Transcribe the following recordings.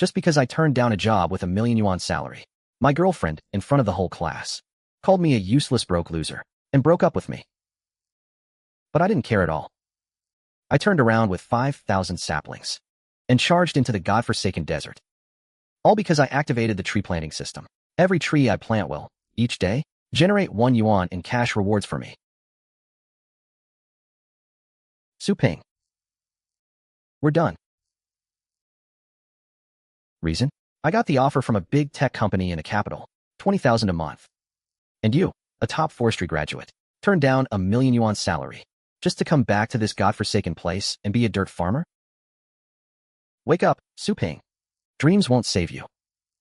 just because I turned down a job with $1,000,000 salary. My girlfriend, in front of the whole class, called me a useless broke loser and broke up with me. But I didn't care at all. I turned around with 5,000 saplings and charged into the godforsaken desert. All because I activated the tree planting system. Every tree I plant will, each day, generate 1 yuan in cash rewards for me. Su Ping. We're done. Reason? I got the offer from a big tech company in the capital, 20,000 a month. And you, a top forestry graduate, turned down $1,000,000 salary just to come back to this godforsaken place and be a dirt farmer? Wake up, Su Ping. Dreams won't save you.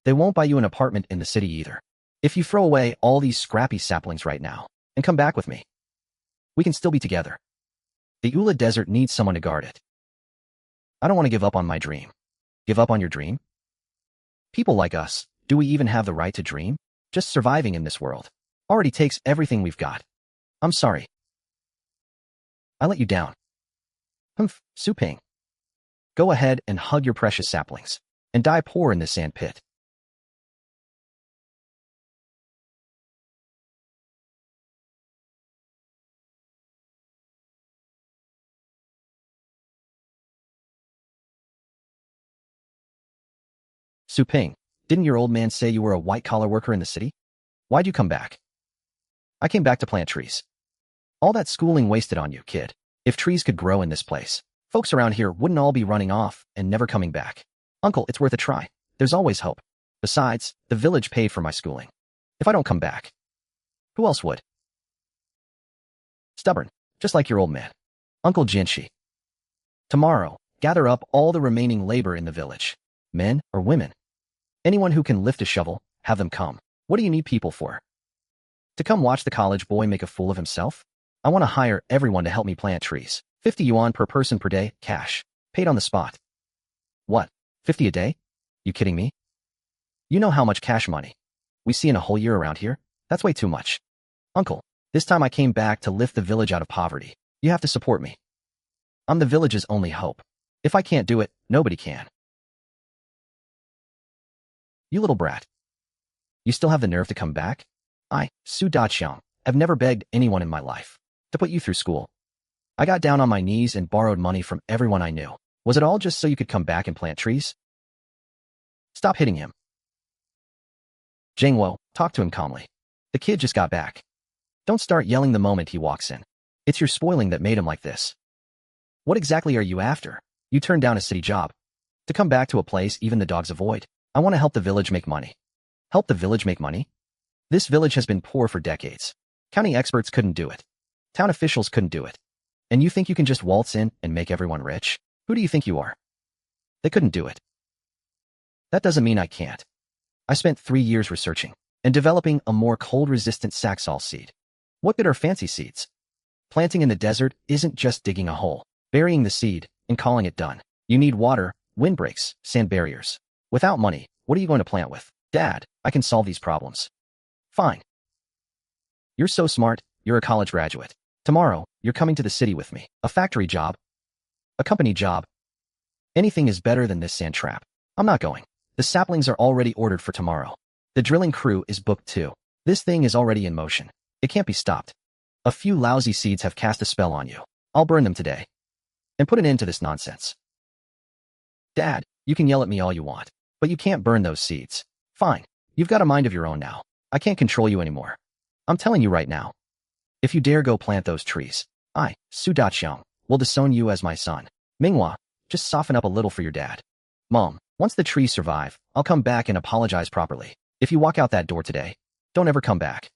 They won't buy you an apartment in the city either. If you throw away all these scrappy saplings right now and come back with me, we can still be together. The Ula Desert needs someone to guard it. I don't want to give up on my dream. Give up on your dream? People like us, do we even have the right to dream? Just surviving in this world already takes everything we've got. I'm sorry. I let you down. Humph, Su Ping. Go ahead and hug your precious saplings and die poor in this sand pit. Su Ping, didn't your old man say you were a white-collar worker in the city? Why'd you come back? I came back to plant trees. All that schooling wasted on you, kid. If trees could grow in this place, folks around here wouldn't all be running off and never coming back. Uncle, it's worth a try. There's always hope. Besides, the village paid for my schooling. If I don't come back, who else would? Stubborn, just like your old man. Uncle Jinshi. Tomorrow, gather up all the remaining labor in the village. Men or women. Anyone who can lift a shovel, have them come. What do you need people for? To come watch the college boy make a fool of himself? I want to hire everyone to help me plant trees. 50 yuan per person per day, cash. Paid on the spot. What? 50 a day? You kidding me? You know how much cash money we see in a whole year around here? That's way too much. Uncle, this time I came back to lift the village out of poverty. You have to support me. I'm the village's only hope. If I can't do it, nobody can. You little brat. You still have the nerve to come back? I, Su Daqiang, have never begged anyone in my life to put you through school. I got down on my knees and borrowed money from everyone I knew. Was it all just so you could come back and plant trees? Stop hitting him. Jingwo, talk to him calmly. The kid just got back. Don't start yelling the moment he walks in. It's your spoiling that made him like this. What exactly are you after? You turned down a city job to come back to a place even the dogs avoid. I want to help the village make money. Help the village make money? This village has been poor for decades. County experts couldn't do it. Town officials couldn't do it. And you think you can just waltz in and make everyone rich? Who do you think you are? They couldn't do it. That doesn't mean I can't. I spent 3 years researching and developing a more cold-resistant saxol seed. What good are fancy seeds? Planting in the desert isn't just digging a hole, burying the seed, and calling it done. You need water, windbreaks, sand barriers. Without money, what are you going to plant with? Dad, I can solve these problems. Fine. You're so smart, you're a college graduate. Tomorrow, you're coming to the city with me. A factory job. A company job. Anything is better than this sand trap. I'm not going. The saplings are already ordered for tomorrow. The drilling crew is booked too. This thing is already in motion. It can't be stopped. A few lousy seeds have cast a spell on you. I'll burn them today. And put an end to this nonsense. Dad, you can yell at me all you want, but you can't burn those seeds. Fine. You've got a mind of your own now. I can't control you anymore. I'm telling you right now. If you dare go plant those trees, I, Su Daqiang, will disown you as my son. Manhwa, just soften up a little for your dad. Mom, once the trees survive, I'll come back and apologize properly. If you walk out that door today, don't ever come back.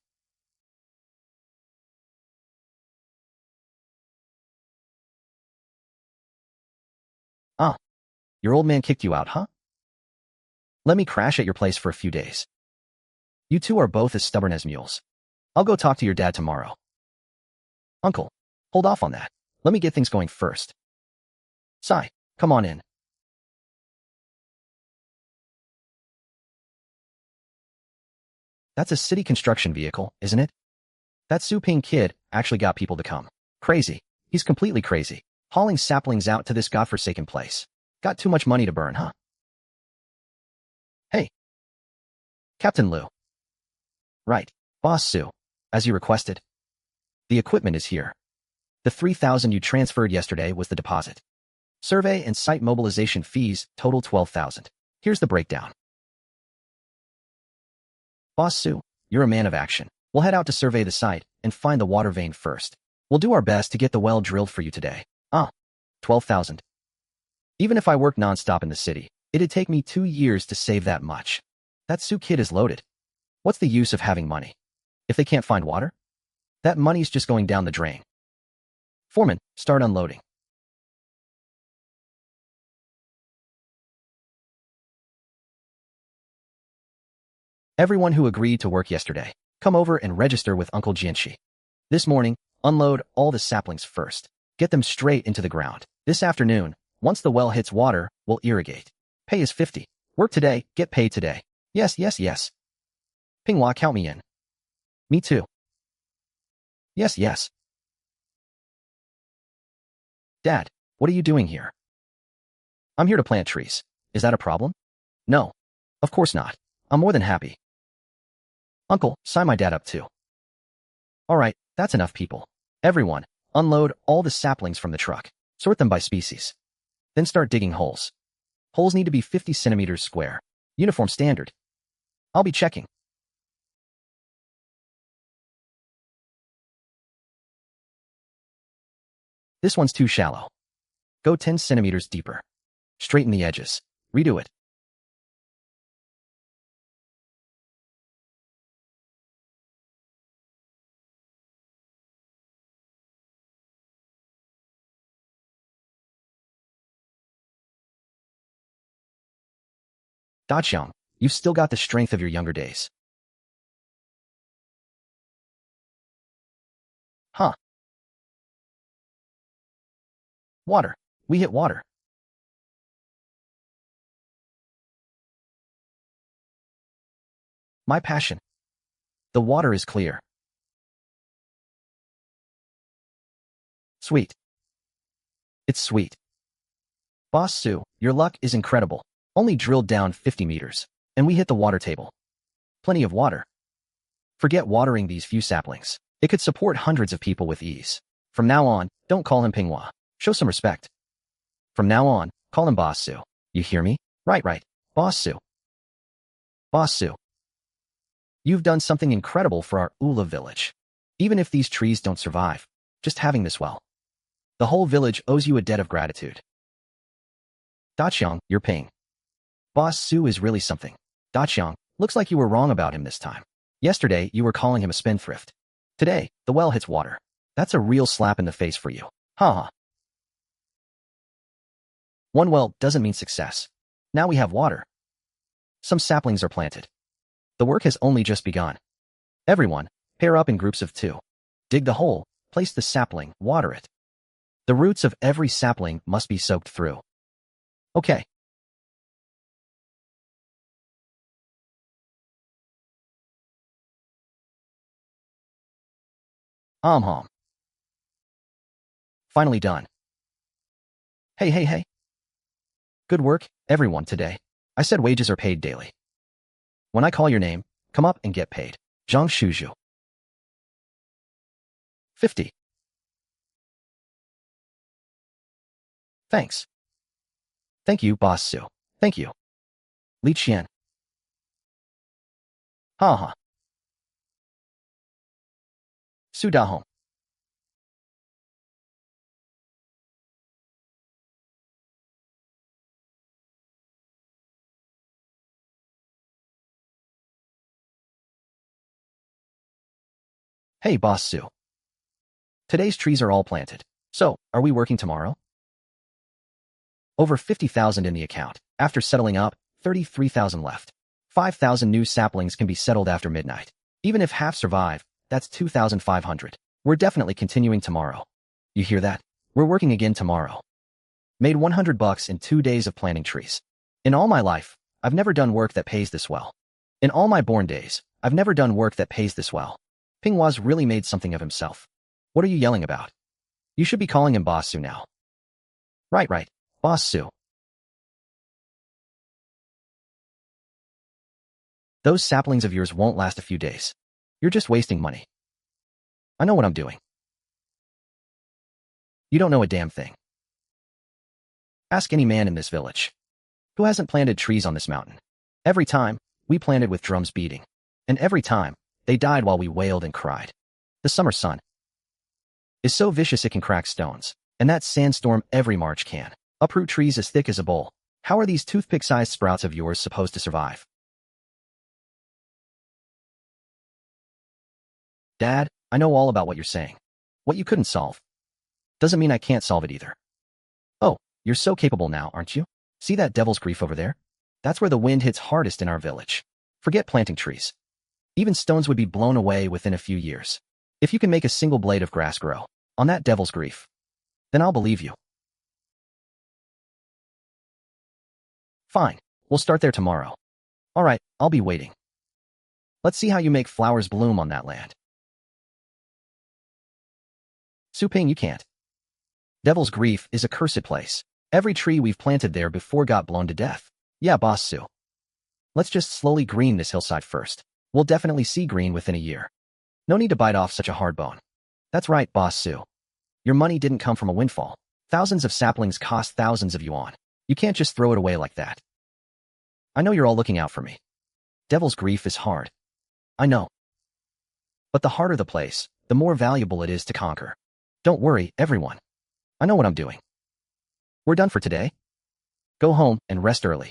Ah, your old man kicked you out, huh? Let me crash at your place for a few days. You two are both as stubborn as mules. I'll go talk to your dad tomorrow. Uncle, hold off on that. Let me get things going first. Sai, come on in. That's a city construction vehicle, isn't it? That Su Ping kid actually got people to come. Crazy. He's completely crazy. Hauling saplings out to this godforsaken place. Got too much money to burn, huh? Captain Liu. Right. Boss Su. As you requested. The equipment is here. The 3,000 you transferred yesterday was the deposit. Survey and site mobilization fees total 12,000. Here's the breakdown. Boss Su, you're a man of action. We'll head out to survey the site and find the water vein first. We'll do our best to get the well drilled for you today. 12,000. Even if I work non-stop in the city, it'd take me 2 years to save that much. That Su kid is loaded. What's the use of having money if they can't find water? That money's just going down the drain. Foreman, start unloading. Everyone who agreed to work yesterday, come over and register with Uncle Jianxi. This morning, unload all the saplings first. Get them straight into the ground. This afternoon, once the well hits water, we'll irrigate. Pay is 50. Work today, get paid today. Yes. Pinghua, count me in. Me too. Yes. Dad, what are you doing here? I'm here to plant trees. Is that a problem? No. Of course not. I'm more than happy. Uncle, sign my dad up too. All right, that's enough people. Everyone, unload all the saplings from the truck. Sort them by species. Then start digging holes. Holes need to be 50 centimeters square. Uniform standard. I'll be checking. This one's too shallow. Go 10 centimeters deeper. Straighten the edges. Redo it. Daqiang, you've still got the strength of your younger days. Huh. Water. We hit water. My passion. The water is clear. Sweet. It's sweet. Boss Su, your luck is incredible. Only drilled down 50 meters, and we hit the water table. Plenty of water. Forget watering these few saplings. It could support hundreds of people with ease. From now on, don't call him Pinghua. Show some respect. From now on, call him Boss Su. You hear me? Right. Boss Su. Boss Su. You've done something incredible for our Ula village. Even if these trees don't survive, just having this well. The whole village owes you a debt of gratitude. Daqiang, you're paying. Boss Su is really something. Daqiang, looks like you were wrong about him this time. Yesterday, you were calling him a spendthrift. Today, the well hits water. That's a real slap in the face for you. Ha. One well doesn't mean success. Now we have water. Some saplings are planted. The work has only just begun. Everyone, pair up in groups of 2. Dig the hole, place the sapling, water it. The roots of every sapling must be soaked through. Okay. Finally done. Hey. Good work, everyone, today. I said wages are paid daily. When I call your name, come up and get paid. Zhongshu Group. 50. Thanks. Thank you, Boss Su. Thank you. Li Qian. Ha. Su Dahong. Hey, Boss Su. Today's trees are all planted. So, are we working tomorrow? Over 50,000 in the account. After settling up, 33,000 left. 5,000 new saplings can be settled after midnight. Even if half survive, that's 2,500. We're definitely continuing tomorrow. You hear that? We're working again tomorrow. Made $100 in 2 days of planting trees. In all my life, I've never done work that pays this well. In all my born days, I've never done work that pays this well. Pinghua's really made something of himself. What are you yelling about? You should be calling him Boss Su now. Right. Boss Su. Those saplings of yours won't last a few days. You're just wasting money. I know what I'm doing. You don't know a damn thing. Ask any man in this village. Who hasn't planted trees on this mountain? Every time, we planted with drums beating. And every time, they died while we wailed and cried. The summer sun is so vicious it can crack stones. And that sandstorm every March can uproot trees as thick as a bowl. How are these toothpick-sized sprouts of yours supposed to survive? Dad, I know all about what you're saying. What you couldn't solve doesn't mean I can't solve it either. Oh, you're so capable now, aren't you? See that devil's grief over there? That's where the wind hits hardest in our village. Forget planting trees. Even stones would be blown away within a few years. If you can make a single blade of grass grow on that devil's grief, then I'll believe you. Fine, we'll start there tomorrow. All right, I'll be waiting. Let's see how you make flowers bloom on that land. Su Ping, you can't. Devil's Grief is a cursed place. Every tree we've planted there before got blown to death. Yeah, Boss Su. Let's just slowly green this hillside first. We'll definitely see green within a year. No need to bite off such a hard bone. That's right, Boss Su. Your money didn't come from a windfall. Thousands of saplings cost thousands of yuan. You can't just throw it away like that. I know you're all looking out for me. Devil's Grief is hard. I know. But the harder the place, the more valuable it is to conquer. Don't worry, everyone. I know what I'm doing. We're done for today. Go home and rest early.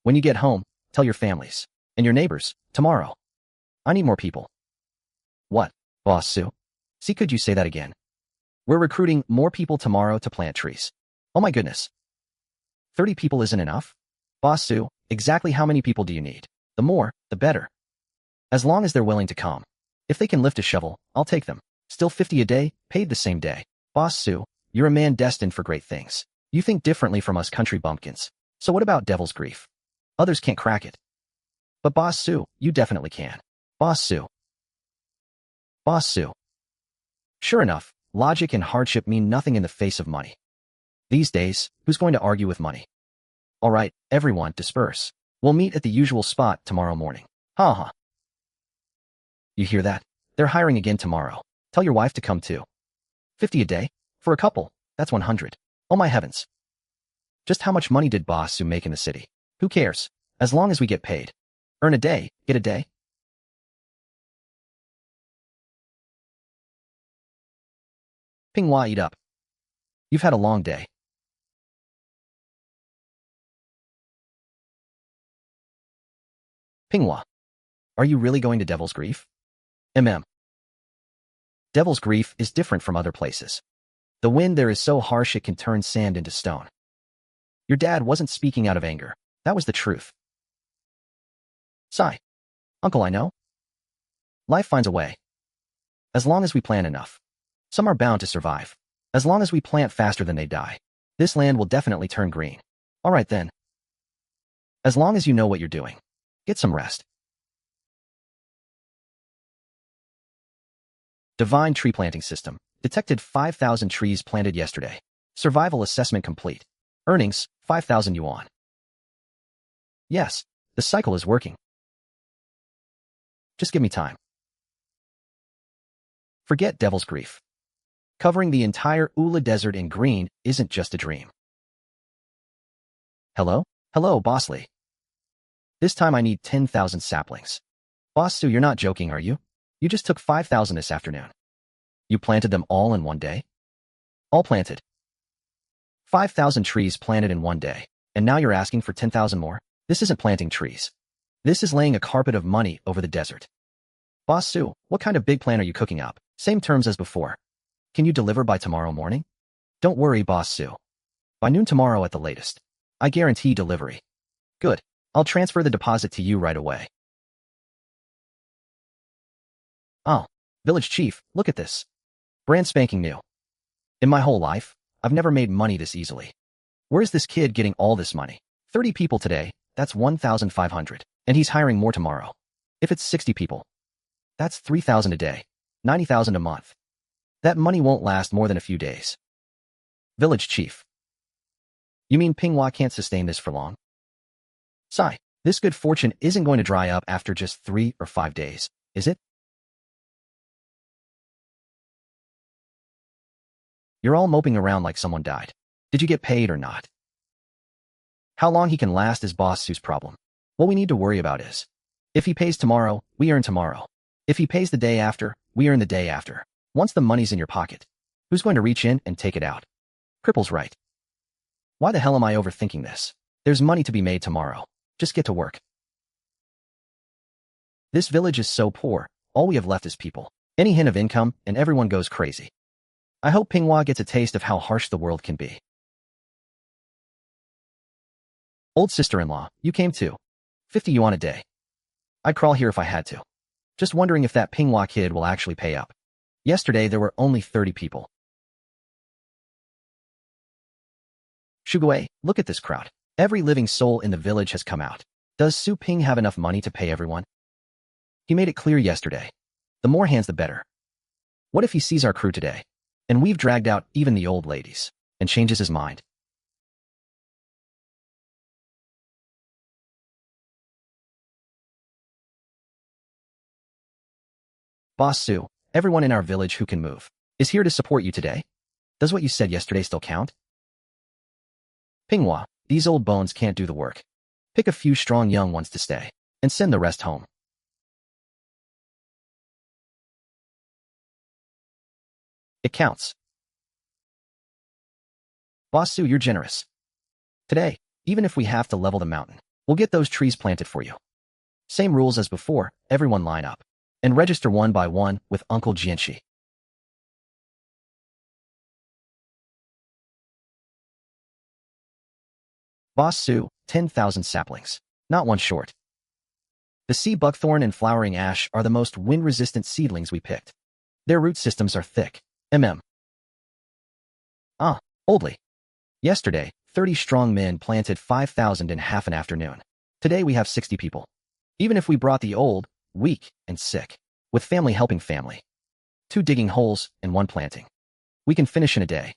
When you get home, tell your families and your neighbors tomorrow. I need more people. What, Boss Su? See, could you say that again? We're recruiting more people tomorrow to plant trees. Oh my goodness. 30 people isn't enough? Boss Su, exactly how many people do you need? The more, the better. As long as they're willing to come. If they can lift a shovel, I'll take them. Still 50 a day, paid the same day. Boss Su, you're a man destined for great things. You think differently from us country bumpkins. So what about Devil's Grief? Others can't crack it. But Boss Su, you definitely can. Boss Su. Boss Su. Sure enough, logic and hardship mean nothing in the face of money. These days, who's going to argue with money? All right, everyone, disperse. We'll meet at the usual spot tomorrow morning. Ha ha. You hear that? They're hiring again tomorrow. Tell your wife to come too. 50 a day? For a couple, that's 100. Oh my heavens. Just how much money did Boss Su make in the city? Who cares? As long as we get paid. Earn a day, get a day. Pinghua, eat up. You've had a long day. Pinghua, are you really going to Devil's Grief? Devil's Grief is different from other places. The wind there is so harsh it can turn sand into stone. Your dad wasn't speaking out of anger. That was the truth. Sigh. Uncle, I know. Life finds a way. As long as we plan enough. Some are bound to survive. As long as we plant faster than they die. This land will definitely turn green. All right then. As long as you know what you're doing. Get some rest. Divine Tree Planting System. Detected 5,000 trees planted yesterday. Survival assessment complete. Earnings, 5,000 yuan. Yes, the cycle is working. Just give me time. Forget Devil's Grief. Covering the entire Ula Desert in green isn't just a dream. Hello? Hello, Boss Lee. This time I need 10,000 saplings. Boss Su, you're not joking, are you? You just took 5,000 this afternoon. You planted them all in one day? All planted. 5,000 trees planted in one day, and now you're asking for 10,000 more? This isn't planting trees. This is laying a carpet of money over the desert. Boss Su, what kind of big plan are you cooking up? Same terms as before. Can you deliver by tomorrow morning? Don't worry, Boss Su. By noon tomorrow at the latest. I guarantee delivery. Good. I'll transfer the deposit to you right away. Oh, village chief, look at this. Brand spanking new. In my whole life, I've never made money this easily. Where's this kid getting all this money? 30 people today, that's 1,500. And he's hiring more tomorrow. If it's 60 people, that's 3,000 a day, 90,000 a month. That money won't last more than a few days. Village chief. You mean Pinghua can't sustain this for long? Sigh. This good fortune isn't going to dry up after just 3 or 5 days, is it? You're all moping around like someone died. Did you get paid or not? How long he can last is Boss Su's problem. What we need to worry about is, if he pays tomorrow, we earn tomorrow. If he pays the day after, we earn the day after. Once the money's in your pocket, who's going to reach in and take it out? Cripple's right. Why the hell am I overthinking this? There's money to be made tomorrow. Just get to work. This village is so poor, all we have left is people. Any hint of income, and everyone goes crazy. I hope Pinghua gets a taste of how harsh the world can be. Old sister-in-law, you came too. 50 yuan a day. I'd crawl here if I had to. Just wondering if that Pinghua kid will actually pay up. Yesterday there were only 30 people. Shugui, look at this crowd. Every living soul in the village has come out. Does Su Ping have enough money to pay everyone? He made it clear yesterday. The more hands the better. What if he sees our crew today, and we've dragged out even the old ladies, and changes his mind? Boss Su, everyone in our village who can move, is here to support you today. Does what you said yesterday still count? Pinghua, these old bones can't do the work. Pick a few strong young ones to stay, and send the rest home. It counts. Boss Su, you're generous. Today, even if we have to level the mountain, we'll get those trees planted for you. Same rules as before, everyone line up. And register one by one with Uncle Jianxi. Boss Su, 10,000 saplings. Not one short. The sea buckthorn and flowering ash are the most wind-resistant seedlings we picked. Their root systems are thick. Oldly. Yesterday, 30 strong men planted 5,000 in half an afternoon. Today we have 60 people. Even if we brought the old, weak, and sick, with family helping family. 2 digging holes and 1 planting. We can finish in a day.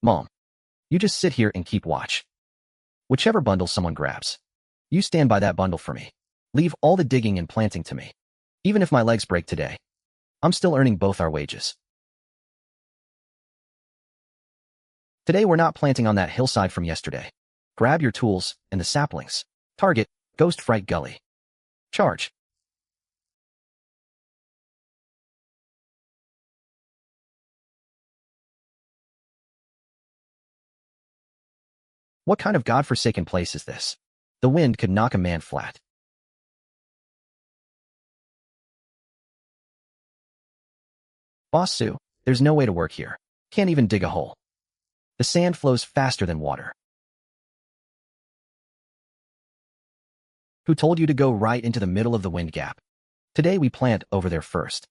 Mom, you just sit here and keep watch. Whichever bundle someone grabs, you stand by that bundle for me. Leave all the digging and planting to me. Even if my legs break today, I'm still earning both our wages. Today we're not planting on that hillside from yesterday. Grab your tools and the saplings. Target, Ghost Fright Gully. Charge. What kind of godforsaken place is this? The wind could knock a man flat. Boss Su, there's no way to work here. Can't even dig a hole. The sand flows faster than water. Who told you to go right into the middle of the wind gap? Today we plant over there first.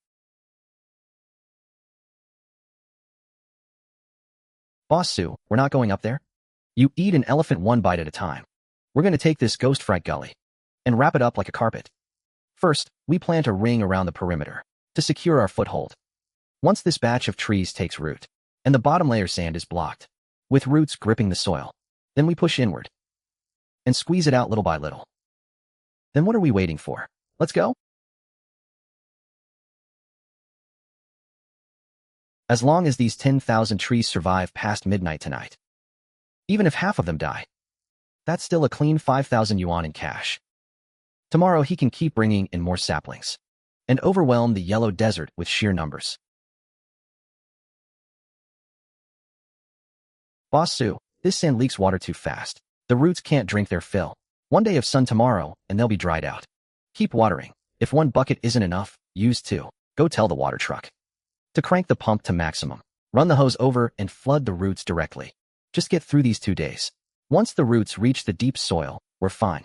Boss Su, we're not going up there? You eat an elephant one bite at a time. We're going to take this Ghost Fright Gully and wrap it up like a carpet. First, we plant a ring around the perimeter to secure our foothold. Once this batch of trees takes root and the bottom layer sand is blocked, with roots gripping the soil, then we push inward and squeeze it out little by little. Then what are we waiting for? Let's go? As long as these 10,000 trees survive past midnight tonight, even if half of them die, that's still a clean 5,000 yuan in cash. Tomorrow he can keep bringing in more saplings and overwhelm the yellow desert with sheer numbers. Boss Su, this sand leaks water too fast. The roots can't drink their fill. One day of sun tomorrow, and they'll be dried out. Keep watering. If 1 bucket isn't enough, use 2. Go tell the water truck to crank the pump to maximum. Run the hose over and flood the roots directly. Just get through these 2 days. Once the roots reach the deep soil, we're fine.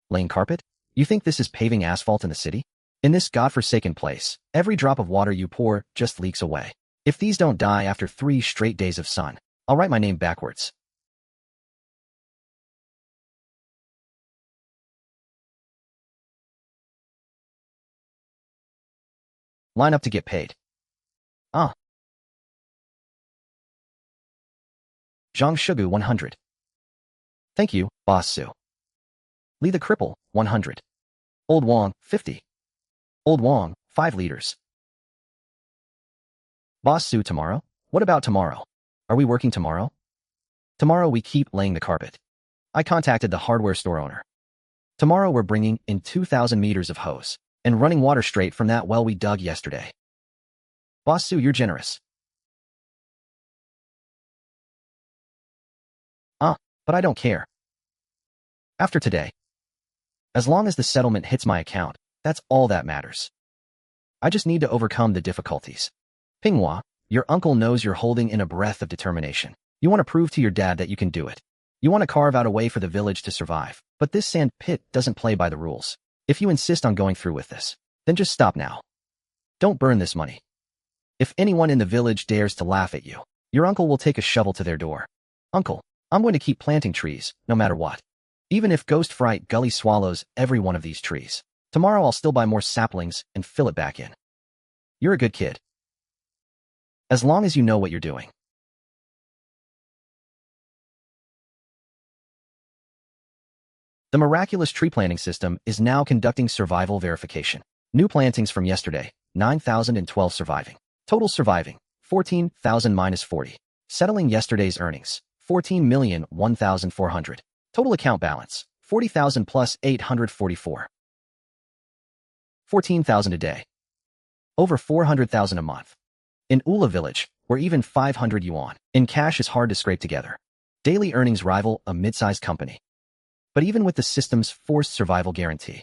Laying carpet? You think this is paving asphalt in the city? In this godforsaken place, every drop of water you pour just leaks away. If these don't die after 3 straight days of sun, I'll write my name backwards. Line up to get paid. Zhongshu 100. Thank you, Boss Su. Li the Cripple, 100. Old Wong, 50. Old Wong, 5 liters. Boss Su tomorrow? What about tomorrow? Are we working tomorrow? Tomorrow we keep laying the carpet. I contacted the hardware store owner. Tomorrow we're bringing in 2,000 meters of hose and running water straight from that well we dug yesterday. Boss Su, you're generous. But I don't care. After today, as long as the settlement hits my account, that's all that matters. I just need to overcome the difficulties. Pinghua, your uncle knows you're holding in a breath of determination. You want to prove to your dad that you can do it. You want to carve out a way for the village to survive. But this sand pit doesn't play by the rules. If you insist on going through with this, then just stop now. Don't burn this money. If anyone in the village dares to laugh at you, your uncle will take a shovel to their door. Uncle, I'm going to keep planting trees, no matter what. Even if Ghost Fright Gully swallows every one of these trees. Tomorrow I'll still buy more saplings and fill it back in. You're a good kid. As long as you know what you're doing. The miraculous tree planting system is now conducting survival verification. New plantings from yesterday, 9,012 surviving. Total surviving, 14,000 minus 40. Settling yesterday's earnings, 14,001,400. Total account balance, 40,000 plus 844. 14,000 a day. Over 400,000 a month. In Ula Village, where even 500 yuan in cash is hard to scrape together. Daily earnings rival a mid-sized company. But even with the system's forced survival guarantee,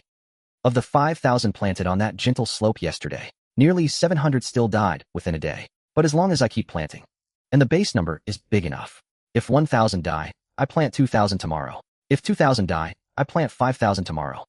of the 5,000 planted on that gentle slope yesterday, nearly 700 still died within a day. But as long as I keep planting, and the base number is big enough. If 1,000 die, I plant 2,000 tomorrow. If 2,000 die, I plant 5,000 tomorrow.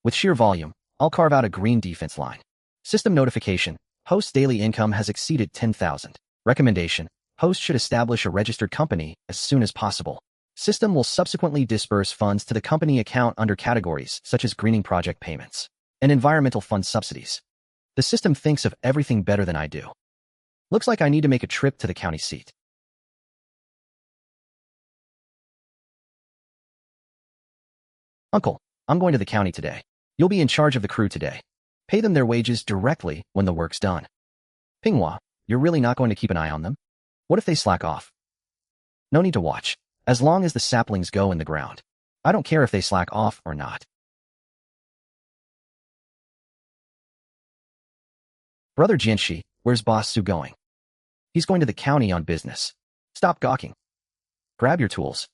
With sheer volume, I'll carve out a green defense line. System notification, host's daily income has exceeded 10,000. Recommendation, host should establish a registered company as soon as possible. System will subsequently disperse funds to the company account under categories such as greening project payments and environmental fund subsidies. The system thinks of everything better than I do. Looks like I need to make a trip to the county seat. Uncle, I'm going to the county today. You'll be in charge of the crew today. Pay them their wages directly when the work's done. Pinghua, you're really not going to keep an eye on them? What if they slack off? No need to watch. As long as the saplings go in the ground. I don't care if they slack off or not. Brother Jinshi, where's Boss Su going? He's going to the county on business. Stop gawking. Grab your tools.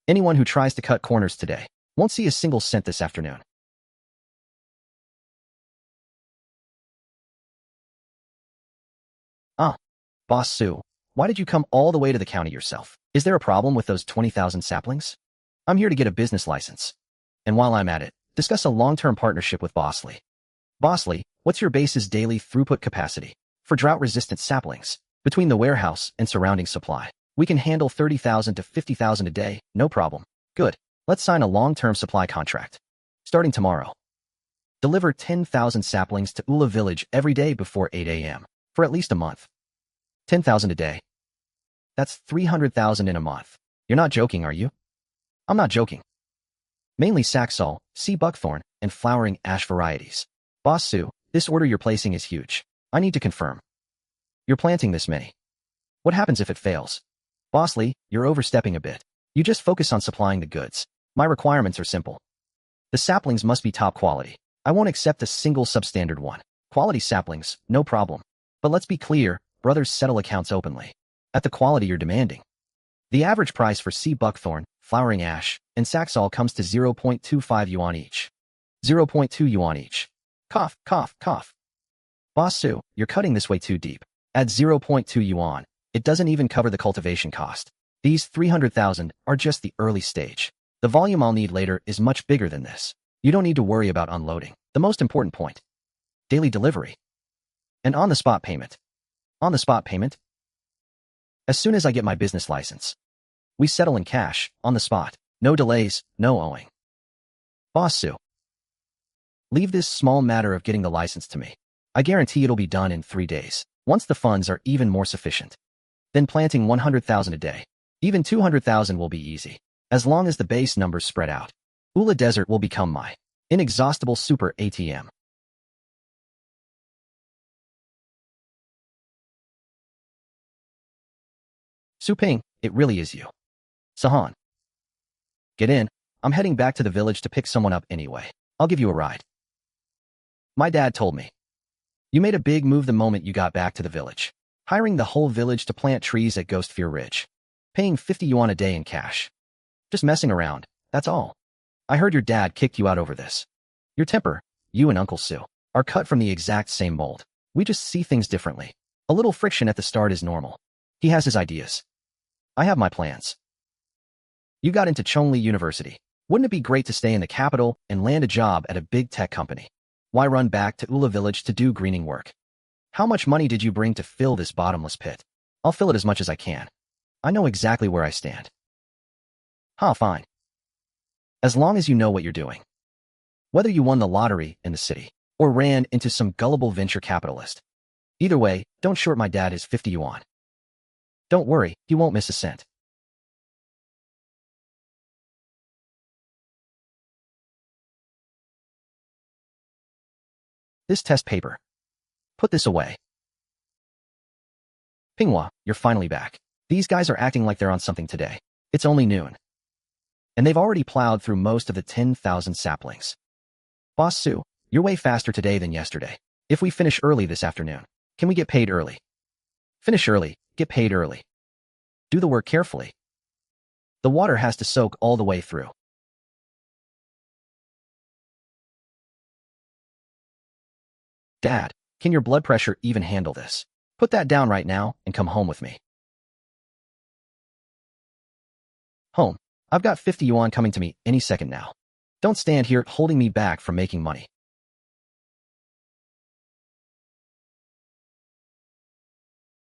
Anyone who tries to cut corners today won't see a single cent this afternoon. Boss Su, why did you come all the way to the county yourself? Is there a problem with those 20,000 saplings? I'm here to get a business license. And while I'm at it, discuss a long-term partnership with Bosley. Bosley, what's your base's daily throughput capacity? For drought-resistant saplings, between the warehouse and surrounding supply, we can handle 30,000 to 50,000 a day, no problem. Good. Let's sign a long-term supply contract. Starting tomorrow. Deliver 10,000 saplings to Ula Village every day before 8 a.m. for at least a month. 10,000 a day. That's 300,000 in a month. You're not joking, are you? I'm not joking. Mainly saxol, sea buckthorn, and flowering ash varieties. Boss Su, this order you're placing is huge. I need to confirm. You're planting this many. What happens if it fails? Bosley, you're overstepping a bit. You just focus on supplying the goods. My requirements are simple. The saplings must be top quality. I won't accept a single substandard one. Quality saplings, no problem. But let's be clear, brothers settle accounts openly. At the quality you're demanding. The average price for sea buckthorn, flowering ash, and saxol comes to 0.25 yuan each. 0.2 yuan each. Cough, cough, cough. Boss Su, you're cutting this way too deep. At 0.2 yuan, it doesn't even cover the cultivation cost. These 300,000 are just the early stage. The volume I'll need later is much bigger than this. You don't need to worry about unloading. The most important point. Daily delivery. And on-the-spot payment. On-the-spot payment? As soon as I get my business license. We settle in cash, on the spot. No delays, no owing. Boss Su. Leave this small matter of getting the license to me. I guarantee it'll be done in 3 days. Once the funds are even more sufficient. Then planting 100,000 a day. Even 200,000 will be easy, as long as the base numbers spread out. Ula Desert will become my inexhaustible super ATM. Su Ping, it really is you. Sahan. Get in. I'm heading back to the village to pick someone up anyway. I'll give you a ride. My dad told me. You made a big move the moment you got back to the village. Hiring the whole village to plant trees at Ghost Fear Ridge. Paying 50 yuan a day in cash. Just messing around, that's all. I heard your dad kicked you out over this. Your temper, you and Uncle Su, are cut from the exact same mold. We just see things differently. A little friction at the start is normal. He has his ideas. I have my plans. You got into Chongli University. Wouldn't it be great to stay in the capital and land a job at a big tech company? Why run back to Ula Village to do greening work? How much money did you bring to fill this bottomless pit? I'll fill it as much as I can. I know exactly where I stand. Fine. As long as you know what you're doing. Whether you won the lottery in the city or ran into some gullible venture capitalist. Either way, don't short my dad his 50 yuan. Don't worry, he won't miss a cent. This test paper. Put this away. Pinghua, you're finally back. These guys are acting like they're on something today. It's only noon. And they've already plowed through most of the 10,000 saplings. Boss Su, you're way faster today than yesterday. If we finish early this afternoon, can we get paid early? Finish early, get paid early. Do the work carefully. The water has to soak all the way through. Dad, can your blood pressure even handle this? Put that down right now and come home with me. Home. I've got 50 yuan coming to me any second now. Don't stand here holding me back from making money.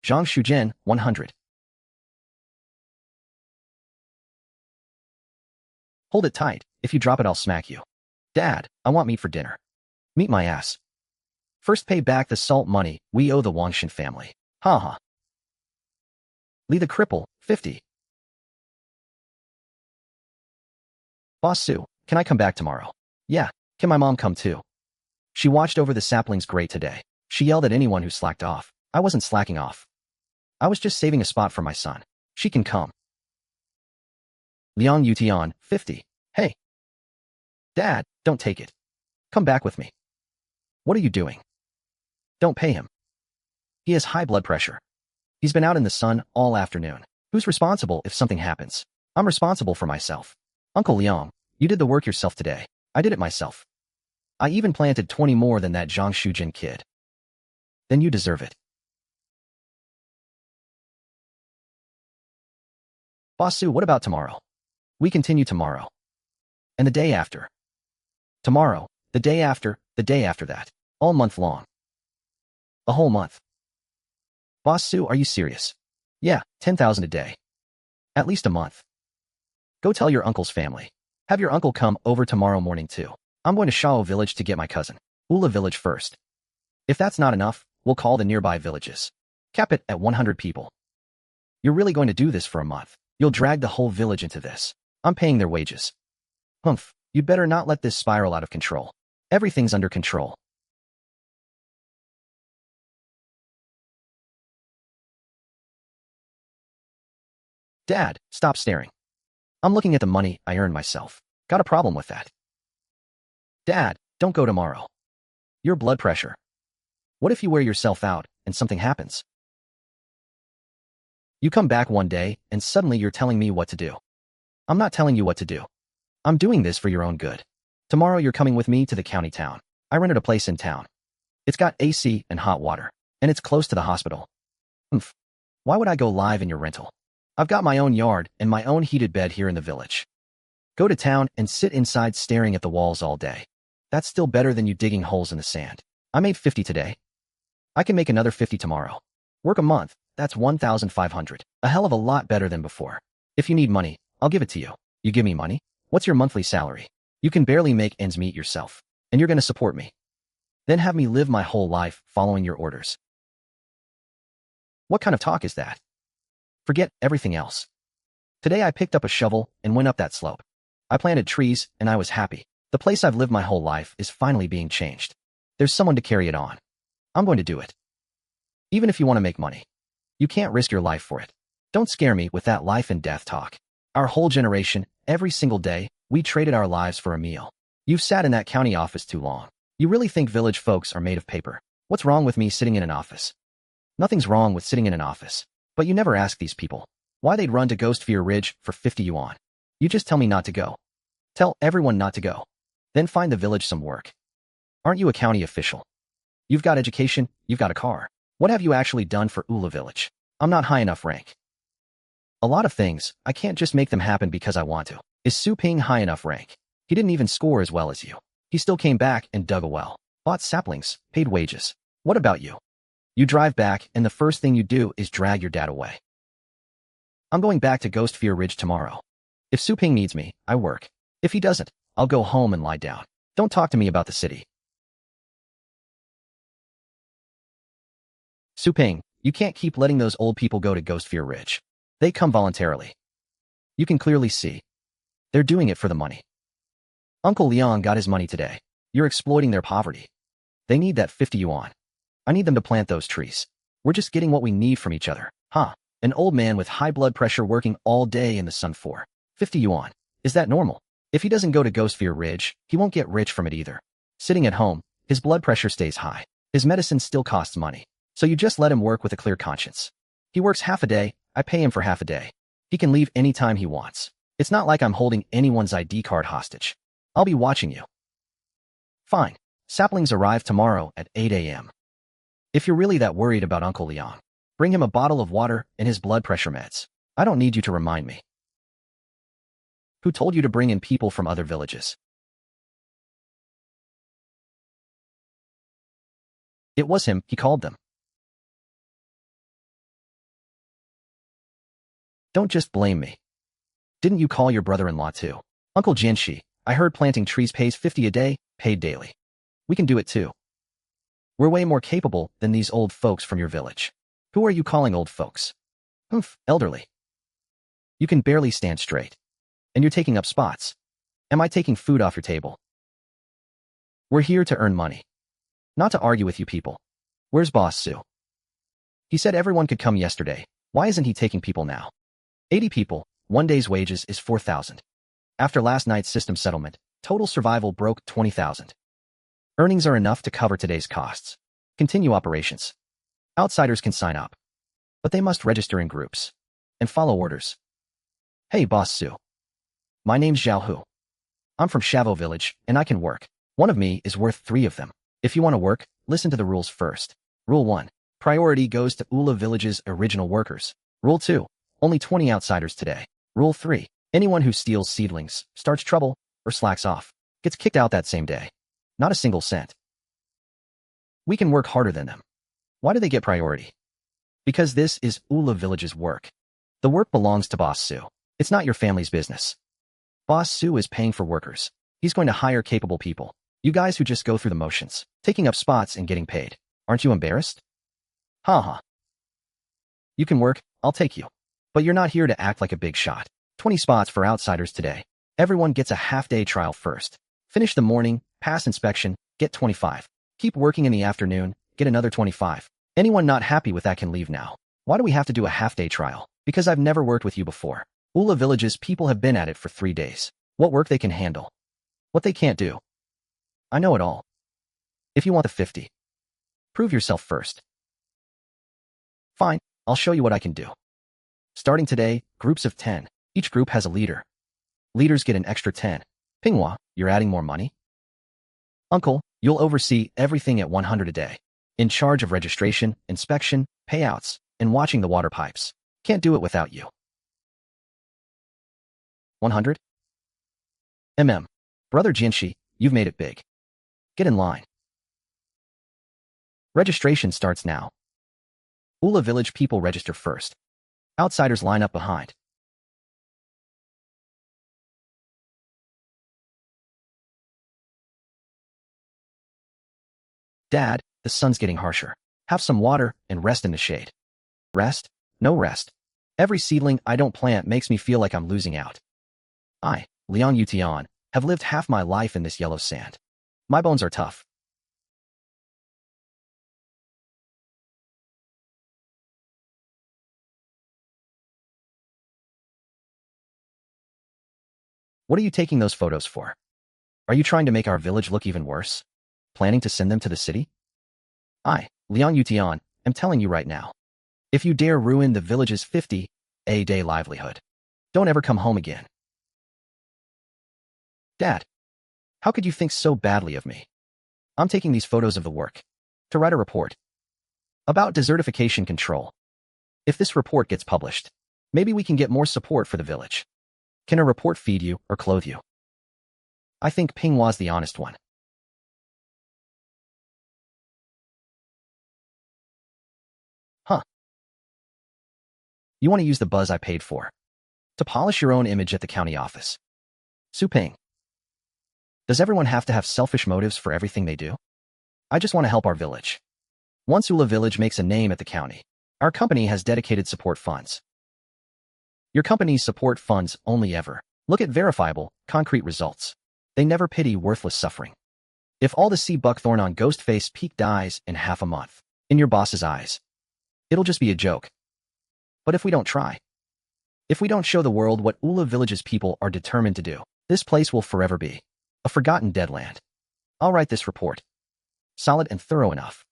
Zhongshu Group, 100. Hold it tight. If you drop it, I'll smack you. Dad, I want meat for dinner. Meat my ass. First pay back the salt money we owe the Wangshan family. Ha. Lee the cripple, 50. Boss Su, can I come back tomorrow? Yeah, can my mom come too? She watched over the saplings great today. She yelled at anyone who slacked off. I wasn't slacking off. I was just saving a spot for my son. She can come. Liang Yutian, 50. Hey. Dad, don't take it. Come back with me. What are you doing? Don't pay him. He has high blood pressure. He's been out in the sun all afternoon. Who's responsible if something happens? I'm responsible for myself. Uncle Liang, you did the work yourself today. I did it myself. I even planted 20 more than that Zhongshu Group kid. Then you deserve it. Boss Su, what about tomorrow? We continue tomorrow. And the day after. Tomorrow, the day after that. All month long. A whole month. Boss Su, are you serious? Yeah, 10,000 a day. At least a month. Go tell your uncle's family. Have your uncle come over tomorrow morning too. I'm going to Shao Village to get my cousin. Ula Village first. If that's not enough, we'll call the nearby villages. Cap it at 100 people. You're really going to do this for a month. You'll drag the whole village into this. I'm paying their wages. Humph, you'd better not let this spiral out of control. Everything's under control. Dad, stop staring. I'm looking at the money I earned myself. Got a problem with that? Dad, don't go tomorrow. Your blood pressure. What if you wear yourself out and something happens? You come back one day and suddenly you're telling me what to do. I'm not telling you what to do. I'm doing this for your own good. Tomorrow you're coming with me to the county town. I rented a place in town. It's got AC and hot water, and it's close to the hospital. Oomph. Why would I go live in your rental? I've got my own yard and my own heated bed here in the village. Go to town and sit inside staring at the walls all day. That's still better than you digging holes in the sand. I made 50 today. I can make another 50 tomorrow. Work a month, that's 1,500. A hell of a lot better than before. If you need money, I'll give it to you. You give me money? What's your monthly salary? You can barely make ends meet yourself, and you're going to support me. Then have me live my whole life following your orders. What kind of talk is that? Forget everything else. Today I picked up a shovel and went up that slope. I planted trees and I was happy. The place I've lived my whole life is finally being changed. There's someone to carry it on. I'm going to do it. Even if you want to make money. You can't risk your life for it. Don't scare me with that life and death talk. Our whole generation, every single day, we traded our lives for a meal. You've sat in that county office too long. You really think village folks are made of paper? What's wrong with me sitting in an office? Nothing's wrong with sitting in an office. But you never ask these people why they'd run to Ghostfear Ridge for 50 yuan. You just tell me not to go. Tell everyone not to go. Then find the village some work. Aren't you a county official? You've got education, you've got a car. What have you actually done for Ula Village? I'm not high enough rank. A lot of things, I can't just make them happen because I want to. Is Su Ping high enough rank? He didn't even score as well as you. He still came back and dug a well. Bought saplings, paid wages. What about you? You drive back and the first thing you do is drag your dad away. I'm going back to Ghostfear Ridge tomorrow. If Su Ping needs me, I work. If he doesn't, I'll go home and lie down. Don't talk to me about the city. Su Ping, you can't keep letting those old people go to Ghostfear Ridge. They come voluntarily. You can clearly see. They're doing it for the money. Uncle Leon got his money today. You're exploiting their poverty. They need that 50 yuan. I need them to plant those trees. We're just getting what we need from each other. Huh? An old man with high blood pressure working all day in the sun for 50 yuan. Is that normal? If he doesn't go to Ghostfear Ridge, he won't get rich from it either. Sitting at home, his blood pressure stays high. His medicine still costs money. So you just let him work with a clear conscience. He works half a day, I pay him for half a day. He can leave anytime he wants. It's not like I'm holding anyone's ID card hostage. I'll be watching you. Fine. Saplings arrive tomorrow at 8 a.m. If you're really that worried about Uncle Leon, bring him a bottle of water and his blood pressure meds. I don't need you to remind me. Who told you to bring in people from other villages? It was him, he called them. Don't just blame me. Didn't you call your brother-in-law too? Uncle Jianxi, I heard planting trees pays 50 a day, paid daily. We can do it too. We're way more capable than these old folks from your village. Who are you calling old folks? Elderly. You can barely stand straight. And you're taking up spots. Am I taking food off your table? We're here to earn money. Not to argue with you people. Where's Boss Su? He said everyone could come yesterday. Why isn't he taking people now? 80 people, one day's wages is 4,000. After last night's system settlement, total survival broke 20,000. Earnings are enough to cover today's costs. Continue operations. Outsiders can sign up. But they must register in groups. And follow orders. Hey, Boss Su. My name's Zhao Hu. I'm from Shavo Village, and I can work. One of me is worth 3 of them. If you want to work, listen to the rules first. Rule 1. Priority goes to Ula Village's original workers. Rule 2. Only 20 outsiders today. Rule 3. Anyone who steals seedlings, starts trouble, or slacks off, gets kicked out that same day. Not a single cent. We can work harder than them. Why do they get priority? Because this is Ula Village's work. The work belongs to Boss Su. It's not your family's business. Boss Su is paying for workers. He's going to hire capable people. You guys who just go through the motions, taking up spots and getting paid. Aren't you embarrassed? Ha. You can work, I'll take you. But you're not here to act like a big shot. 20 spots for outsiders today. Everyone gets a half-day trial first. Finish the morning, pass inspection, get 25. Keep working in the afternoon, get another 25. Anyone not happy with that can leave now. Why do we have to do a half-day trial? Because I've never worked with you before. Ula Village's people have been at it for 3 days. What work they can handle. What they can't do. I know it all. If you want the 50, prove yourself first. Fine, I'll show you what I can do. Starting today, groups of 10. Each group has a leader. Leaders get an extra 10. Pinghua, you're adding more money? Uncle, you'll oversee everything at 100 a day. In charge of registration, inspection, payouts, and watching the water pipes. Can't do it without you. 100? Brother Jinshi, you've made it big. Get in line. Registration starts now. Ula Village people register first. Outsiders line up behind. Dad, the sun's getting harsher. Have some water and rest in the shade. Rest? No rest. Every seedling I don't plant makes me feel like I'm losing out. I, Liang Yutian, have lived half my life in this yellow sand. My bones are tough. What are you taking those photos for? Are you trying to make our village look even worse? Planning to send them to the city? I, Liang Yutian, am telling you right now. If you dare ruin the village's 50-a-day livelihood, don't ever come home again. Dad, how could you think so badly of me? I'm taking these photos of the work to write a report about desertification control. If this report gets published, maybe we can get more support for the village. Can a report feed you or clothe you? I think Pinghua's the honest one. Huh. You want to use the buzz I paid for to polish your own image at the county office. Su Ping. Does everyone have to have selfish motives for everything they do? I just want to help our village. Once Ula Village makes a name at the county, our company has dedicated support funds. Your company's support funds only ever look at verifiable, concrete results. They never pity worthless suffering. If all the sea buckthorn on Ghostface Peak dies in half a month, in your boss's eyes, it'll just be a joke. But if we don't try, if we don't show the world what Ula Village's people are determined to do, this place will forever be a forgotten dead land. I'll write this report, solid and thorough enough,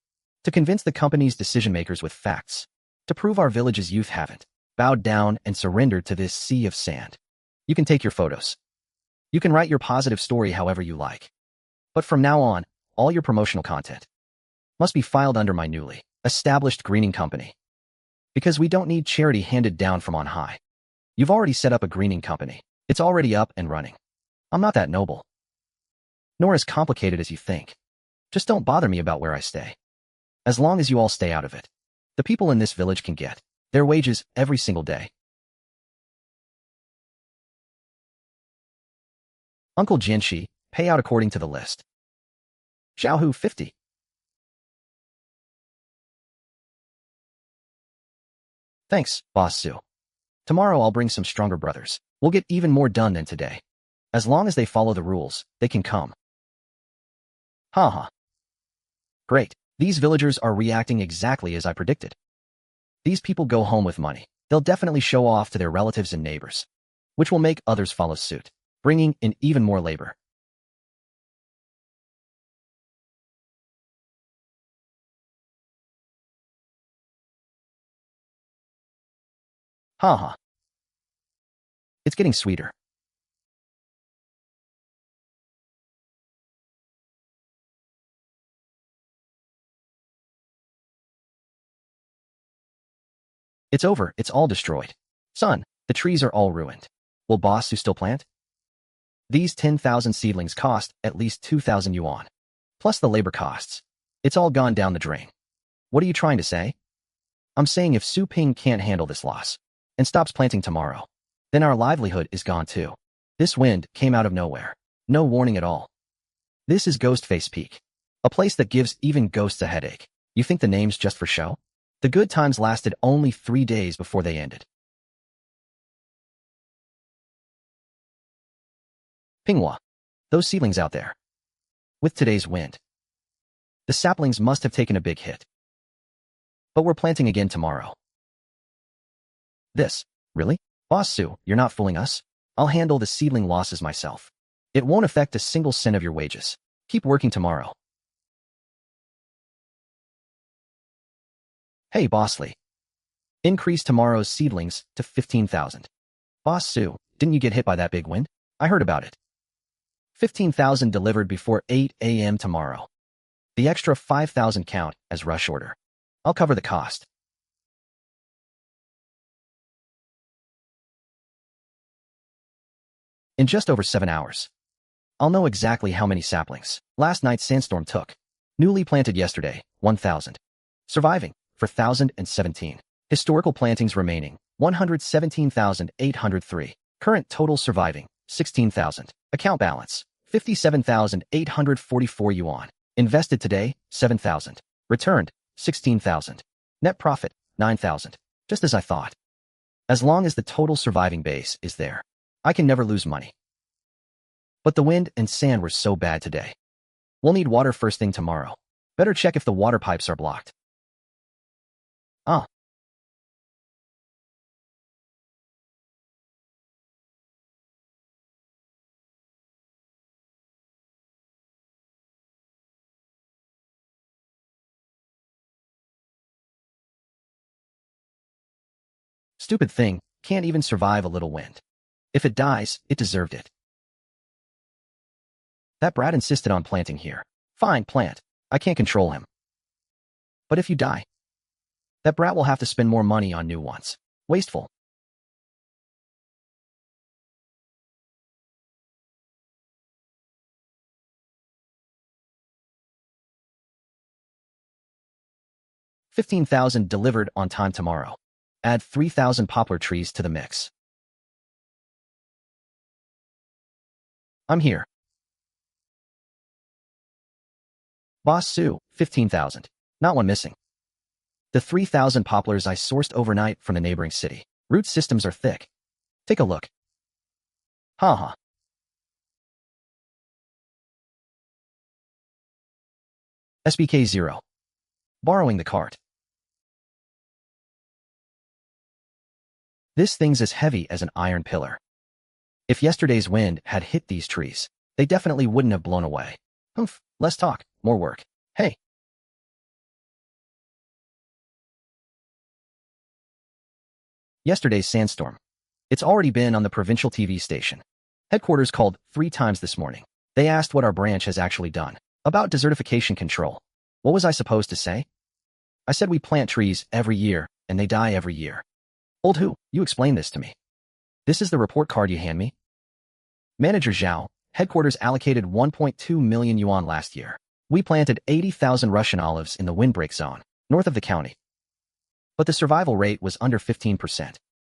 to convince the company's decision-makers with facts, to prove our village's youth haven't bowed down and surrendered to this sea of sand. You can take your photos. You can write your positive story however you like. But from now on, all your promotional content must be filed under my newly established greening company. Because we don't need charity handed down from on high. You've already set up a greening company. It's already up and running. I'm not that noble, nor as complicated as you think. Just don't bother me about where I stay. As long as you all stay out of it, the people in this village can get their wages every single day. Uncle Jinshi, pay out according to the list. Xiaohu 50. Thanks, Boss Su. Tomorrow I'll bring some stronger brothers. We'll get even more done than today. As long as they follow the rules, they can come. Haha. Great. These villagers are reacting exactly as I predicted. These people go home with money. They'll definitely show off to their relatives and neighbors, which will make others follow suit, bringing in even more labor. Haha. It's getting sweeter. It's over. It's all destroyed. Son, the trees are all ruined. Will Boss Su still plant? These 10,000 seedlings cost at least 2,000 yuan. Plus the labor costs. It's all gone down the drain. What are you trying to say? I'm saying if Su Ping can't handle this loss and stops planting tomorrow, then our livelihood is gone too. This wind came out of nowhere. No warning at all. This is Ghostface Peak, a place that gives even ghosts a headache. You think the name's just for show? The good times lasted only 3 days before they ended. Pinghua, those seedlings out there. With today's wind, the saplings must have taken a big hit. But we're planting again tomorrow. This, really? Boss Su, you're not fooling us? I'll handle the seedling losses myself. It won't affect a single cent of your wages. Keep working tomorrow. Hey, Boss Lee. Increase tomorrow's seedlings to 15,000. Boss Su, didn't you get hit by that big wind? I heard about it. 15,000 delivered before 8 a.m. tomorrow. The extra 5,000 count as rush order. I'll cover the cost. In just over 7 hours, I'll know exactly how many saplings last night's sandstorm took. Newly planted yesterday, 1,000. Surviving, 4,017. Historical plantings remaining, 117,803. Current total surviving, 16,000. Account balance, 57,844 yuan. Invested today, 7,000. Returned, 16,000. Net profit, 9,000. Just as I thought. As long as the total surviving base is there, I can never lose money. But the wind and sand were so bad today. We'll need water first thing tomorrow. Better check if the water pipes are blocked. Ah. Stupid thing, can't even survive a little wind. If it dies, it deserved it. That brat insisted on planting here. Fine, plant. I can't control him. But if you die, that brat will have to spend more money on new ones. Wasteful. $15,000 delivered on time tomorrow. Add 3,000 poplar trees to the mix. I'm here. Boss Sue, 15,000. Not one missing. The 3,000 poplars I sourced overnight from the neighboring city. Root systems are thick. Take a look. Haha. SBK 0. Borrowing the cart. This thing's as heavy as an iron pillar. If yesterday's wind had hit these trees, they definitely wouldn't have blown away. Humph, less talk, more work. Hey. Yesterday's sandstorm. It's already been on the provincial TV station. Headquarters called 3 times this morning. They asked what our branch has actually done about desertification control. What was I supposed to say? I said we plant trees every year, and they die every year. Old who, you explain this to me. This is the report card you hand me? Manager Zhao, headquarters allocated 1.2 million yuan last year. We planted 80,000 Russian olives in the windbreak zone, north of the county. But the survival rate was under 15%.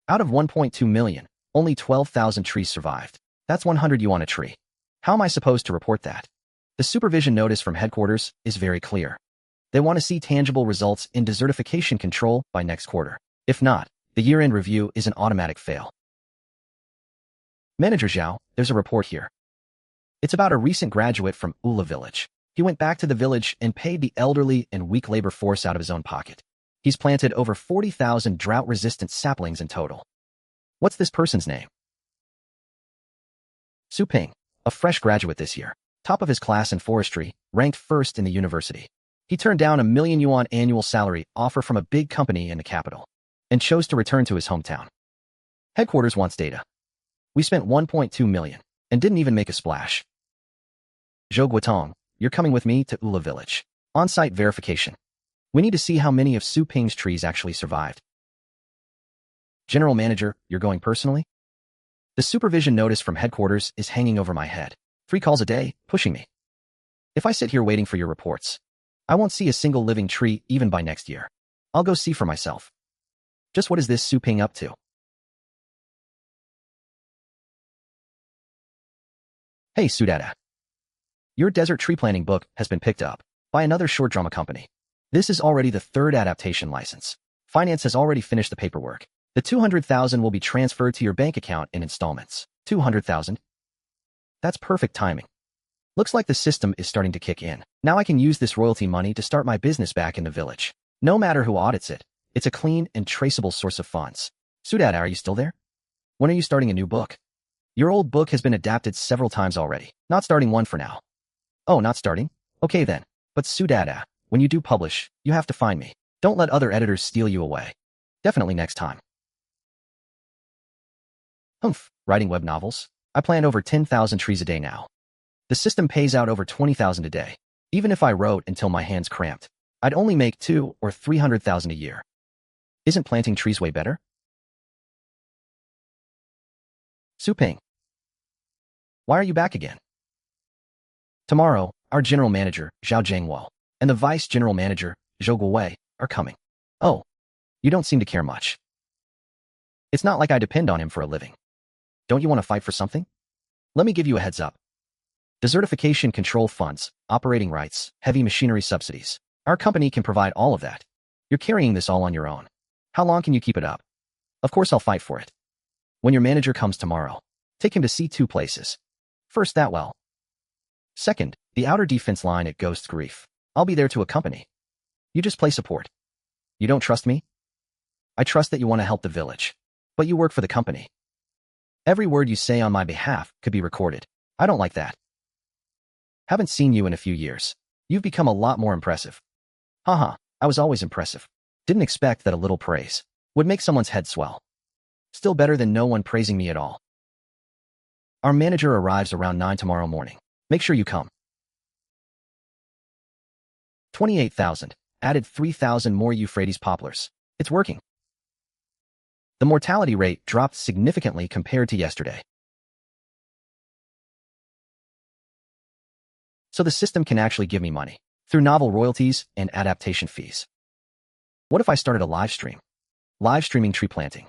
Out of 1.2 million, only 12,000 trees survived. That's 100 yuan a tree. How am I supposed to report that? The supervision notice from headquarters is very clear. They want to see tangible results in desertification control by next quarter. If not, the year-end review is an automatic fail. Manager Zhao, there's a report here. It's about a recent graduate from Ula village. He went back to the village and paid the elderly and weak labor force out of his own pocket. He's planted over 40,000 drought-resistant saplings in total. What's this person's name? Su Ping, a fresh graduate this year, top of his class in forestry, ranked first in the university. He turned down a 1 million yuan annual salary offer from a big company in the capital and chose to return to his hometown. Headquarters wants data. We spent 1.2 million and didn't even make a splash. Zhou Guotong, you're coming with me to Ula village. On-site verification. We need to see how many of Su Ping's trees actually survived. General Manager, you're going personally? The supervision notice from headquarters is hanging over my head. 3 calls a day, pushing me. If I sit here waiting for your reports, I won't see a single living tree even by next year. I'll go see for myself. Just what is this Su Ping up to? Hey, Sudata. Your desert tree planting book has been picked up by another short drama company. This is already the 3rd adaptation license. Finance has already finished the paperwork. The 200,000 will be transferred to your bank account in installments. 200,000? That's perfect timing. Looks like the system is starting to kick in. Now I can use this royalty money to start my business back in the village. No matter who audits it, it's a clean and traceable source of funds. Sudata, are you still there? When are you starting a new book? Your old book has been adapted several times already. Not starting one for now. Oh, not starting? Okay then. But Sudata, when you do publish, you have to find me. Don't let other editors steal you away. Definitely next time. Humph, writing web novels? I plant over 10,000 trees a day now. The system pays out over 20,000 a day. Even if I wrote until my hands cramped, I'd only make 200,000 or 300,000 a year. Isn't planting trees way better? Su Ping. Why are you back again? Tomorrow, our general manager, Zhao Jiangwo, and the vice general manager, Zhou Guowei, are coming. Oh, you don't seem to care much. It's not like I depend on him for a living. Don't you want to fight for something? Let me give you a heads up. Desertification control funds, operating rights, heavy machinery subsidies. Our company can provide all of that. You're carrying this all on your own. How long can you keep it up? Of course I'll fight for it. When your manager comes tomorrow, take him to see 2 places. First, that well. Second, the outer defense line at Zhongshu Group. I'll be there to accompany. You just play support. You don't trust me? I trust that you want to help the village. But you work for the company. Every word you say on my behalf could be recorded. I don't like that. Haven't seen you in a few years. You've become a lot more impressive. Haha, I was always impressive. Didn't expect that a little praise would make someone's head swell. Still better than no one praising me at all. Our manager arrives around 9 tomorrow morning. Make sure you come. 28,000. Added 3,000 more Euphrates poplars. It's working. The mortality rate dropped significantly compared to yesterday. So the system can actually give me money through novel royalties and adaptation fees. What if I started a live stream? Live streaming tree planting.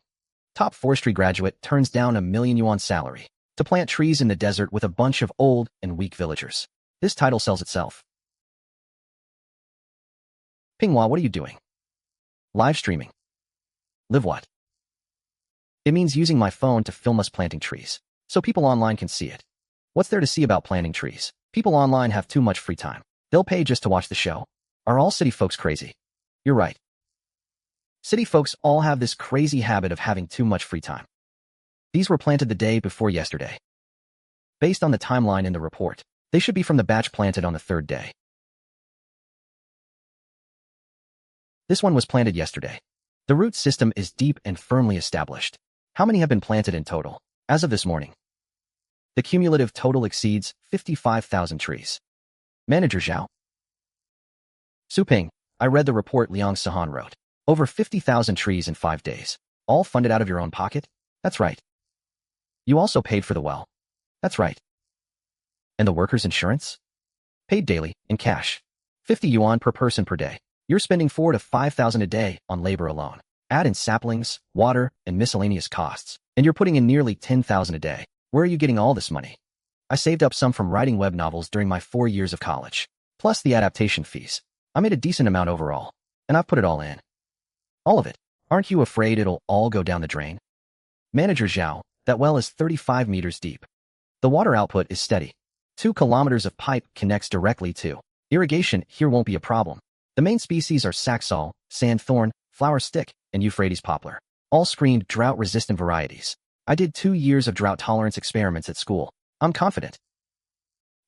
Top forestry graduate turns down $1,000,000 salary to plant trees in the desert with a bunch of old and weak villagers. This title sells itself. Pinghua, what are you doing? Live streaming. Live what? It means using my phone to film us planting trees, so people online can see it. What's there to see about planting trees? People online have too much free time. They'll pay just to watch the show. Are all city folks crazy? You're right. City folks all have this crazy habit of having too much free time. These were planted the day before yesterday. Based on the timeline in the report, they should be from the batch planted on the 3rd day. This one was planted yesterday. The root system is deep and firmly established. How many have been planted in total, as of this morning? The cumulative total exceeds 55,000 trees. Manager Zhao. Suping, I read the report Liang Sahan wrote. Over 50,000 trees in 5 days. All funded out of your own pocket? That's right. You also paid for the well. That's right. And the workers' insurance? Paid daily, in cash. 50 yuan per person per day. You're spending 4,000 to 5,000 a day on labor alone. Add in saplings, water, and miscellaneous costs, and you're putting in nearly 10,000 a day. Where are you getting all this money? I saved up some from writing web novels during my 4 years of college, plus the adaptation fees. I made a decent amount overall, and I've put it all in. All of it. Aren't you afraid it'll all go down the drain? Manager Zhao, that well is 35 meters deep. The water output is steady. 2 kilometers of pipe connects directly to irrigation. Here won't be a problem. The main species are saxaul, sandthorn, flower stick, and Euphrates poplar. All screened drought-resistant varieties. I did 2 years of drought tolerance experiments at school. I'm confident.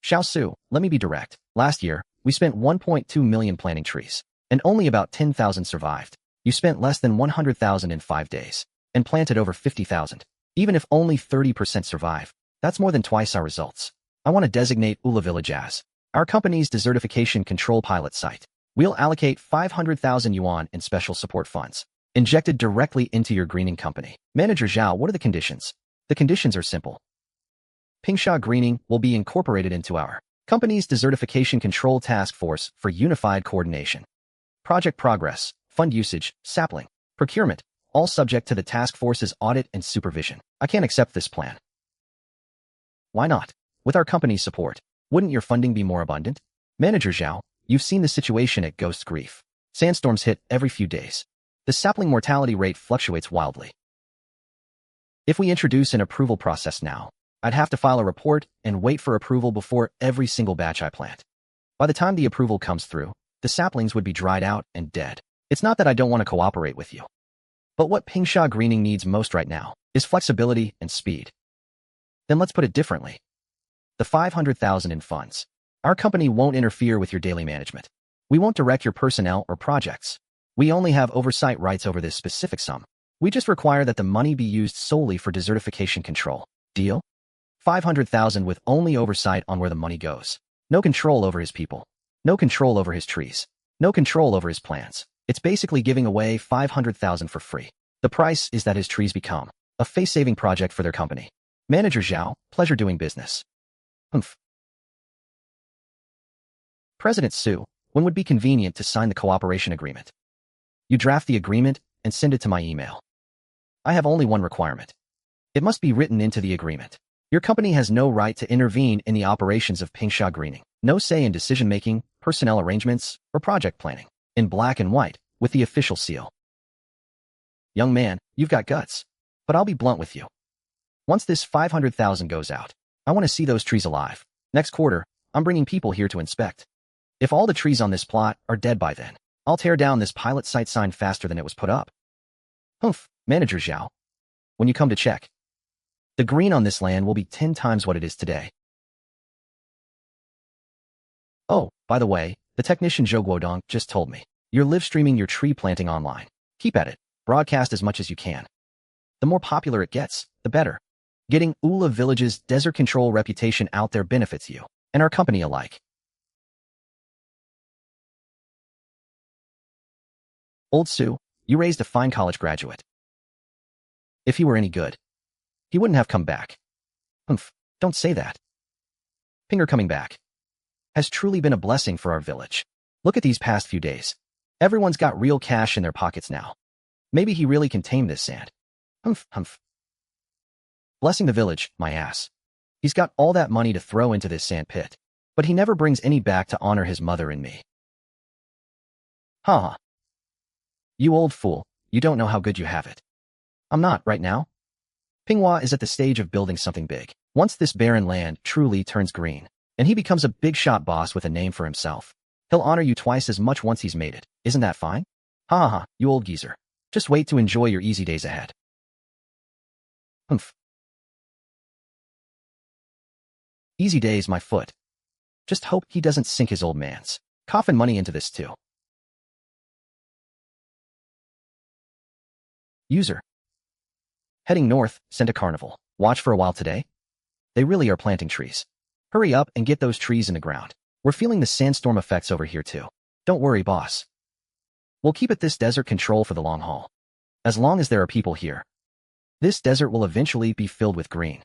Xiaosu, let me be direct. Last year, we spent 1.2 million planting trees, and only about 10,000 survived. You spent less than 100,000 in 5 days, and planted over 50,000. Even if only 30% survive, that's more than twice our results. I want to designate Ula Village as our company's desertification control pilot site. We'll allocate 500,000 yuan in special support funds, injected directly into your greening company. Manager Zhao, what are the conditions? The conditions are simple. Pingsha Greening will be incorporated into our company's desertification control task force for unified coordination. Project progress, fund usage, sapling, procurement, all subject to the task force's audit and supervision. I can't accept this plan. Why not? With our company's support, wouldn't your funding be more abundant? Manager Zhao, you've seen the situation at Zhongshu Group. Sandstorms hit every few days. The sapling mortality rate fluctuates wildly. If we introduce an approval process now, I'd have to file a report and wait for approval before every single batch I plant. By the time the approval comes through, the saplings would be dried out and dead. It's not that I don't want to cooperate with you. But what Pingsha Greening needs most right now is flexibility and speed. Then let's put it differently. The 500,000 in funds. Our company won't interfere with your daily management. We won't direct your personnel or projects. We only have oversight rights over this specific sum. We just require that the money be used solely for desertification control. Deal? 500,000 with only oversight on where the money goes. No control over his people. No control over his trees. No control over his plants. It's basically giving away 500,000 for free. The price is that his trees become a face-saving project for their company. Manager Zhao, pleasure doing business. Humph. President Su, when would be convenient to sign the cooperation agreement? You draft the agreement and send it to my email. I have only one requirement. It must be written into the agreement. Your company has no right to intervene in the operations of Pingsha Greening. No say in decision-making, personnel arrangements, or project planning. In black and white, with the official seal. Young man, you've got guts. But I'll be blunt with you. Once this 500,000 goes out, I want to see those trees alive. Next quarter, I'm bringing people here to inspect. If all the trees on this plot are dead by then, I'll tear down this pilot site sign faster than it was put up. Humph, Manager Zhao. When you come to check, the green on this land will be 10 times what it is today. Oh, by the way, the technician Zhou Guodong just told me you're live streaming your tree planting online. Keep at it. Broadcast as much as you can. The more popular it gets, the better. Getting Ula Village's desert control reputation out there benefits you and our company alike. Old Sue, you raised a fine college graduate. If he were any good, he wouldn't have come back. Humph, don't say that. Pinger coming back has truly been a blessing for our village. Look at these past few days. Everyone's got real cash in their pockets now. Maybe he really can tame this sand. Humph, humph. Blessing the village, my ass. He's got all that money to throw into this sand pit, but he never brings any back to honor his mother and me. Ha! You old fool, you don't know how good you have it. I'm not, right now. Pinghua is at the stage of building something big. Once this barren land truly turns green, and he becomes a big-shot boss with a name for himself, he'll honor you twice as much once he's made it. Isn't that fine? Ha ha ha, you old geezer. Just wait to enjoy your easy days ahead. Humph. Easy days, my foot. Just hope he doesn't sink his old man's coffin money into this too. User. Heading north, send a carnival. Watch for a while today. They really are planting trees. Hurry up and get those trees in the ground. We're feeling the sandstorm effects over here too. Don't worry, boss. We'll keep it this desert control for the long haul. As long as there are people here, this desert will eventually be filled with green.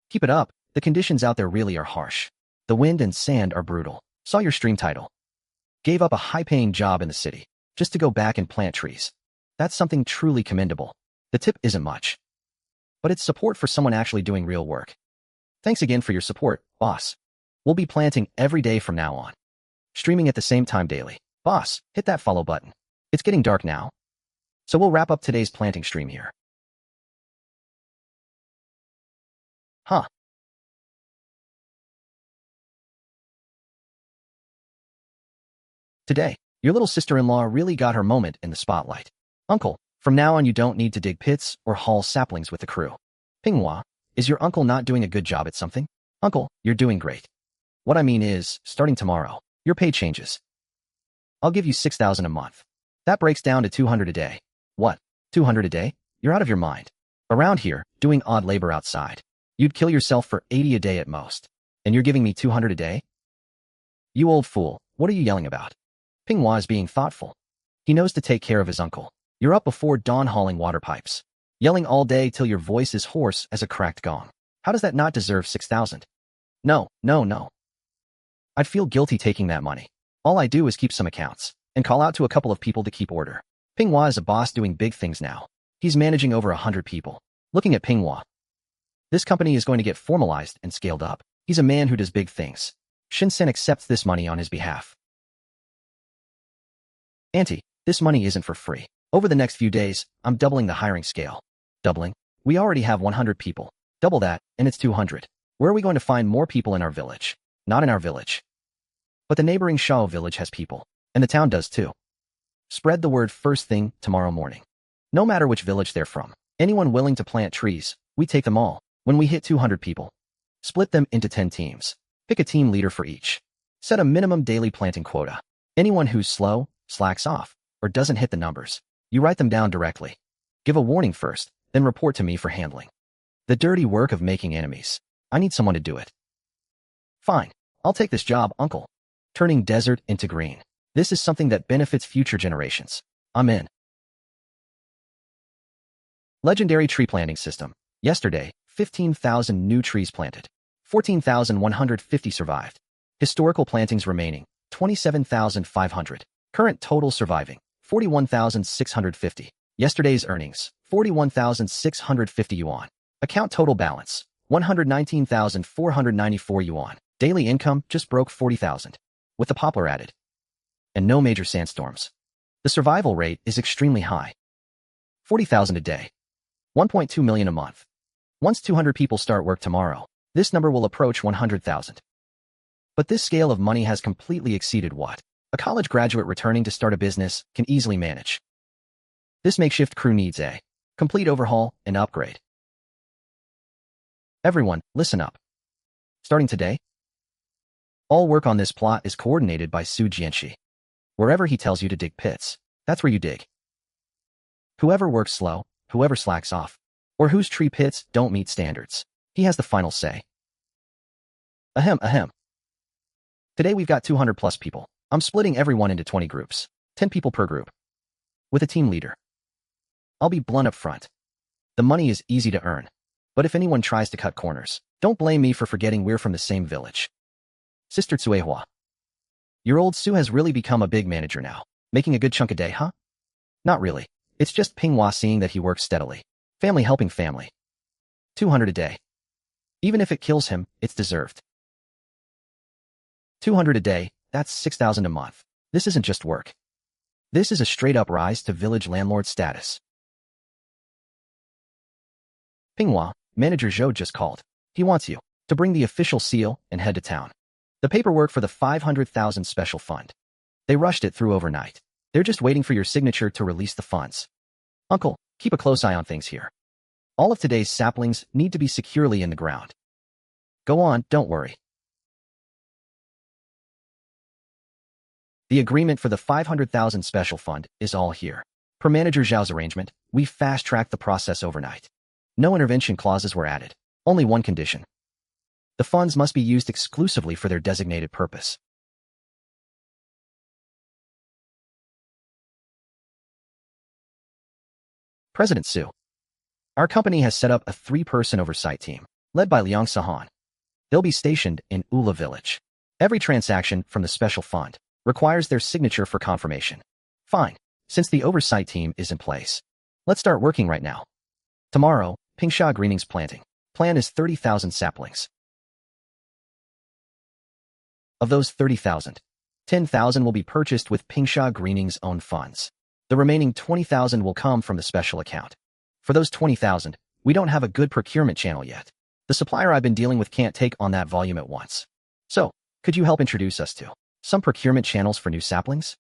Keep it up. The conditions out there really are harsh. The wind and sand are brutal. Saw your stream title. Gave up a high-paying job in the city just to go back and plant trees. That's something truly commendable. The tip isn't much, but it's support for someone actually doing real work. Thanks again for your support, boss. We'll be planting every day from now on. Streaming at the same time daily. Boss, hit that follow button. It's getting dark now, so we'll wrap up today's planting stream here. Huh. Today, your little sister-in-law really got her moment in the spotlight. Uncle, from now on you don't need to dig pits or haul saplings with the crew. Pinghua, is your uncle not doing a good job at something? Uncle, you're doing great. What I mean is, starting tomorrow, your pay changes. I'll give you 6,000 a month. That breaks down to 200 a day. What? 200 a day? You're out of your mind. Around here, doing odd labor outside, you'd kill yourself for 80 a day at most. And you're giving me 200 a day? You old fool, what are you yelling about? Pinghua is being thoughtful. He knows to take care of his uncle. You're up before dawn hauling water pipes, yelling all day till your voice is hoarse as a cracked gong. How does that not deserve 6,000? No, no, no. I'd feel guilty taking that money. All I do is keep some accounts and call out to a couple of people to keep order. Pinghua is a boss doing big things now. He's managing over 100 people. Looking at Pinghua, this company is going to get formalized and scaled up. He's a man who does big things. Shinsen accepts this money on his behalf. Auntie, this money isn't for free. Over the next few days, I'm doubling the hiring scale. Doubling? We already have 100 people. Double that, and it's 200. Where are we going to find more people in our village? Not in our village. But the neighboring Shao village has people, and the town does too. Spread the word first thing tomorrow morning. No matter which village they're from, anyone willing to plant trees, we take them all. When we hit 200 people, split them into 10 teams. Pick a team leader for each. Set a minimum daily planting quota. Anyone who's slow, slacks off, or doesn't hit the numbers, you write them down directly. Give a warning first, then report to me for handling. The dirty work of making enemies. I need someone to do it. Fine, I'll take this job, uncle. Turning desert into green. This is something that benefits future generations. I'm in. Legendary tree planting system. Yesterday, 15,000 new trees planted. 14,150 survived. Historical plantings remaining, 27,500. Current total surviving, 41,650. Yesterday's earnings, 41,650 yuan. Account total balance, 119,494 yuan. Daily income just broke 40,000. With the poplar added. And no major sandstorms. The survival rate is extremely high. 40,000 a day. 1.2 million a month. Once 200 people start work tomorrow, this number will approach 100,000. But this scale of money has completely exceeded what a college graduate returning to start a business can easily manage. This makeshift crew needs a complete overhaul and upgrade. Everyone, listen up. Starting today, all work on this plot is coordinated by Su Jianxi. Wherever he tells you to dig pits, that's where you dig. Whoever works slow, whoever slacks off, or whose tree pits don't meet standards, he has the final say. Ahem, ahem. Today we've got 200 plus people. I'm splitting everyone into 20 groups, 10 people per group, with a team leader. I'll be blunt up front. The money is easy to earn, but if anyone tries to cut corners, don't blame me for forgetting we're from the same village. Sister Tsuehua. Your old Su has really become a big manager now, making a good chunk a day, huh? Not really. It's just Pinghua seeing that he works steadily. Family helping family. 200 a day. Even if it kills him, it's deserved. 200 a day, that's 6,000 a month. This isn't just work. This is a straight-up rise to village landlord status. Pinghua, Manager Zhou just called. He wants you to bring the official seal and head to town. The paperwork for the 500,000 special fund. They rushed it through overnight. They're just waiting for your signature to release the funds. Uncle, keep a close eye on things here. All of today's saplings need to be securely in the ground. Go on, don't worry. The agreement for the 500,000 special fund is all here. Per Manager Zhao's arrangement, we fast-tracked the process overnight. No intervention clauses were added. Only one condition. The funds must be used exclusively for their designated purpose. President Su. Our company has set up a 3-person oversight team, led by Liang Sahan. They'll be stationed in Ula Village. Every transaction from the special fund requires their signature for confirmation. Fine, since the oversight team is in place. Let's start working right now. Tomorrow, Pingsha Greening's planting. Plan is 30,000 saplings. Of those 30,000, 10,000 will be purchased with Pingsha Greening's own funds. The remaining 20,000 will come from the special account. For those 20,000, we don't have a good procurement channel yet. The supplier I've been dealing with can't take on that volume at once. So, could you help introduce us to some procurement channels for new saplings?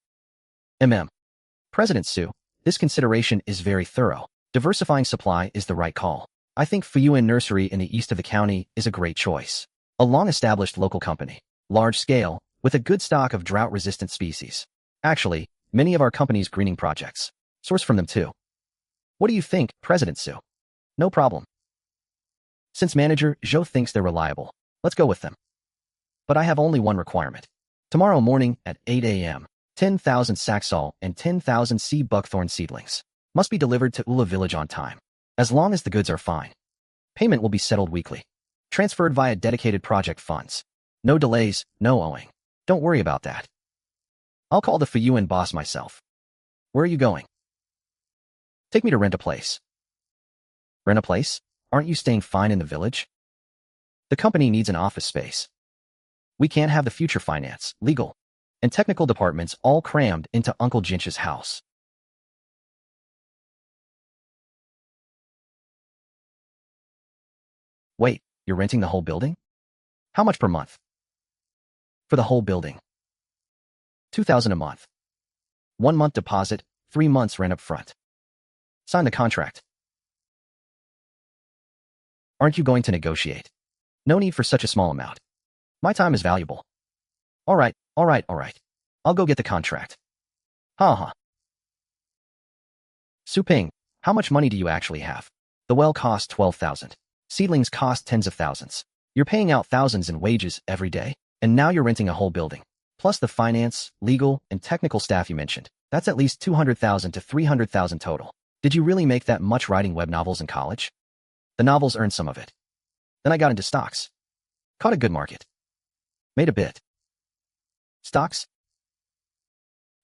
President Su, this consideration is very thorough. Diversifying supply is the right call. I think Fuyuan Nursery in the east of the county is a great choice. A long-established local company, large scale, with a good stock of drought-resistant species. Actually, many of our company's greening projects source from them too. What do you think, President Su? No problem. Since Manager Zhou thinks they're reliable, let's go with them. But I have only one requirement. Tomorrow morning at 8 a.m., 10,000 saxol and 10,000 sea buckthorn seedlings must be delivered to Ula Village on time. As long as the goods are fine. Payment will be settled weekly. Transferred via dedicated project funds. No delays, no owing. Don't worry about that. I'll call the Fuyuan boss myself. Where are you going? Take me to rent a place. Rent a place? Aren't you staying fine in the village? The company needs an office space. We can't have the future finance, legal, and technical departments all crammed into Uncle Jinch's house. Wait, you're renting the whole building? How much per month? For the whole building. 2,000 a month. 1 month deposit, 3 months rent up front. Sign the contract. Aren't you going to negotiate? No need for such a small amount. My time is valuable. All right. I'll go get the contract. Ha. Su Ping, how much money do you actually have? The well cost 12,000. Seedlings cost tens of thousands. You're paying out thousands in wages every day, and now you're renting a whole building. Plus the finance, legal, and technical staff you mentioned. That's at least 200,000 to 300,000 total. Did you really make that much writing web novels in college? The novels earned some of it. Then I got into stocks. Caught a good market. Made a bit. Stocks?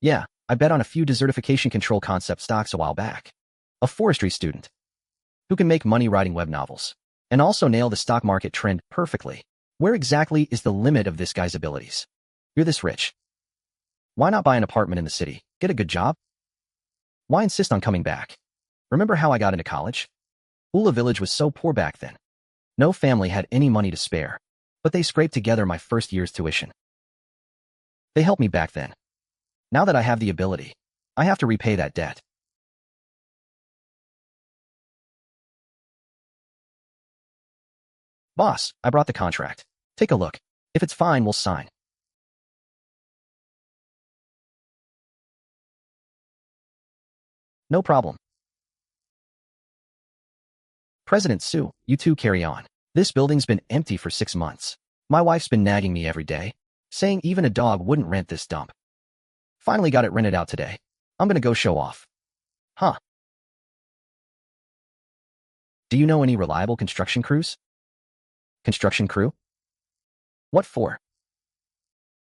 Yeah, I bet on a few desertification control concept stocks a while back. A forestry student who can make money writing web novels and also nail the stock market trend perfectly. Where exactly is the limit of this guy's abilities? You're this rich. Why not buy an apartment in the city, get a good job? Why insist on coming back? Remember how I got into college? Ula village was so poor back then. No family had any money to spare, but they scraped together my first year's tuition. They helped me back then. Now that I have the ability, I have to repay that debt. Boss, I brought the contract. Take a look. If it's fine, we'll sign. No problem. President Su, you two carry on. This building's been empty for 6 months. My wife's been nagging me every day, saying even a dog wouldn't rent this dump. Finally got it rented out today. I'm gonna go show off. Huh. Do you know any reliable construction crews? Construction crew? What for?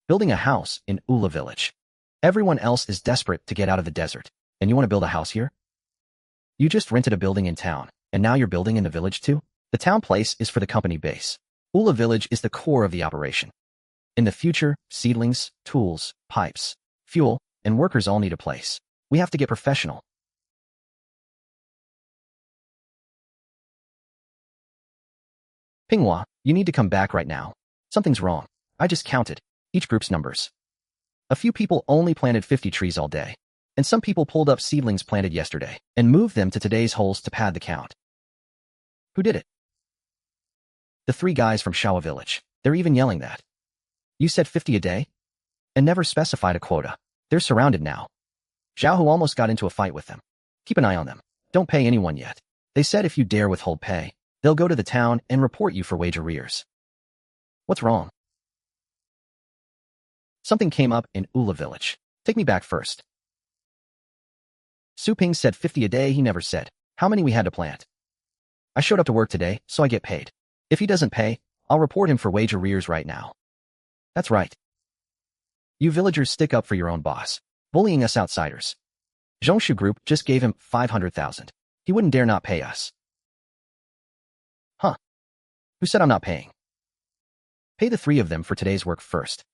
Building a house in Ula village. Everyone else is desperate to get out of the desert, and you want to build a house here? You just rented a building in town, and now you're building in the village too? The town place is for the company base. Ula village is the core of the operation. In the future, seedlings, tools, pipes, fuel, and workers all need a place. We have to get professional. Pinghua, you need to come back right now. Something's wrong. I just counted each group's numbers. A few people only planted 50 trees all day, and some people pulled up seedlings planted yesterday and moved them to today's holes to pad the count. Who did it? The 3 guys from Shawa village. They're even yelling that. You said 50 a day? And never specified a quota. They're surrounded now. Zhao Hu almost got into a fight with them. Keep an eye on them. Don't pay anyone yet. They said if you dare withhold pay, they'll go to the town and report you for wage arrears. What's wrong? Something came up in Ula village. Take me back first. Su Ping said 50 a day. He never said how many we had to plant. I showed up to work today, so I get paid. If he doesn't pay, I'll report him for wage arrears right now. That's right. You villagers stick up for your own boss, bullying us outsiders. Zhongshu Group just gave him 500,000. He wouldn't dare not pay us. Huh. Who said I'm not paying? Pay the 3 of them for today's work first.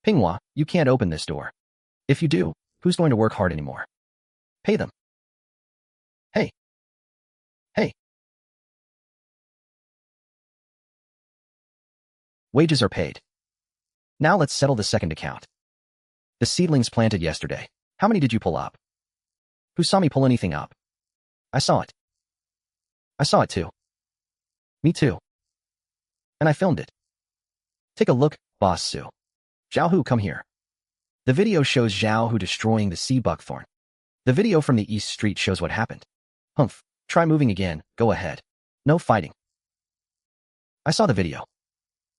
Pinghua, you can't open this door. If you do, who's going to work hard anymore? Pay them. Hey. Hey. Wages are paid. Now let's settle the second account. The seedlings planted yesterday. How many did you pull up? Who saw me pull anything up? I saw it. I saw it too. Me too. And I filmed it. Take a look, Boss Su. Zhao Hu, come here. The video shows Zhao Hu destroying the sea buckthorn. The video from the East Street shows what happened. Humph, try moving again, go ahead. No fighting. I saw the video.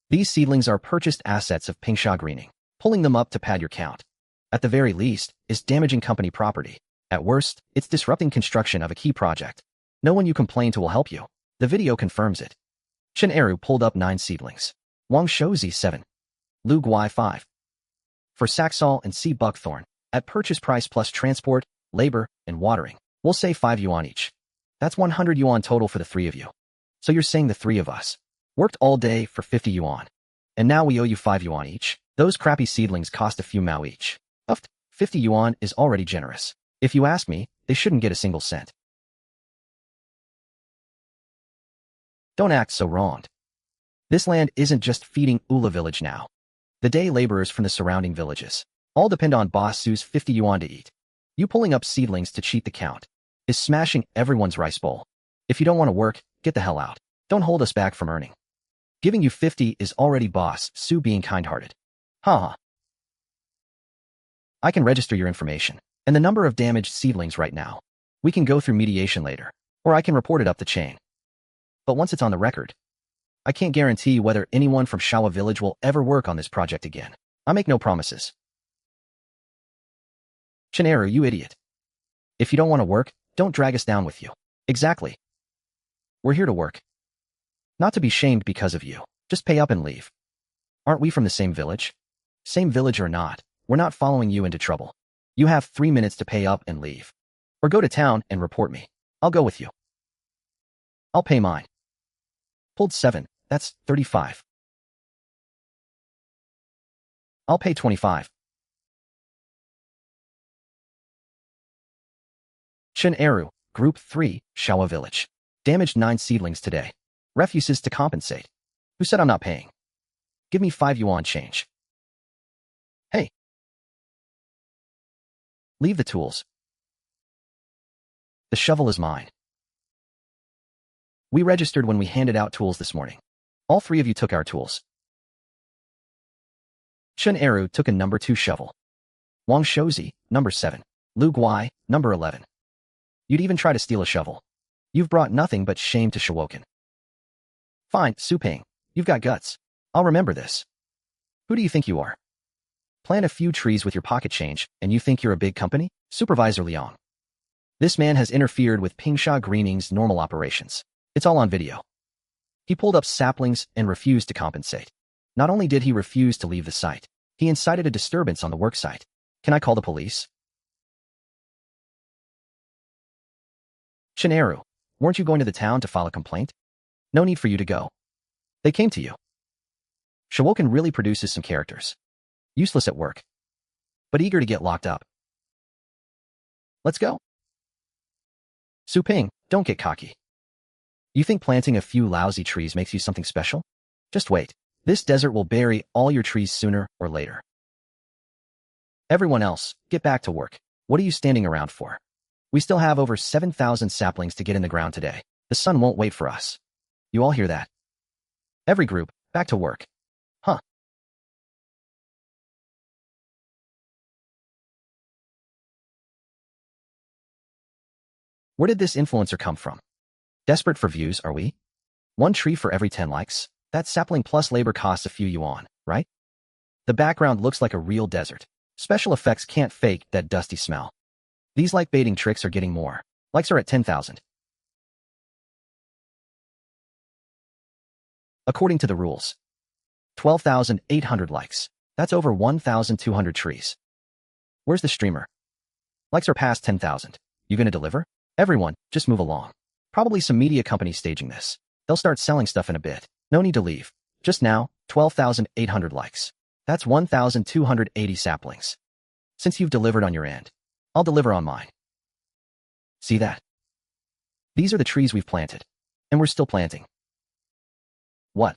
These seedlings are purchased assets of Pingsha greening. Pulling them up to pad your count, at the very least, is damaging company property. At worst, it's disrupting construction of a key project. No one you complain to will help you. The video confirms it. Chen Eru pulled up 9 seedlings. Wang Shouzi 7. Lu Guai 5. For Saxol and sea buckthorn, at purchase price plus transport, labor, and watering, we'll say 5 yuan each. That's 100 yuan total for the 3 of you. So you're saying the 3 of us worked all day for 50 yuan. And now we owe you 5 yuan each? Those crappy seedlings cost a few mao each. 50 yuan is already generous. If you ask me, they shouldn't get a single cent. Don't act so wronged. This land isn't just feeding Ula village now. The day laborers from the surrounding villages all depend on Boss Su's 50 yuan to eat. You pulling up seedlings to cheat the count is smashing everyone's rice bowl. If you don't want to work, get the hell out. Don't hold us back from earning. Giving you 50 is already Boss Su being kind-hearted. Haha. I can register your information and the number of damaged seedlings right now. We can go through mediation later, or I can report it up the chain. But once it's on the record, I can't guarantee whether anyone from Shawa village will ever work on this project again. I make no promises. Chineru, you idiot. If you don't want to work, don't drag us down with you. Exactly. We're here to work. Not to be shamed because of you. Just pay up and leave. Aren't we from the same village? Same village or not, we're not following you into trouble. You have 3 minutes to pay up and leave. Or go to town and report me. I'll go with you. I'll pay mine. Pulled 7, that's 35. I'll pay 25. Chen Eru, Group 3, Shaohua Village. Damaged 9 seedlings today. Refuses to compensate. Who said I'm not paying? Give me 5 yuan change. Hey. Leave the tools. The shovel is mine. We registered when we handed out tools this morning. All 3 of you took our tools. Chen Eru took a number 2 shovel. Wang Shouzi, number 7. Lu Guai, number 11. You'd even try to steal a shovel. You've brought nothing but shame to Shiwoken. Fine, Su Ping, you've got guts. I'll remember this. Who do you think you are? Plant a few trees with your pocket change, and you think you're a big company? Supervisor Liang. This man has interfered with Pingsha Greening's normal operations. It's all on video. He pulled up saplings and refused to compensate. Not only did he refuse to leave the site, he incited a disturbance on the work site. Can I call the police? Shineru, weren't you going to the town to file a complaint? No need for you to go. They came to you. Shiwoken really produces some characters. Useless at work, but eager to get locked up. Let's go. Su Ping, don't get cocky. You think planting a few lousy trees makes you something special? Just wait. This desert will bury all your trees sooner or later. Everyone else, get back to work. What are you standing around for? We still have over 7,000 saplings to get in the ground today. The sun won't wait for us. You all hear that? Every group, back to work. Huh. Where did this influencer come from? Desperate for views, are we? 1 tree for every 10 likes? That sapling plus labor costs a few yuan, right? The background looks like a real desert. Special effects can't fake that dusty smell. These like baiting tricks are getting more. Likes are at 10,000. According to the rules. 12,800 likes. That's over 1,200 trees. Where's the streamer? Likes are past 10,000. You gonna deliver? Everyone, just move along. Probably some media company staging this. They'll start selling stuff in a bit. No need to leave. Just now, 12,800 likes. That's 1,280 saplings. Since you've delivered on your end, I'll deliver on mine. See that? These are the trees we've planted. And we're still planting. What?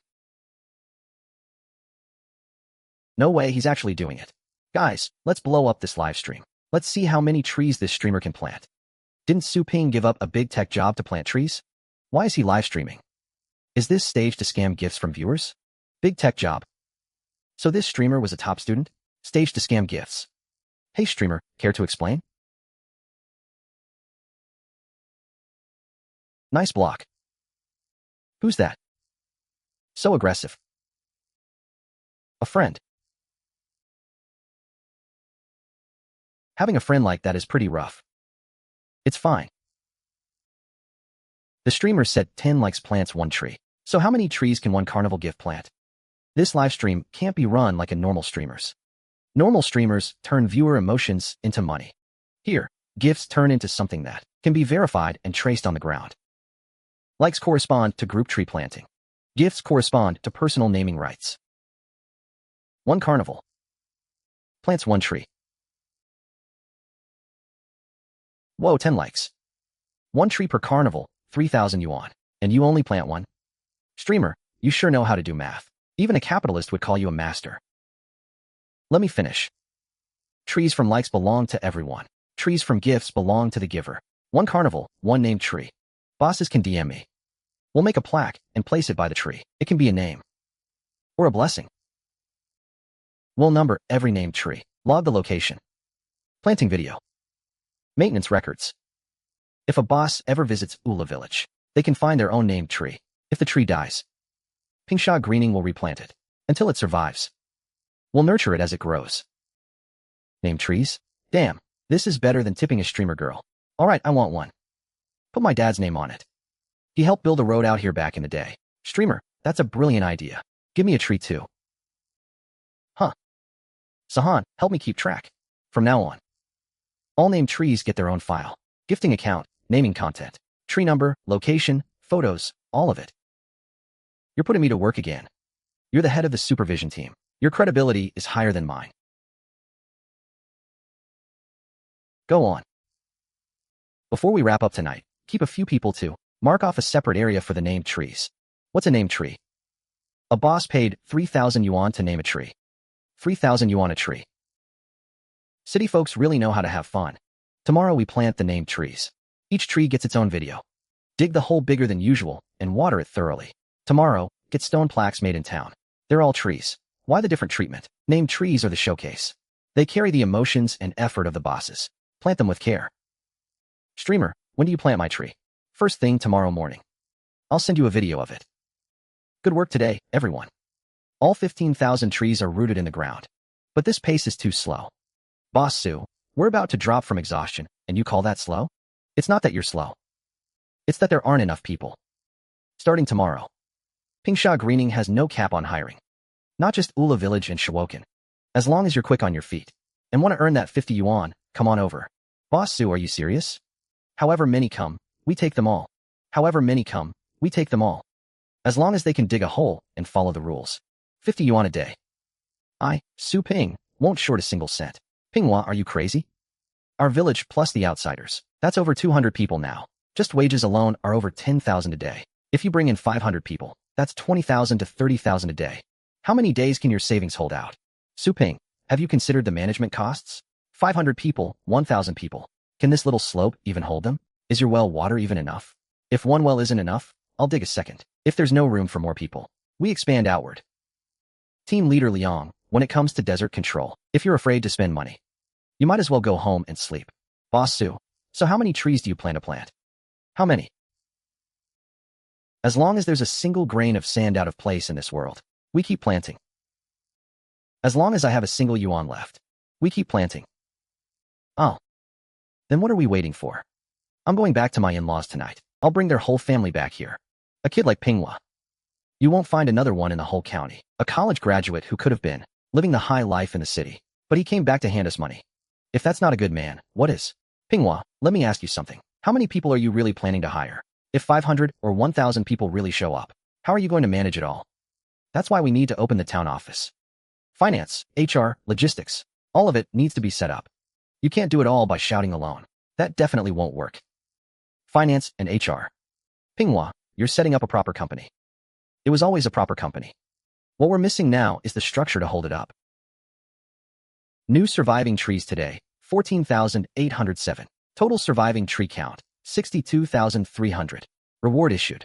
No way he's actually doing it. Guys, let's blow up this live stream. Let's see how many trees this streamer can plant. Didn't Su Ping give up a big tech job to plant trees? Why is he live streaming? Is this staged to scam gifts from viewers? Big tech job. So this streamer was a top student? Staged to scam gifts. Hey streamer, care to explain? Nice block. Who's that? So aggressive. A friend. Having a friend like that is pretty rough. It's fine. The streamer said 10 likes plants 1 tree. So how many trees can one carnival gift plant? This live stream can't be run like a normal streamer's. Normal streamers turn viewer emotions into money. Here, gifts turn into something that can be verified and traced on the ground. Likes correspond to group tree planting. Gifts correspond to personal naming rights. 1 carnival plants 1 tree. Whoa, 10 likes. 1 tree per carnival, 3,000 yuan. And you only plant 1? Streamer, you sure know how to do math. Even a capitalist would call you a master. Let me finish. Trees from likes belong to everyone. Trees from gifts belong to the giver. 1 carnival, 1 named tree. Bosses can DM me. We'll make a plaque and place it by the tree. It can be a name. Or a blessing. We'll number every named tree. Log the location. Planting video. Maintenance records. If a boss ever visits Ula village, they can find their own named tree. If the tree dies, Pingsha Greening will replant it until it survives. We'll nurture it as it grows. Name trees? Damn, this is better than tipping a streamer girl. Alright, I want 1. Put my dad's name on it. He helped build a road out here back in the day. Streamer, that's a brilliant idea. Give me a tree too. Huh. Sahan, help me keep track. From now on, all named trees get their own file. Gifting account, naming content, tree number, location, photos, all of it. You're putting me to work again. You're the head of the supervision team. Your credibility is higher than mine. Go on. Before we wrap up tonight, Keep a few people too. Mark off a separate area for the named trees. What's a named tree? A boss paid 3,000 yuan to name a tree. 3,000 yuan a tree. City folks really know how to have fun. Tomorrow we plant the named trees. Each tree gets its own video. Dig the hole bigger than usual and water it thoroughly. Tomorrow, get stone plaques made in town. They're all trees. Why the different treatment? Named trees are the showcase. They carry the emotions and effort of the bosses. Plant them with care. Streamer, when do you plant my tree? First thing tomorrow morning. I'll send you a video of it. Good work today, everyone. All 15,000 trees are rooted in the ground. But this pace is too slow. Boss Su, we're about to drop from exhaustion, and you call that slow? It's not that you're slow. It's that there aren't enough people. Starting tomorrow, Pingsha Greening has no cap on hiring. Not just Ula Village and Shawoken. As long as you're quick on your feet and want to earn that 50 yuan, come on over. Boss Su, are you serious? However many come, we take them all. However many come, we take them all. As long as they can dig a hole and follow the rules. 50 yuan a day. Su Ping, won't short a single cent. Pinghua, are you crazy? Our village plus the outsiders. That's over 200 people now. Just wages alone are over 10,000 a day. If you bring in 500 people, that's 20,000 to 30,000 a day. How many days can your savings hold out? Su Ping, have you considered the management costs? 500 people, 1,000 people. Can this little slope even hold them? Is your well water even enough? If one well isn't enough, I'll dig a second. If there's no room for more people, we expand outward. Team Leader Liang, when it comes to desert control, if you're afraid to spend money, you might as well go home and sleep. Boss Su, so how many trees do you plan to plant? How many? As long as there's a single grain of sand out of place in this world, we keep planting. As long as I have a single yuan left, we keep planting. Oh. Then what are we waiting for? I'm going back to my in-laws tonight. I'll bring their whole family back here. A kid like Pinghua. You won't find another one in the whole county. A college graduate who could have been living the high life in the city, but he came back to hand us money. If that's not a good man, what is? Pinghua, let me ask you something. How many people are you really planning to hire? If 500 or 1,000 people really show up, how are you going to manage it all? That's why we need to open the town office. Finance, HR, logistics, all of it needs to be set up. You can't do it all by shouting alone. That definitely won't work. Finance and HR. Pinghua, you're setting up a proper company. It was always a proper company. What we're missing now is the structure to hold it up. New surviving trees today, 14,807. Total surviving tree count, 62,300. Reward issued.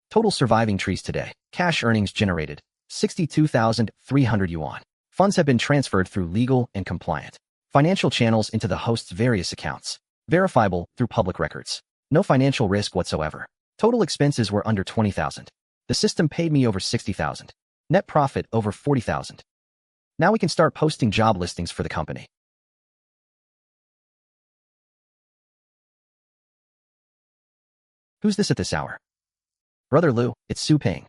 Total surviving trees today. Cash earnings generated, 62,300 yuan. Funds have been transferred through legal and compliant financial channels into the host's various accounts. Verifiable through public records. No financial risk whatsoever. Total expenses were under 20,000. The system paid me over 60,000. Net profit over 40,000. Now we can start posting job listings for the company. Who's this at this hour? Brother Lu, it's Su Ping.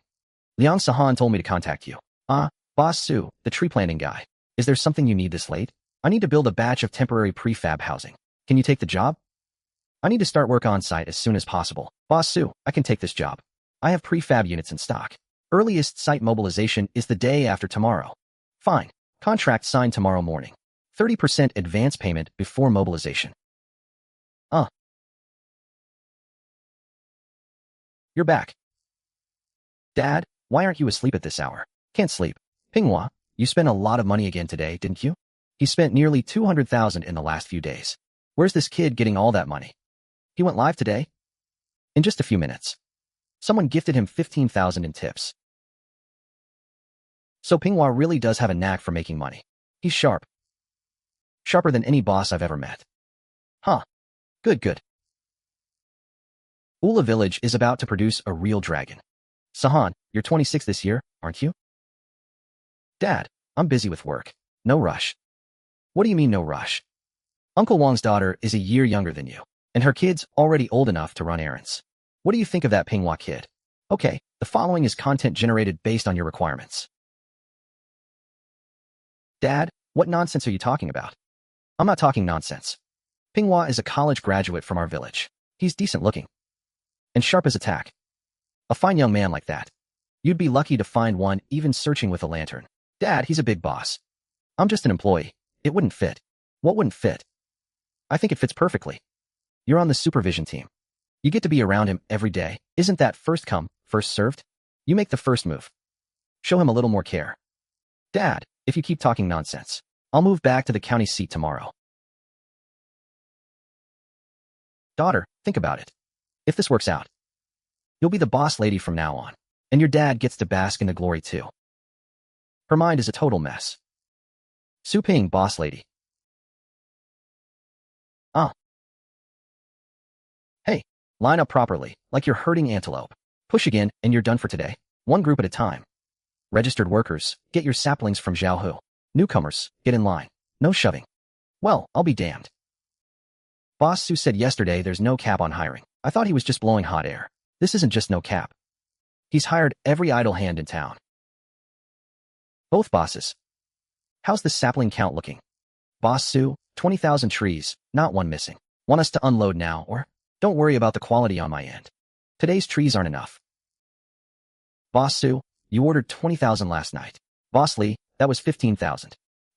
Liang Sahan told me to contact you. Boss Su, the tree planting guy. Is there something you need this late? I need to build a batch of temporary prefab housing. Can you take the job? I need to start work on site as soon as possible. Boss Su, I can take this job. I have prefab units in stock. Earliest site mobilization is the day after tomorrow. Fine. Contract signed tomorrow morning. 30% advance payment before mobilization. You're back. Dad, why aren't you asleep at this hour? Can't sleep. Pinghua, you spent a lot of money again today, didn't you? He spent nearly 200,000 in the last few days. Where's this kid getting all that money? He went live today? In just a few minutes. Someone gifted him 15,000 in tips. So Pinghua really does have a knack for making money. He's sharp. Sharper than any boss I've ever met. Huh. Good. Ula Village is about to produce a real dragon. Sahan, you're 26 this year, aren't you? Dad, I'm busy with work. No rush. What do you mean no rush? Uncle Wang's daughter is a year younger than you, and her kid's already old enough to run errands. What do you think of that Pinghua kid? Okay, the following is content generated based on your requirements. Dad, what nonsense are you talking about? I'm not talking nonsense. Pinghua is a college graduate from our village. He's decent looking. And sharp as a tack. A fine young man like that. You'd be lucky to find one even searching with a lantern. Dad, he's a big boss. I'm just an employee. It wouldn't fit. What wouldn't fit? I think it fits perfectly. You're on the supervision team. You get to be around him every day. Isn't that first come, first served? You make the first move. Show him a little more care. Dad, if you keep talking nonsense, I'll move back to the county seat tomorrow. Daughter, think about it. If this works out, you'll be the boss lady from now on, and your dad gets to bask in the glory too. Her mind is a total mess. Su Ping, boss lady. Hey, line up properly, like you're herding antelope. Push again, and you're done for today. One group at a time. Registered workers, get your saplings from Zhao. Newcomers, get in line. No shoving. Well, I'll be damned. Boss Su said yesterday there's no cap on hiring. I thought he was just blowing hot air. This isn't just no cap. He's hired every idle hand in town. Both bosses. How's the sapling count looking? Boss Su, 20,000 trees, not one missing. Want us to unload now, or? Don't worry about the quality on my end. Today's trees aren't enough. Boss Su, you ordered 20,000 last night. Boss Lee, that was 15,000.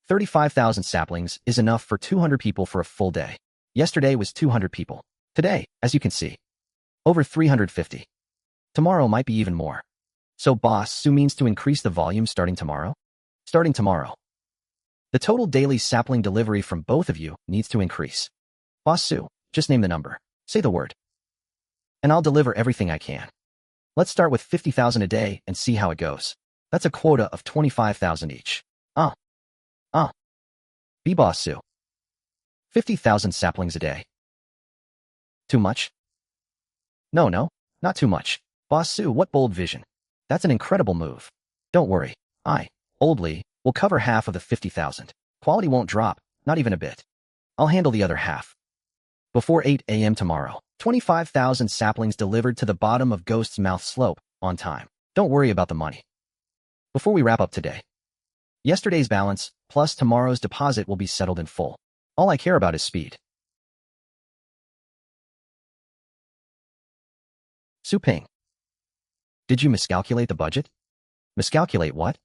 35,000 saplings is enough for 200 people for a full day. Yesterday was 200 people. Today, as you can see, over 350. Tomorrow might be even more. So Boss Su means to increase the volume starting tomorrow? Starting tomorrow. The total daily sapling delivery from both of you needs to increase. Boss Su, just name the number. Say the word. And I'll deliver everything I can. Let's start with 50,000 a day and see how it goes. That's a quota of 25,000 each. Be Boss Su. 50,000 saplings a day. Too much? No, not too much. Boss Su, what bold vision. That's an incredible move. Don't worry. Old Lee, will cover half of the 50,000. Quality won't drop, not even a bit. I'll handle the other half. Before 8 a.m. tomorrow, 25,000 saplings delivered to the bottom of Ghost's Mouth Slope, on time. Don't worry about the money. Before we wrap up today, yesterday's balance plus tomorrow's deposit will be settled in full. All I care about is speed. Su Ping. Did you miscalculate the budget? Miscalculate what?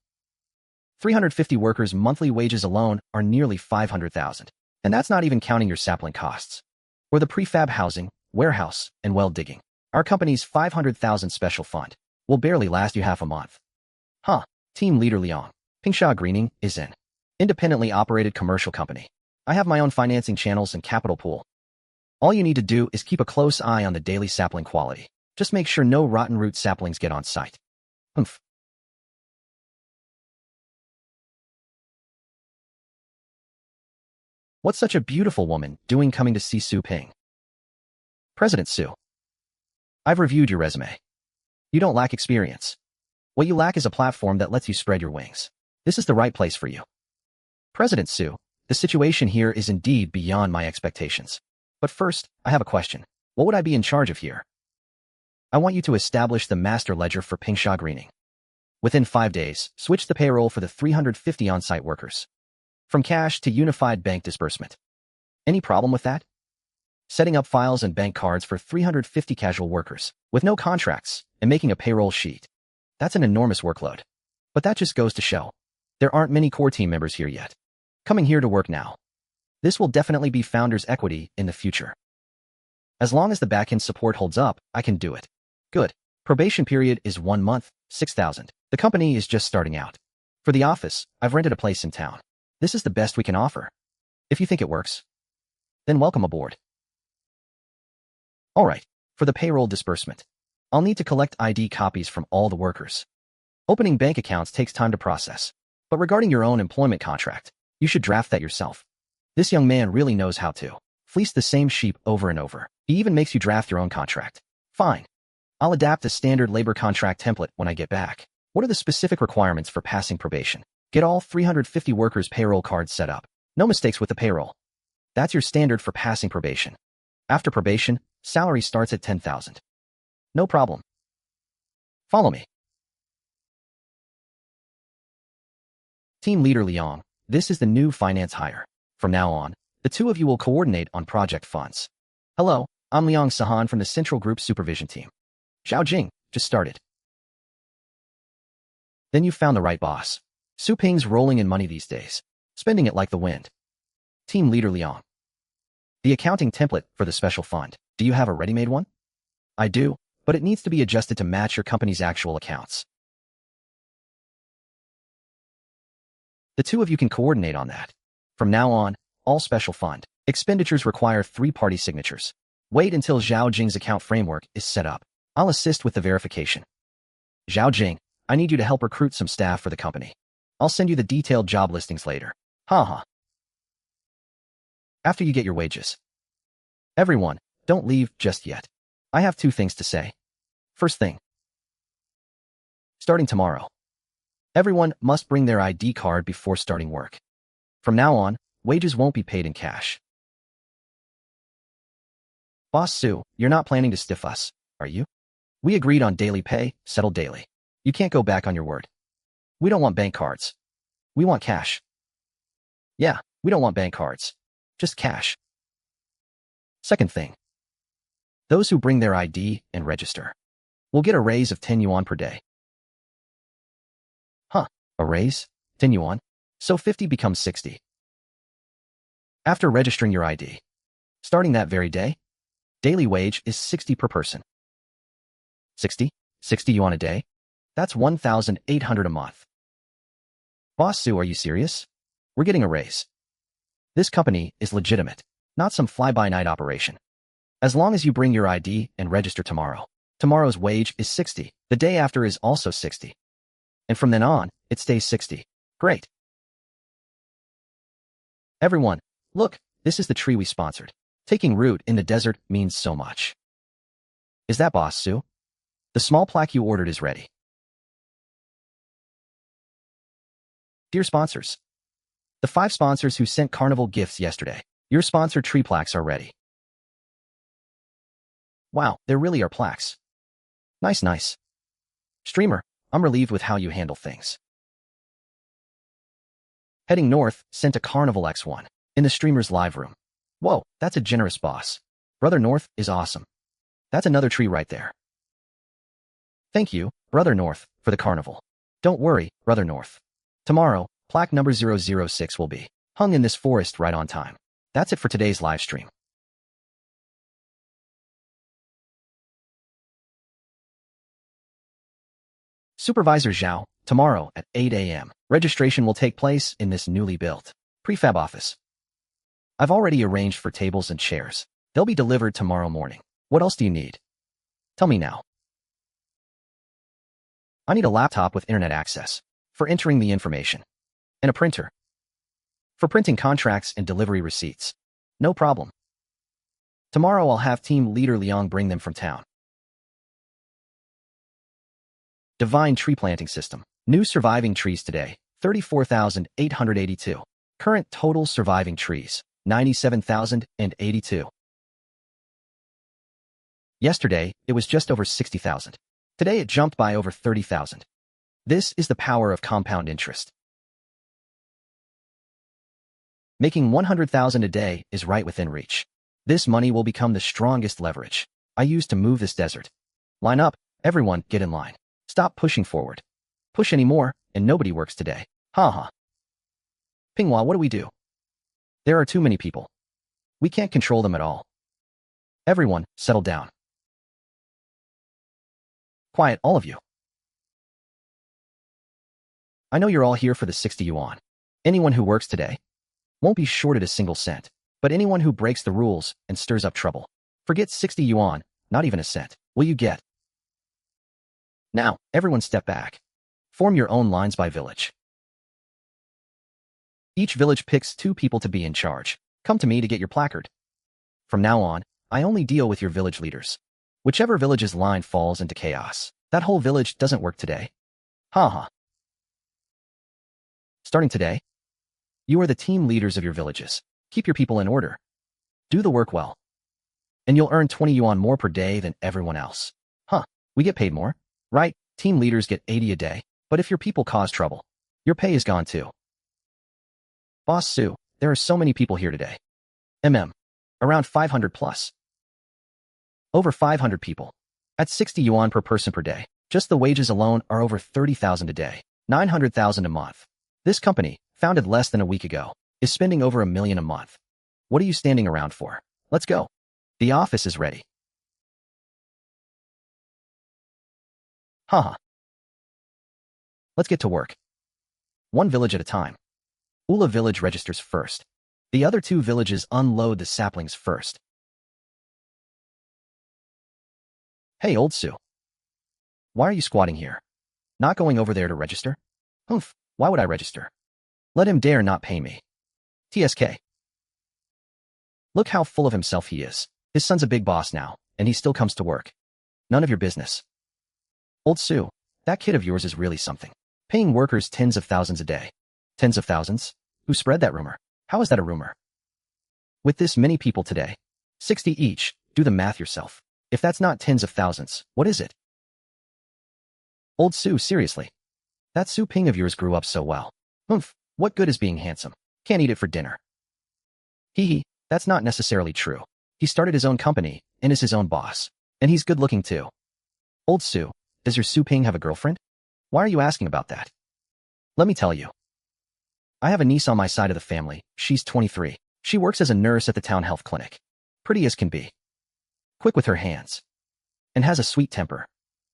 350 workers' monthly wages alone are nearly 500,000. And that's not even counting your sapling costs. Or the prefab housing, warehouse, and well digging. Our company's 500,000 special fund will barely last you half a month. Team Leader Liang. Pingsha Greening is an independently operated commercial company. I have my own financing channels and capital pool. All you need to do is keep a close eye on the daily sapling quality. Just make sure no rotten root saplings get on site. What's such a beautiful woman doing coming to see Su Ping? President Su. I've reviewed your resume. You don't lack experience. What you lack is a platform that lets you spread your wings. This is the right place for you. President Su, the situation here is indeed beyond my expectations. But first, I have a question. What would I be in charge of here? I want you to establish the master ledger for Pingsha Greening. Within 5 days, switch the payroll for the 350 on-site workers. From cash to unified bank disbursement. Any problem with that? Setting up files and bank cards for 350 casual workers, with no contracts, and making a payroll sheet. That's an enormous workload. But that just goes to show. There aren't many core team members here yet. Coming here to work now. This will definitely be founders' equity in the future. As long as the backend support holds up, I can do it. Good. Probation period is 1 month, 6,000. The company is just starting out. For the office, I've rented a place in town. This is the best we can offer. If you think it works, then welcome aboard. All right, for the payroll disbursement, I'll need to collect ID copies from all the workers. Opening bank accounts takes time to process. But regarding your own employment contract, you should draft that yourself. This young man really knows how to fleece the same sheep over and over. He even makes you draft your own contract. Fine. I'll adapt a standard labor contract template when I get back. What are the specific requirements for passing probation? Get all 350 workers' payroll cards set up. No mistakes with the payroll. That's your standard for passing probation. After probation, salary starts at 10,000. No problem. Follow me. Team Leader Liang, this is the new finance hire. From now on, the two of you will coordinate on project funds. Hello, I'm Liang Sahan from the Central Group Supervision Team. Zhao Jing, just started. Then you found the right boss. Su Ping's rolling in money these days, spending it like the wind. Team Leader Liang. The accounting template for the special fund. Do you have a ready-made one? I do, but it needs to be adjusted to match your company's actual accounts. The two of you can coordinate on that. From now on, all special fund expenditures require three-party signatures. Wait until Zhao Jing's account framework is set up. I'll assist with the verification. Zhao Jing, I need you to help recruit some staff for the company. I'll send you the detailed job listings later. Haha. After you get your wages. Everyone, don't leave just yet. I have two things to say. First thing. Starting tomorrow. Everyone must bring their ID card before starting work. From now on, wages won't be paid in cash. Boss Sue, you're not planning to stiff us, are you? We agreed on daily pay, settled daily. You can't go back on your word. We don't want bank cards. We want cash. Yeah, we don't want bank cards. Just cash. Second thing. Those who bring their ID and register will get a raise of 10 yuan per day. Huh, a raise? 10 yuan? So 50 becomes 60. After registering your ID, starting that very day, daily wage is 60 per person. 60? 60 yuan a day? That's 1,800 a month. Boss Sue, are you serious? We're getting a raise. This company is legitimate, not some fly-by-night operation. As long as you bring your ID and register tomorrow, tomorrow's wage is 60. The day after is also 60. And from then on, it stays 60. Great. Everyone, look, this is the tree we sponsored. Taking root in the desert means so much. Is that Boss Sue? The small plaque you ordered is ready. Dear sponsors, the 5 sponsors who sent carnival gifts yesterday, your sponsored tree plaques are ready. Wow, there really are plaques. Nice. Streamer, I'm relieved with how you handle things. Heading north, sent a Carnival X1 in the streamer's live room. Whoa, that's a generous boss. Brother North is awesome. That's another tree right there. Thank you, Brother North, for the carnival. Don't worry, Brother North. Tomorrow, plaque number 006 will be hung in this forest right on time. That's it for today's live stream. Supervisor Zhao, tomorrow at 8 a.m. Registration will take place in this newly built prefab office. I've already arranged for tables and chairs. They'll be delivered tomorrow morning. What else do you need? Tell me now. I need a laptop with internet access for entering the information, and a printer for printing contracts and delivery receipts. No problem. Tomorrow I'll have team leader Liang bring them from town. Divine tree planting system. New surviving trees today, 34,882. Current total surviving trees, 97,082. Yesterday, it was just over 60,000. Today it jumped by over 30,000. This is the power of compound interest. Making 100,000 a day is right within reach. This money will become the strongest leverage I use to move this desert. Line up, everyone, get in line. Stop pushing forward. Push anymore, and nobody works today. Haha. Pinghua, what do we do? There are too many people. We can't control them at all. Everyone, settle down. Quiet, all of you. I know you're all here for the 60 yuan. Anyone who works today won't be shorted a single cent, but anyone who breaks the rules and stirs up trouble, forget 60 yuan, not even a cent, will you get? Now, everyone step back. Form your own lines by village. Each village picks 2 people to be in charge. Come to me to get your placard. From now on, I only deal with your village leaders. Whichever village's line falls into chaos, that whole village doesn't work today. Haha. Starting today, you are the team leaders of your villages. Keep your people in order. Do the work well. And you'll earn 20 yuan more per day than everyone else. Huh, we get paid more, right? Team leaders get 80 a day, but if your people cause trouble, your pay is gone too. Boss Sue, there are so many people here today. Around 500 plus. Over 500 people. At 60 yuan per person per day. Just the wages alone are over 30,000 a day. 900,000 a month. This company, founded less than a week ago, is spending over $1 million a month. What are you standing around for? Let's go. The office is ready. Haha. Let's get to work. One village at a time. Ula village registers first. The other two villages unload the saplings first. Hey, old Sue. Why are you squatting here? Not going over there to register? Humph, why would I register? Let him dare not pay me. TSK. Look how full of himself he is. His son's a big boss now, and he still comes to work. None of your business. Old Sue, that kid of yours is really something. Paying workers tens of thousands a day. Tens of thousands? Who spread that rumor? How is that a rumor? With this many people today, 60 each, do the math yourself. If that's not tens of thousands, what is it? Old Sue, seriously. That Su Ping of yours grew up so well. Humph, what good is being handsome? Can't eat it for dinner. Hee hee, that's not necessarily true. He started his own company, and is his own boss. And he's good looking too. Old Sue, does your Su Ping have a girlfriend? Why are you asking about that? Let me tell you. I have a niece on my side of the family. She's 23. She works as a nurse at the town health clinic. Pretty as can be. Quick with her hands. And has a sweet temper.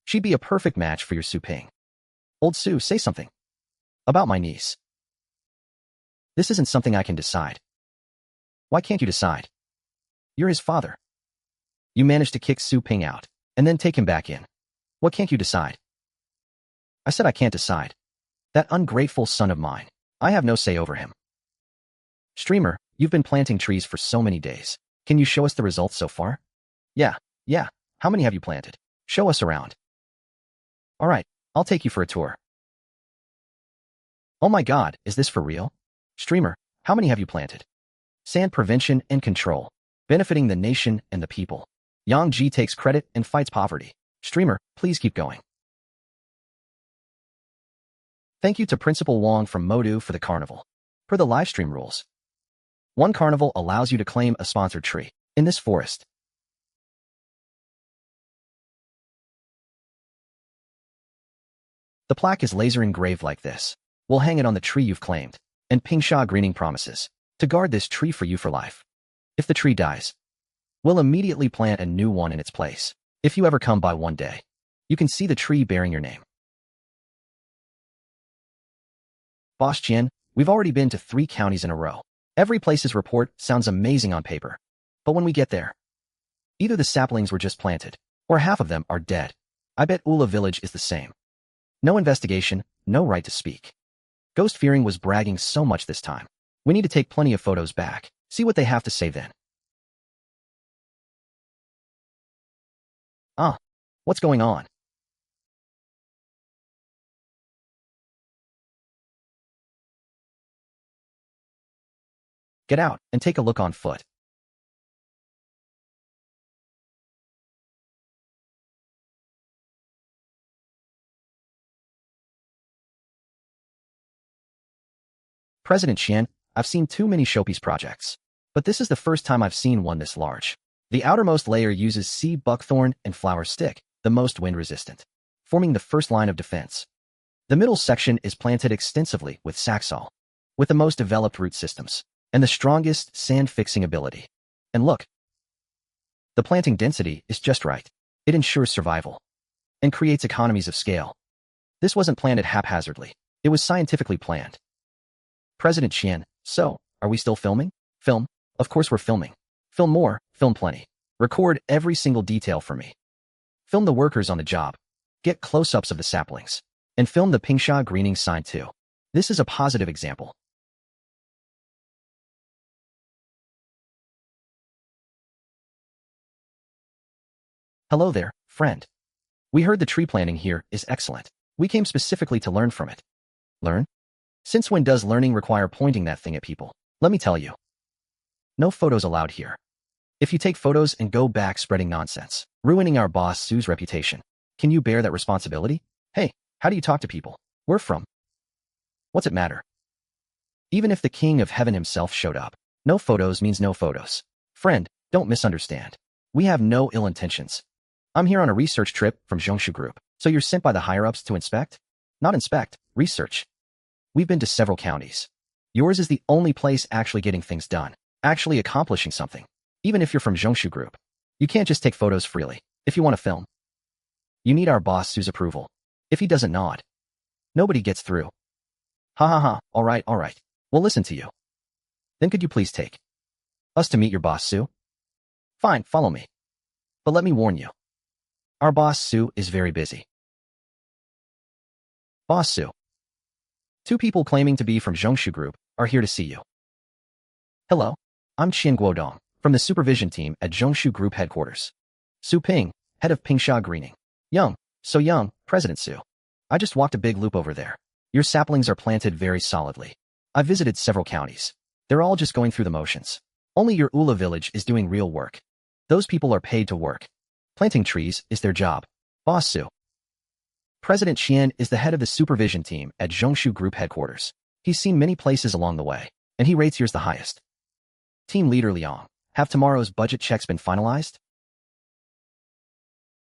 She'd be a perfect match for your Su Ping. Old Sue, say something. About my niece. This isn't something I can decide. Why can't you decide? You're his father. You managed to kick Su Ping out, and then take him back in. What can't you decide? I said I can't decide. That ungrateful son of mine. I have no say over him. Streamer, you've been planting trees for so many days. Can you show us the results so far? Yeah. How many have you planted? Show us around. All right, I'll take you for a tour. Oh my god, is this for real? Streamer, how many have you planted? Sand prevention and control. Benefiting the nation and the people. Yang Ji takes credit and fights poverty. Streamer, please keep going. Thank you to Principal Wong from Modu for the carnival. Per the livestream rules, one carnival allows you to claim a sponsored tree in this forest. The plaque is laser engraved like this. We'll hang it on the tree you've claimed, and Pingsha Greening promises to guard this tree for you for life. If the tree dies, we'll immediately plant a new one in its place. If you ever come by one day, you can see the tree bearing your name. Boss Jian, we've already been to 3 counties in a row. Every place's report sounds amazing on paper. But when we get there, either the saplings were just planted, or half of them are dead. I bet Ula village is the same. No investigation, no right to speak. Ghost Fearing was bragging so much this time. We need to take plenty of photos back, see what they have to say then. What's going on? Get out and take a look on foot. President Qian, I've seen too many showpiece projects, but this is the first time I've seen one this large. The outermost layer uses sea buckthorn and flower stick, the most wind-resistant, forming the first line of defense. The middle section is planted extensively with saxol, with the most developed root systems, and the strongest sand-fixing ability. And look, the planting density is just right. It ensures survival and creates economies of scale. This wasn't planted haphazardly. It was scientifically planned. President Qian, so, are we still filming? Film? Of course we're filming. Film more, film plenty. Record every single detail for me. Film the workers on the job. Get close-ups of the saplings. And film the Pingsha greening sign too. This is a positive example. Hello there, friend. We heard the tree planting here is excellent. We came specifically to learn from it. Learn? Since when does learning require pointing that thing at people? Let me tell you. No photos allowed here. If you take photos and go back spreading nonsense, ruining our boss Sue's reputation, can you bear that responsibility? Hey, how do you talk to people? We're from. What's it matter? Even if the king of heaven himself showed up, no photos means no photos. Friend, don't misunderstand. We have no ill intentions. I'm here on a research trip from Zhongshu Group, so you're sent by the higher-ups to inspect? Not inspect, research. We've been to several counties. Yours is the only place actually getting things done, actually accomplishing something. Even if you're from Zhongshu Group, you can't just take photos freely. If you want to film, you need our boss Sue's approval. If he doesn't nod, nobody gets through. Ha ha ha, all right. We'll listen to you. Then could you please take us to meet your boss, Sue? Fine, follow me. But let me warn you. Our boss, Sue, is very busy. Boss Sue. Two people claiming to be from Zhongshu Group are here to see you. Hello, I'm Qian Guodong, from the supervision team at Zhongshu Group headquarters. Su Ping, head of Pingsha Greening. Young, so young, President Su. I just walked a big loop over there. Your saplings are planted very solidly. I visited several counties. They're all just going through the motions. Only your Ula village is doing real work. Those people are paid to work. Planting trees is their job. Boss Su. President Qian is the head of the supervision team at Zhongshu Group headquarters. He's seen many places along the way, and he rates yours the highest. Team leader Liang, have tomorrow's budget checks been finalized?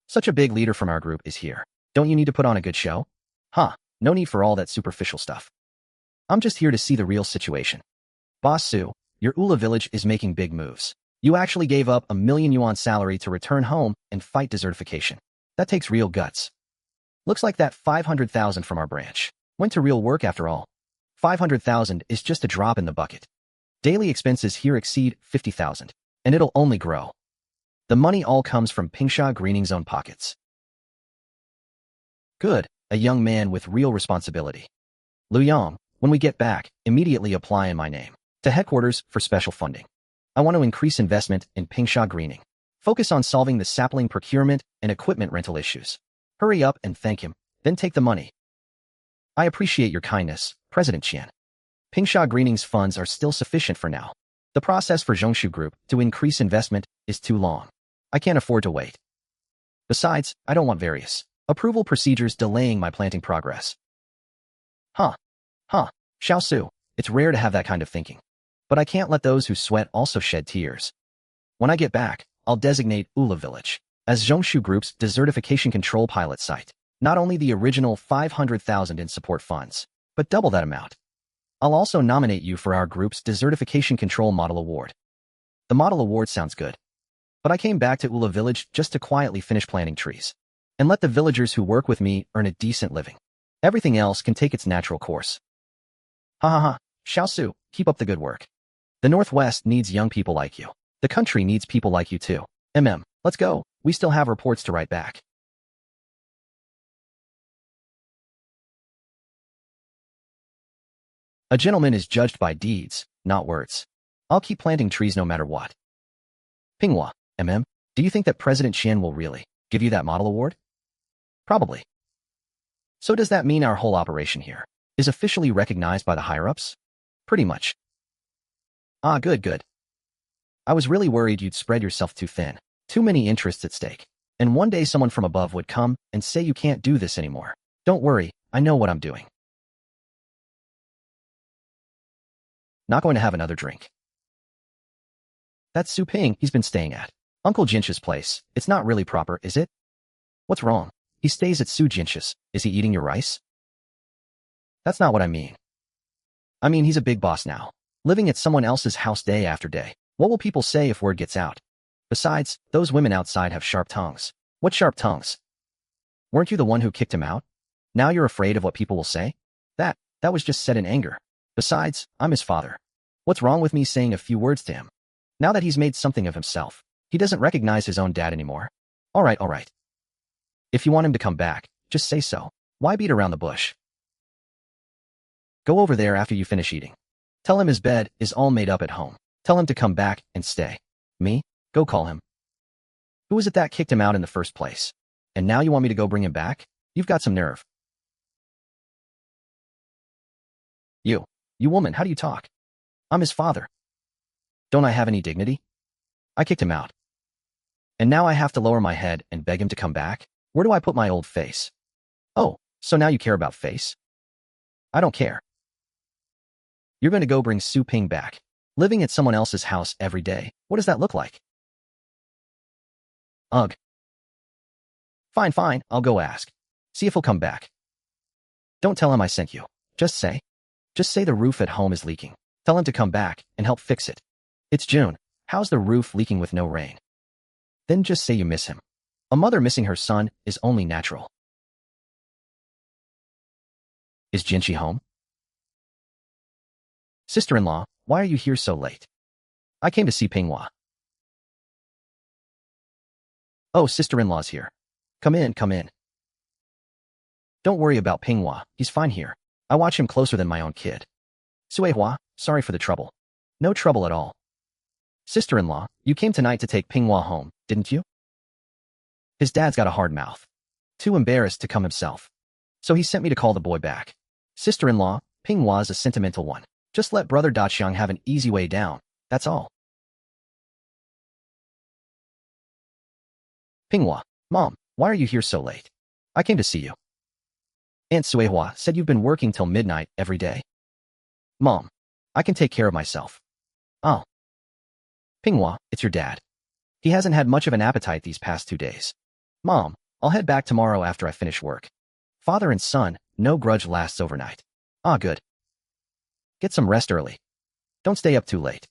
Such a big leader from our group is here. Don't you need to put on a good show? Huh, no need for all that superficial stuff. I'm just here to see the real situation. Boss Su, your Ula village is making big moves. You actually gave up a 1,000,000 yuan salary to return home and fight desertification. That takes real guts. Looks like that 500,000 from our branch went to real work after all. 500,000 is just a drop in the bucket. Daily expenses here exceed 50,000, and it'll only grow. The money all comes from Pingsha Greening's own pockets. Good, a young man with real responsibility. Lu Yang, when we get back, immediately apply in my name to headquarters for special funding. I want to increase investment in Pingsha Greening. Focus on solving the sapling procurement and equipment rental issues. Hurry up and thank him, then take the money. I appreciate your kindness, President Qian. Pingsha Greening's funds are still sufficient for now. The process for Zhongshu Group to increase investment is too long. I can't afford to wait. Besides, I don't want various approval procedures delaying my planting progress. Huh. Xiao Su, it's rare to have that kind of thinking. But I can't let those who sweat also shed tears. When I get back, I'll designate Ula Village as Zhongshu Group's desertification control pilot site. Not only the original 500,000 in support funds, but double that amount. I'll also nominate you for our group's Desertification Control Model Award. The Model Award sounds good. But I came back to Ula Village just to quietly finish planting trees and let the villagers who work with me earn a decent living. Everything else can take its natural course. Ha. Xiao Su, keep up the good work. The Northwest needs young people like you. The country needs people like you too. Let's go. We still have reports to write back. A gentleman is judged by deeds, not words. I'll keep planting trees no matter what. Pinghua, do you think that President Qian will really give you that model award? Probably. So does that mean our whole operation here is officially recognized by the higher-ups? Pretty much. Ah, good. I was really worried you'd spread yourself too thin. Too many interests at stake. And one day someone from above would come and say you can't do this anymore. Don't worry, I know what I'm doing. Not going to have another drink. That's Su Ping he's been staying at. Uncle Jinsh's place. It's not really proper, is it? What's wrong? He stays at Su Jinsh's. Is he eating your rice? That's not what I mean. I mean he's a big boss now, living at someone else's house day after day. What will people say if word gets out? Besides, those women outside have sharp tongues. What sharp tongues? Weren't you the one who kicked him out? Now you're afraid of what people will say? That was just said in anger. Besides, I'm his father. What's wrong with me saying a few words to him? Now that he's made something of himself, he doesn't recognize his own dad anymore. All right. If you want him to come back, just say so. Why beat around the bush? Go over there after you finish eating. Tell him his bed is all made up at home. Tell him to come back and stay. Me? Go call him. Who was it that kicked him out in the first place? And now you want me to go bring him back? You've got some nerve. You woman, how do you talk? I'm his father. Don't I have any dignity? I kicked him out. And now I have to lower my head and beg him to come back? Where do I put my old face? Oh, so now you care about face? I don't care. You're going to go bring Su Ping back. Living at someone else's house every day. What does that look like? Ugh. Fine, I'll go ask. See if he'll come back. Don't tell him I sent you. Just say the roof at home is leaking. Tell him to come back and help fix it. It's June. How's the roof leaking with no rain? Then just say you miss him. A mother missing her son is only natural. Is Jinchi home? Sister-in-law, why are you here so late? I came to see Pinghua. Oh, sister-in-law's here. Come in, come in. Don't worry about Pinghua, he's fine here. I watch him closer than my own kid. Suehua, sorry for the trouble. No trouble at all. Sister-in-law, you came tonight to take Pinghua home, didn't you? His dad's got a hard mouth. Too embarrassed to come himself. So he sent me to call the boy back. Sister-in-law, Pinghua's a sentimental one. Just let brother Daqiang have an easy way down, that's all. Pinghua, Mom, why are you here so late? I came to see you. Aunt Suehua said you've been working till midnight every day. Mom, I can take care of myself. Oh. Pinghua, it's your dad. He hasn't had much of an appetite these past 2 days. Mom, I'll head back tomorrow after I finish work. Father and son, no grudge lasts overnight. Ah, good. Get some rest early. Don't stay up too late.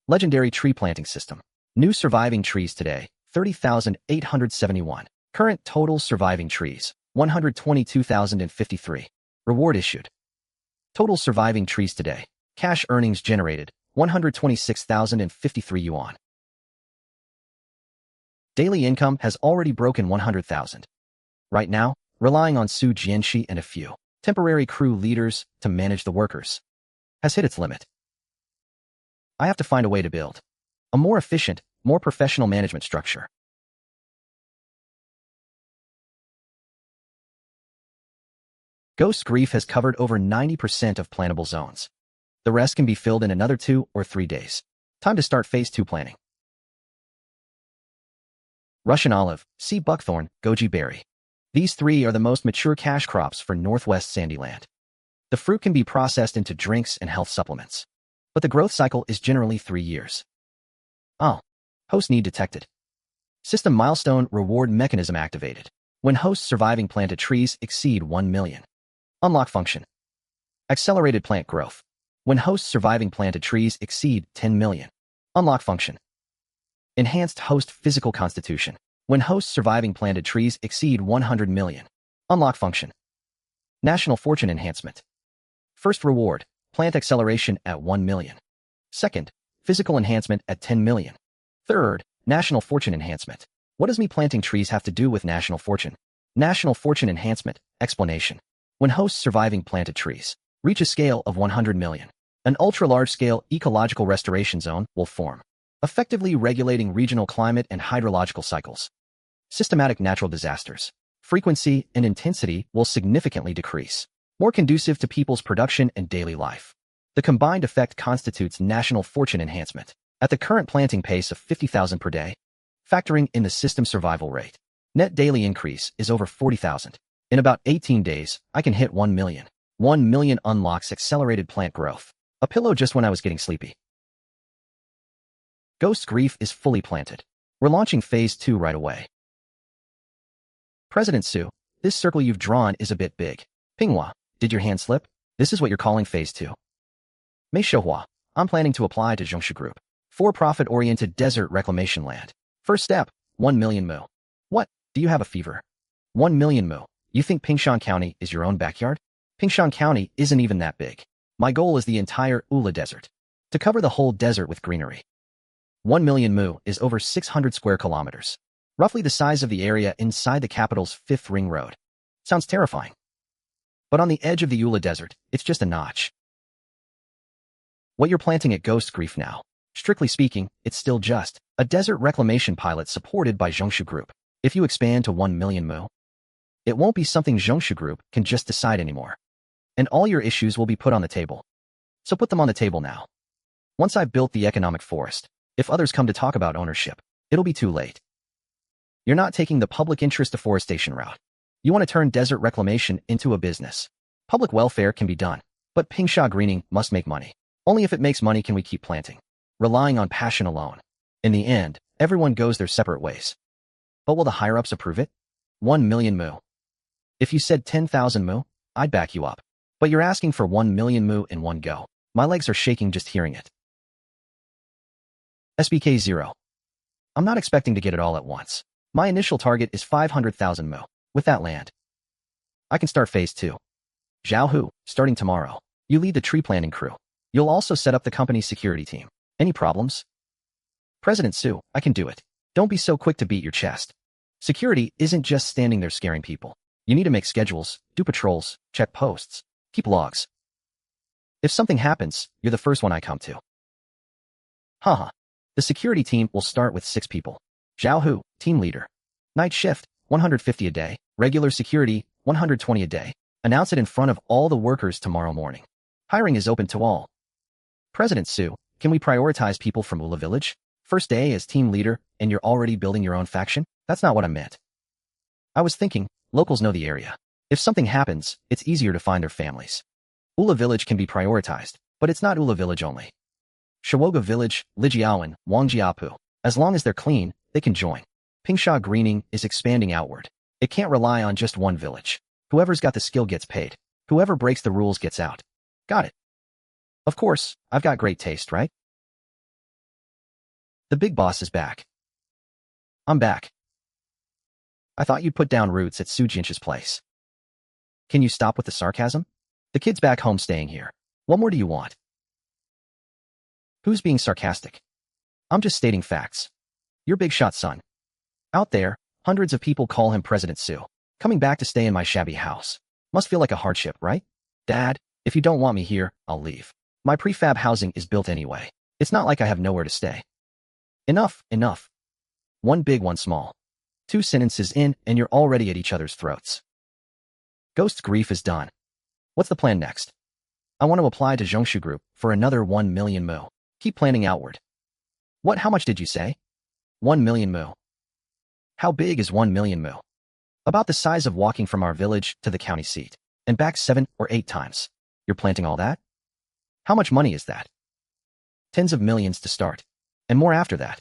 Legendary tree planting system. New surviving trees today, 30,871. Current total surviving trees, 122,053. Reward issued. Total surviving trees today. Cash earnings generated, 126,053 yuan. Daily income has already broken 100,000. Right now, relying on Su Jianxi and a few temporary crew leaders to manage the workers has hit its limit. I have to find a way to build a more efficient, more professional management structure. Ghost Grief has covered over 90% of plannable zones. The rest can be filled in another 2 or 3 days. Time to start Phase 2 planning. Russian olive, sea buckthorn, goji berry. These 3 are the most mature cash crops for Northwest Sandyland. The fruit can be processed into drinks and health supplements. But the growth cycle is generally 3 years. Oh. Host need detected. System milestone reward mechanism activated. When hosts surviving planted trees exceed 1 million. Unlock function. Accelerated plant growth. When hosts surviving planted trees exceed 10 million. Unlock function. Enhanced host physical constitution. When hosts surviving planted trees exceed 100 million. Unlock function. National fortune enhancement. First reward, plant acceleration at 1 million. Second, physical enhancement at 10 million. Third, national fortune enhancement. What does me planting trees have to do with national fortune? National fortune enhancement, explanation. When hosts surviving planted trees reach a scale of 100 million, an ultra-large-scale ecological restoration zone will form, effectively regulating regional climate and hydrological cycles. Systematic natural disasters. Frequency and intensity will significantly decrease, more conducive to people's production and daily life. The combined effect constitutes national fortune enhancement at the current planting pace of 50,000 per day, factoring in the system survival rate. Net daily increase is over 40,000. In about 18 days, I can hit 1 million. 1 million unlocks accelerated plant growth. A pillow just when I was getting sleepy. Ghost Grief is fully planted. We're launching Phase 2 right away. President Su, this circle you've drawn is a bit big. Pinghua, did your hand slip? This is what you're calling Phase 2. Mei Shouhua, I'm planning to apply to Zhongshu Group. For-profit-oriented desert reclamation land. First step, 1 million mu. What, do you have a fever? 1 million mu. You think Pingshan County is your own backyard? Pingshan County isn't even that big. My goal is the entire Ula Desert. To cover the whole desert with greenery. 1 million mu is over 600 square kilometers. Roughly the size of the area inside the capital's 5th ring road. Sounds terrifying. But on the edge of the Ula Desert, it's just a notch. What you're planting at Ghost Grief now, strictly speaking, it's still just a desert reclamation pilot supported by Zhongshu Group. If you expand to 1 million mu, it won't be something Zhongshu Group can just decide anymore. And all your issues will be put on the table. So put them on the table now. Once I've built the economic forest, if others come to talk about ownership, it'll be too late. You're not taking the public interest deforestation route. You want to turn desert reclamation into a business. Public welfare can be done, but Pingsha greening must make money. Only if it makes money can we keep planting, relying on passion alone. In the end, everyone goes their separate ways. But will the higher-ups approve it? 1 million mu. If you said 10,000 mu, I'd back you up. But you're asking for 1 million mu in one go. My legs are shaking just hearing it. SBK 0. I'm not expecting to get it all at once. My initial target is 500,000 mu. With that land, I can start Phase 2. Zhao Hu, starting tomorrow. You lead the tree planting crew. You'll also set up the company's security team. Any problems? President Su, I can do it. Don't be so quick to beat your chest. Security isn't just standing there scaring people. You need to make schedules, do patrols, check posts, keep logs. If something happens, you're the first one I come to. Haha. The security team will start with 6 people. Zhao Hu, team leader. Night shift, 150 a day. Regular security, 120 a day. Announce it in front of all the workers tomorrow morning. Hiring is open to all. President Su, can we prioritize people from Ula Village? First day as team leader, and you're already building your own faction? That's not what I meant. I was thinking, locals know the area. If something happens, it's easier to find their families. Ula Village can be prioritized, but it's not Ula Village only. Shiwoga Village, Lijiawan, Wangjiapu. As long as they're clean, they can join. Pingsha Greening is expanding outward. It can't rely on just one village. Whoever's got the skill gets paid. Whoever breaks the rules gets out. Got it. Of course, I've got great taste, right? The big boss is back. I'm back. I thought you'd put down roots at Sujinch's place. Can you stop with the sarcasm? The kid's back home staying here. What more do you want? Who's being sarcastic? I'm just stating facts. Your big shot son. Out there, hundreds of people call him President Su. Coming back to stay in my shabby house. Must feel like a hardship, right? Dad, if you don't want me here, I'll leave. My prefab housing is built anyway. It's not like I have nowhere to stay. Enough, enough. One big, one small. 2 sentences in, and you're already at each other's throats. Ghost's grief is done. What's the plan next? I want to apply to Zhongshu Group for another 1 million mu. Keep planning outward. What, how much did you say? 1 million mu. How big is 1 million mu? About the size of walking from our village to the county seat, and back 7 or 8 times. You're planting all that? How much money is that? Tens of millions to start, and more after that.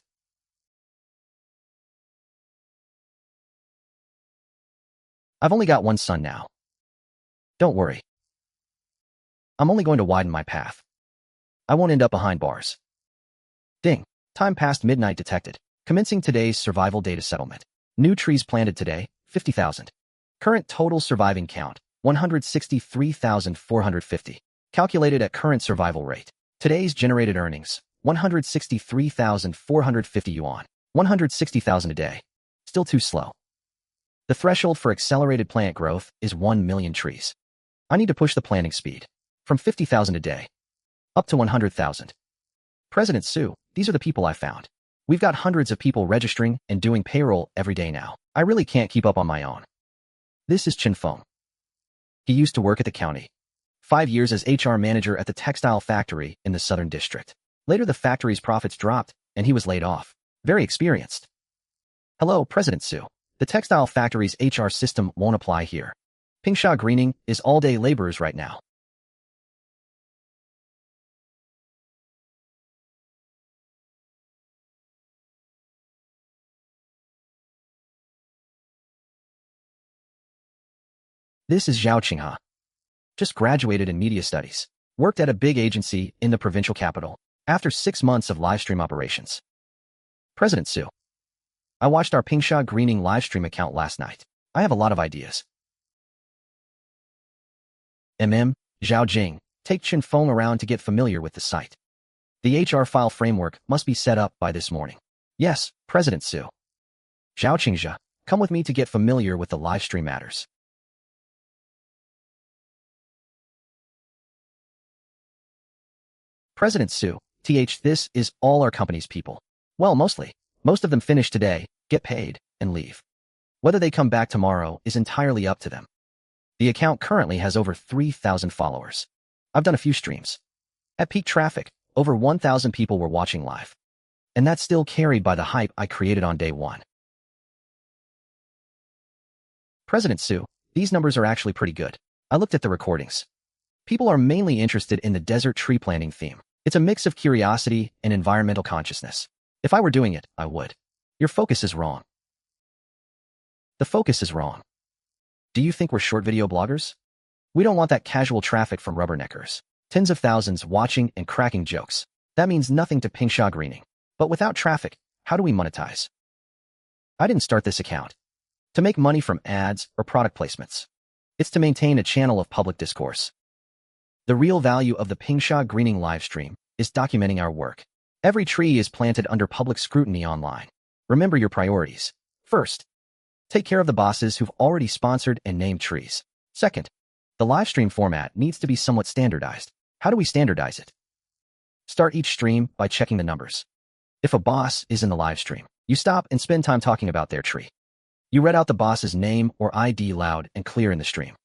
I've only got one son now. Don't worry. I'm only going to widen my path. I won't end up behind bars. Ding. Time past midnight detected. Commencing today's survival data settlement. New trees planted today, 50,000. Current total surviving count, 163,450. Calculated at current survival rate. Today's generated earnings, 163,450 yuan. 160,000 a day. Still too slow. The threshold for accelerated plant growth is 1 million trees. I need to push the planting speed from 50,000 a day up to 100,000. President Su, these are the people I found. We've got hundreds of people registering and doing payroll every day now. I really can't keep up on my own. This is Chen Feng. He used to work at the county. 5 years as HR manager at the textile factory in the southern district. Later the factory's profits dropped and he was laid off. Very experienced. Hello, President Su. The textile factory's HR system won't apply here. Pingsha Greening is all-day laborers right now. This is Zhao Qingha. Just graduated in media studies. Worked at a big agency in the provincial capital after 6 months of Livestream operations. President Su. I watched our Pingsha Greening Livestream account last night. I have a lot of ideas. Zhao Jing, take Chen Feng around to get familiar with the site. The HR file framework must be set up by this morning. Yes, President Su. Zhao Qingzhe, come with me to get familiar with the Livestream matters. President Su, this is all our company's people. Well, mostly. Most of them finish today, get paid, and leave. Whether they come back tomorrow is entirely up to them. The account currently has over 3,000 followers. I've done a few streams. At peak traffic, over 1,000 people were watching live. And that's still carried by the hype I created on day 1. President Su, these numbers are actually pretty good. I looked at the recordings. People are mainly interested in the desert tree planting theme. It's a mix of curiosity and environmental consciousness. If I were doing it, I would. Your focus is wrong. The focus is wrong. Do you think we're short video bloggers? We don't want that casual traffic from rubberneckers. Tens of thousands watching and cracking jokes. That means nothing to Pingsha Greening. But without traffic, how do we monetize? I didn't start this account to make money from ads or product placements. It's to maintain a channel of public discourse. The real value of the Pingsha Greening livestream is documenting our work. Every tree is planted under public scrutiny online. Remember your priorities. First, take care of the bosses who've already sponsored and named trees. Second, the livestream format needs to be somewhat standardized. How do we standardize it? Start each stream by checking the numbers. If a boss is in the livestream, you stop and spend time talking about their tree. You read out the boss's name or ID loud and clear in the stream.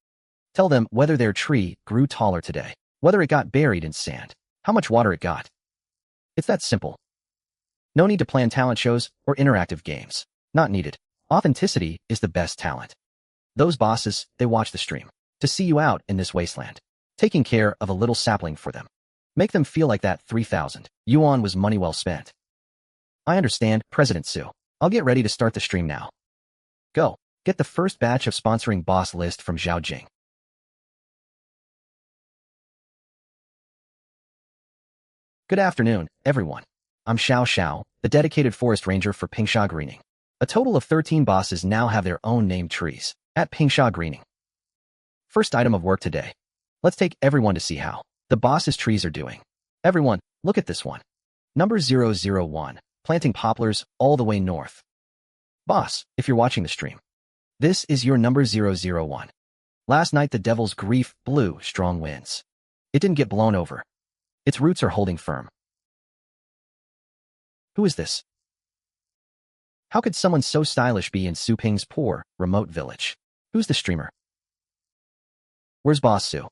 Tell them whether their tree grew taller today, whether it got buried in sand, how much water it got. It's that simple. No need to plan talent shows or interactive games. Not needed. Authenticity is the best talent. Those bosses, they watch the stream to see you out in this wasteland, taking care of a little sapling for them. Make them feel like that 3,000 Yuan was money well spent. I understand, President Su. I'll get ready to start the stream now. Go. Get the first batch of sponsoring boss list from Zhao. Good afternoon, everyone. I'm Xiao, the dedicated forest ranger for Pingsha Greening. A total of 13 bosses now have their own named trees at Pingsha Greening. First item of work today. Let's take everyone to see how the boss's trees are doing. Everyone, look at this one. Number 001, planting poplars all the way north. Boss, if you're watching the stream, this is your number 001. Last night the devil's grief blew strong winds. It didn't get blown over. Its roots are holding firm. Who is this? How could someone so stylish be in Su Ping's poor, remote village? Who's the streamer? Where's Boss Su?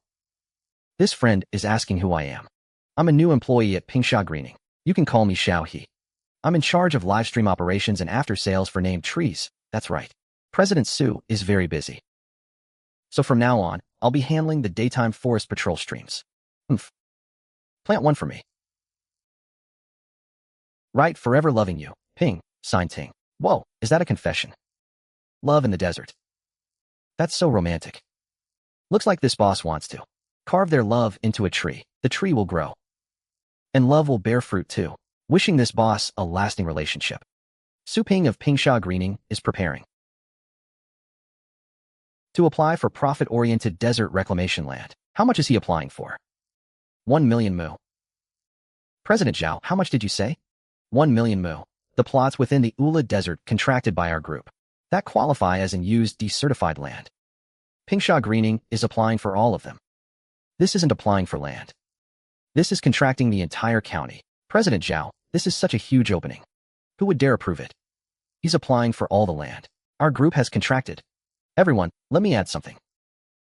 This friend is asking who I am. I'm a new employee at Pingsha Greening. You can call me Xiao He. I'm in charge of livestream operations and after sales for named trees. That's right. President Su is very busy. So from now on, I'll be handling the daytime forest patrol streams. Plant one for me. Right, forever loving you. Ping, sign Ting. Whoa, is that a confession? Love in the desert. That's so romantic. Looks like this boss wants to carve their love into a tree. The tree will grow. And love will bear fruit too. Wishing this boss a lasting relationship. Su Ping of Pingsha Greening is preparing to apply for profit-oriented desert reclamation land. How much is he applying for? 1 million mu. President Zhao, how much did you say? 1 million mu. The plots within the Ula Desert contracted by our group that qualify as in used decertified land. Pingsha Greening is applying for all of them. This isn't applying for land. This is contracting the entire county. President Zhao, this is such a huge opening. Who would dare approve it? He's applying for all the land our group has contracted. Everyone, let me add something.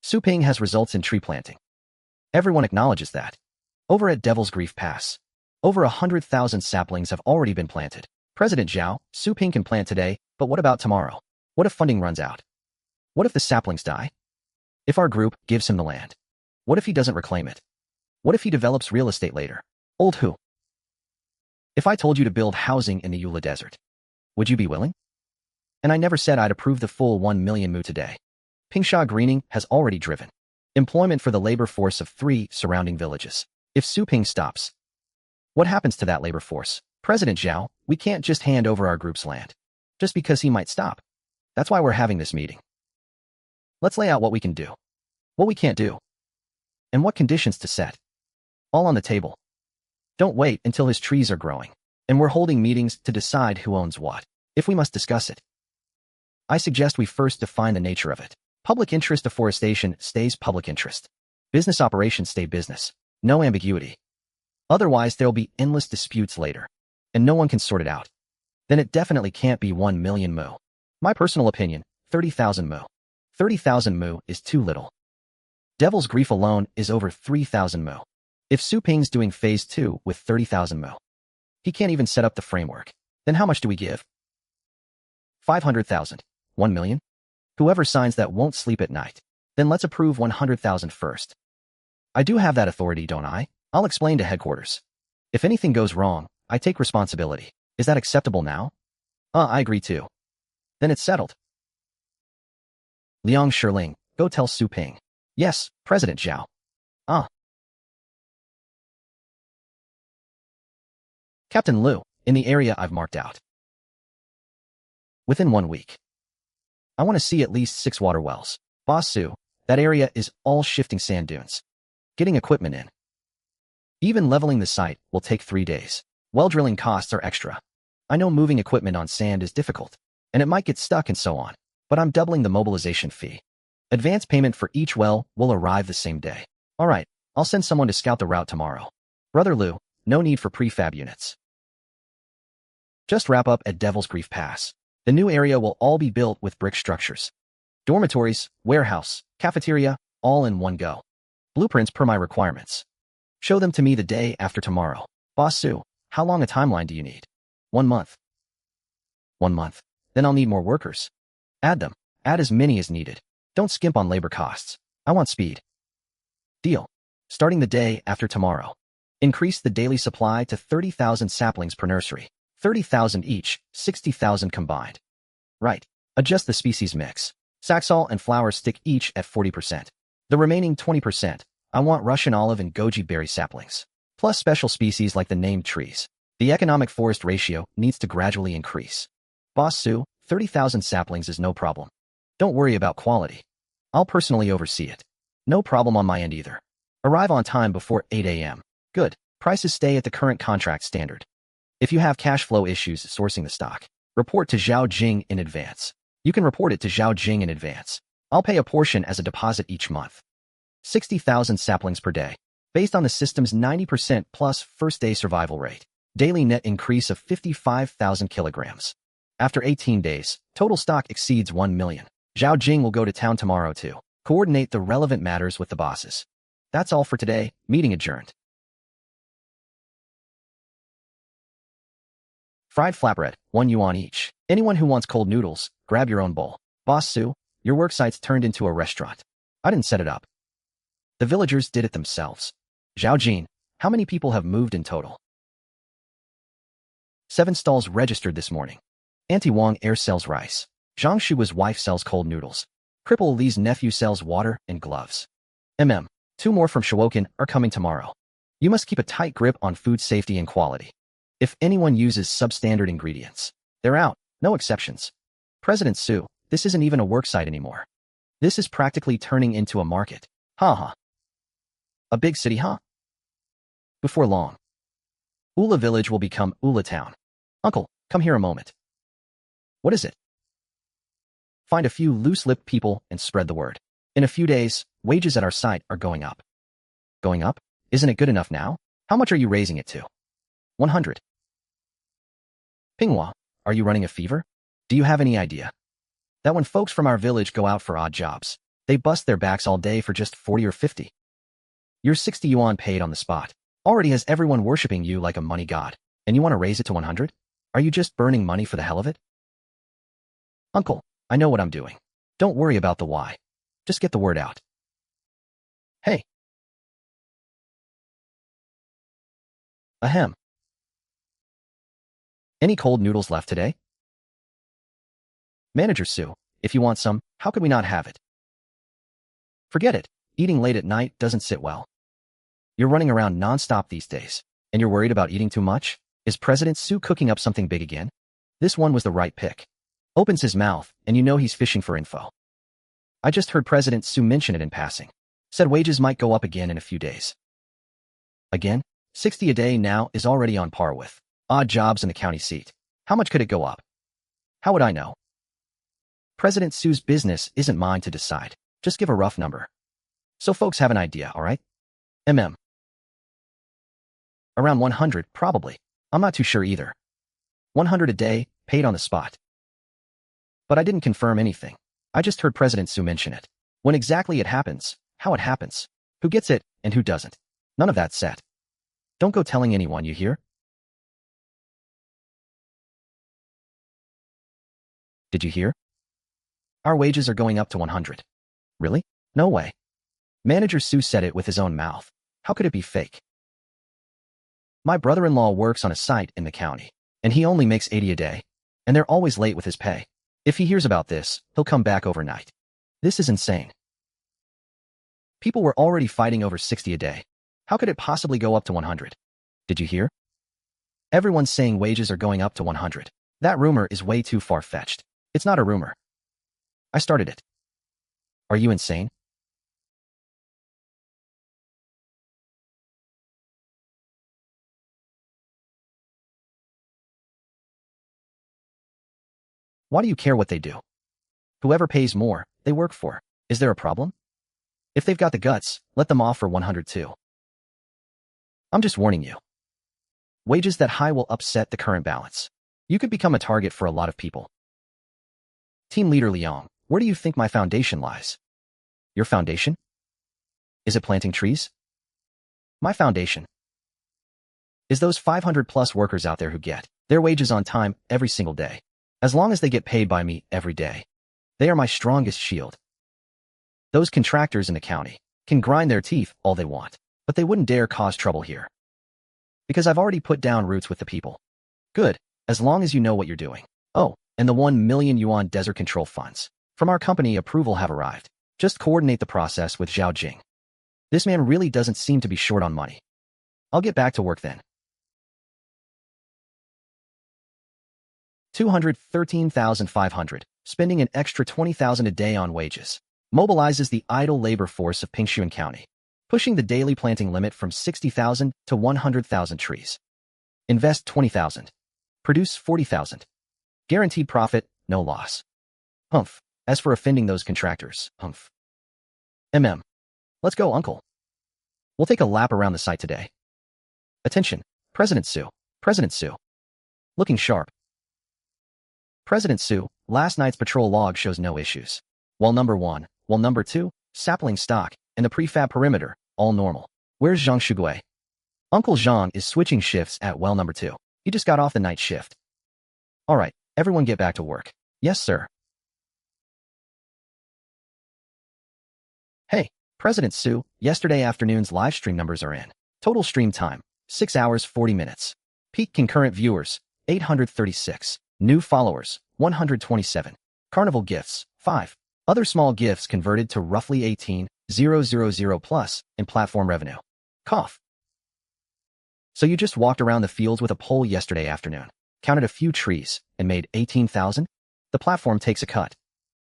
Su Ping has results in tree planting. Everyone acknowledges that. Over at Devil's Grief Pass, over 100,000 saplings have already been planted. President Zhao, Su Ping can plant today, but what about tomorrow? What if funding runs out? What if the saplings die? If our group gives him the land? What if he doesn't reclaim it? What if he develops real estate later? Old who? If I told you to build housing in the Ula Desert, would you be willing? And I never said I'd approve the full 1 million mu today. Pingsha Greening has already driven employment for the labor force of 3 surrounding villages. If Su Ping stops, what happens to that labor force? President Zhao, we can't just hand over our group's land just because he might stop. That's why we're having this meeting. Let's lay out what we can do, what we can't do, and what conditions to set. All on the table. Don't wait until his trees are growing, and we're holding meetings to decide who owns what, if we must discuss it. I suggest we first define the nature of it. Public interest deforestation stays public interest. Business operations stay business. No ambiguity. Otherwise, there'll be endless disputes later, and no one can sort it out. Then it definitely can't be 1 million mu. My personal opinion, 30,000 mu. 30,000 mu is too little. Devil's Grief alone is over 3,000 mu. If Su Ping's doing phase 2 with 30,000 mu, he can't even set up the framework. Then how much do we give? 500,000. 1 million? Whoever signs that won't sleep at night. Then let's approve 100,000 first. I do have that authority, don't I? I'll explain to headquarters. If anything goes wrong, I take responsibility. Is that acceptable now? I agree too. Then it's settled. Liang Shiling, go tell Su Ping. Yes, President Zhao. Captain Liu, in the area I've marked out. Within 1 week. I want to see at least 6 water wells. Boss Su, That area is all shifting sand dunes. Getting equipment in. Even leveling the site will take 3 days. Well drilling costs are extra. I know moving equipment on sand is difficult, and it might get stuck and so on, but I'm doubling the mobilization fee. Advance payment for each well will arrive the same day. Alright, I'll send someone to scout the route tomorrow. Brother Lou, no need for prefab units. Just wrap up at Devil's Grief Pass. The new area will all be built with brick structures. Dormitories, warehouse, cafeteria, all in one go. Blueprints per my requirements. Show them to me the day after tomorrow. Boss Sue, how long a timeline do you need? 1 month. 1 month. Then I'll need more workers. Add them. Add as many as needed. Don't skimp on labor costs. I want speed. Deal. Starting the day after tomorrow. Increase the daily supply to 30,000 saplings per nursery. 30,000 each, 60,000 combined. Right. Adjust the species mix. Saxol and flower stick each at 40%. The remaining 20%, I want Russian olive and goji berry saplings. Plus special species like the named trees. The economic forest ratio needs to gradually increase. Boss Sue, 30,000 saplings is no problem. Don't worry about quality. I'll personally oversee it. No problem on my end either. Arrive on time before 8 a.m. Good. Prices stay at the current contract standard. If you have cash flow issues sourcing the stock, report to Zhao Jing in advance. You can report it to Zhao Jing in advance. I'll pay a portion as a deposit each month. 60,000 saplings per day. Based on the system's 90% plus first-day survival rate. Daily net increase of 55,000 kilograms. After 18 days, total stock exceeds 1 million. Zhao Jing will go to town tomorrow to coordinate the relevant matters with the bosses. That's all for today. Meeting adjourned. Fried flatbread, 1 yuan each. Anyone who wants cold noodles, grab your own bowl. Boss Sue, your worksite's turned into a restaurant. I didn't set it up. The villagers did it themselves. Zhao Jin, how many people have moved in total? 7 stalls registered this morning. Auntie Wang Air sells rice. Zhongshu's wife sells cold noodles. Cripple Li's nephew sells water and gloves. 2 more from Shawokin are coming tomorrow. You must keep a tight grip on food safety and quality. If anyone uses substandard ingredients, they're out, no exceptions. President Su, this isn't even a worksite anymore. This is practically turning into a market. Ha. A big city, huh? Before long, Ula village will become Ula town. Uncle, come here a moment. What is it? Find a few loose-lipped people and spread the word. In a few days, wages at our site are going up. Going up? Isn't it good enough now? How much are you raising it to? 100. Pinghua, are you running a fever? Do you have any idea that when folks from our village go out for odd jobs, they bust their backs all day for just 40 or 50? You're 60 yuan paid on the spot. Already has everyone worshipping you like a money god, and you want to raise it to 100? Are you just burning money for the hell of it? Uncle, I know what I'm doing. Don't worry about the why. Just get the word out. Hey. Ahem. Any cold noodles left today? Manager Sue, if you want some, how could we not have it? Forget it. Eating late at night doesn't sit well. You're running around non-stop these days, and you're worried about eating too much? Is President Sue cooking up something big again? This one was the right pick. Opens his mouth, and you know he's fishing for info. I just heard President Sue mention it in passing. Said wages might go up again in a few days. Again? 60 a day now is already on par with odd jobs in the county seat. How much could it go up? How would I know? President Sue's business isn't mine to decide. Just give a rough number. So folks have an idea, all right? Around 100, probably. I'm not too sure either. 100 a day, paid on the spot. But I didn't confirm anything. I just heard President Sue mention it. When exactly it happens, how it happens, who gets it, and who doesn't. None of that's set. Don't go telling anyone, you hear? Did you hear? Our wages are going up to 100. Really? No way. Manager Sue said it with his own mouth. How could it be fake? My brother-in-law works on a site in the county, and he only makes 80 a day, and they're always late with his pay. If he hears about this, he'll come back overnight. This is insane. People were already fighting over 60 a day. How could it possibly go up to 100? Did you hear? Everyone's saying wages are going up to 100. That rumor is way too far-fetched. It's not a rumor. I started it. Are you insane? Why do you care what they do? Whoever pays more, they work for. Is there a problem? If they've got the guts, let them offer 102. I'm just warning you. Wages that high will upset the current balance. You could become a target for a lot of people. Team Leader Liang, where do you think my foundation lies? Your foundation? Is it planting trees? My foundation is those 500 plus workers out there who get their wages on time every single day. As long as they get paid by me every day, they are my strongest shield. Those contractors in the county can grind their teeth all they want, but they wouldn't dare cause trouble here. Because I've already put down roots with the people. Good, as long as you know what you're doing. Oh, and the 1 million yuan desert control funds from our company approval have arrived. Just coordinate the process with Zhao Jing. This man really doesn't seem to be short on money. I'll get back to work then. 213,500, spending an extra 20,000 a day on wages, mobilizes the idle labor force of Pingshuan County, pushing the daily planting limit from 60,000 to 100,000 trees. Invest 20,000. Produce 40,000. Guaranteed profit, no loss. Humph. As for offending those contractors, humph. Let's go, uncle. We'll take a lap around the site today. Attention, President Su. President Su. Looking sharp. President Su, last night's patrol log shows no issues. Well number 1, well number 2, sapling stock, and the prefab perimeter, all normal. Where's Zhongshu Group? Uncle Zhang is switching shifts at well number 2. He just got off the night shift. All right, everyone get back to work. Yes, sir. Hey, President Su, yesterday afternoon's live stream numbers are in. Total stream time, 6 hours 40 minutes. Peak concurrent viewers, 836. New followers, 127. Carnival gifts, 5. Other small gifts converted to roughly 18,000 plus in platform revenue. Cough. So you just walked around the fields with a pole yesterday afternoon, counted a few trees, and made 18,000? The platform takes a cut.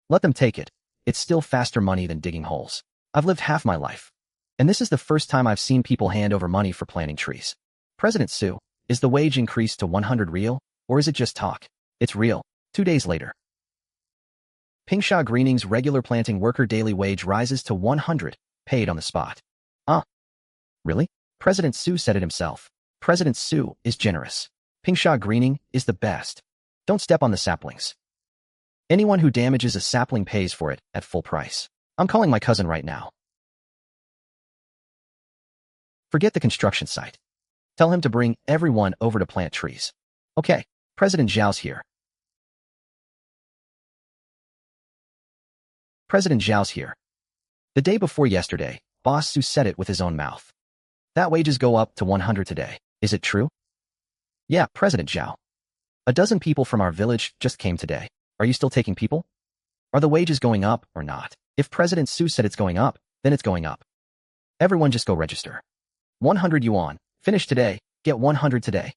Let them take it. It's still faster money than digging holes. I've lived half my life, and this is the first time I've seen people hand over money for planting trees. President Su, is the wage increase to 100 real, or is it just talk? It's real. 2 days later. Pingsha Greening's regular planting worker daily wage rises to 100, paid on the spot. Really? President Su said it himself. President Su is generous. Pingsha Greening is the best. Don't step on the saplings. Anyone who damages a sapling pays for it at full price. I'm calling my cousin right now. Forget the construction site. Tell him to bring everyone over to plant trees. Okay, President Zhao's here. President Zhao's here. The day before yesterday, Boss Su said it with his own mouth. That wages go up to 100 today. Is it true? Yeah, President Zhao. A dozen people from our village just came today. Are you still taking people? Are the wages going up or not? If President Su said it's going up, then it's going up. Everyone just go register. 100 yuan. Finish today. Get 100 today.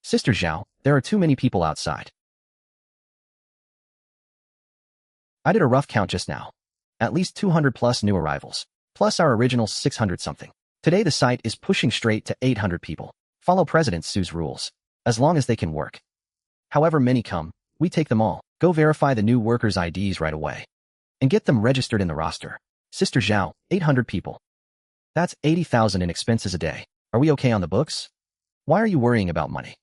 Sister Zhao, there are too many people outside. I did a rough count just now. At least 200 plus new arrivals, plus our original 600 something. Today the site is pushing straight to 800 people. Follow President Su's rules, as long as they can work. However many come, we take them all. Go verify the new workers' IDs right away. And get them registered in the roster. Sister Zhao, 800 people. That's 80,000 in expenses a day. Are we okay on the books? Why are you worrying about money?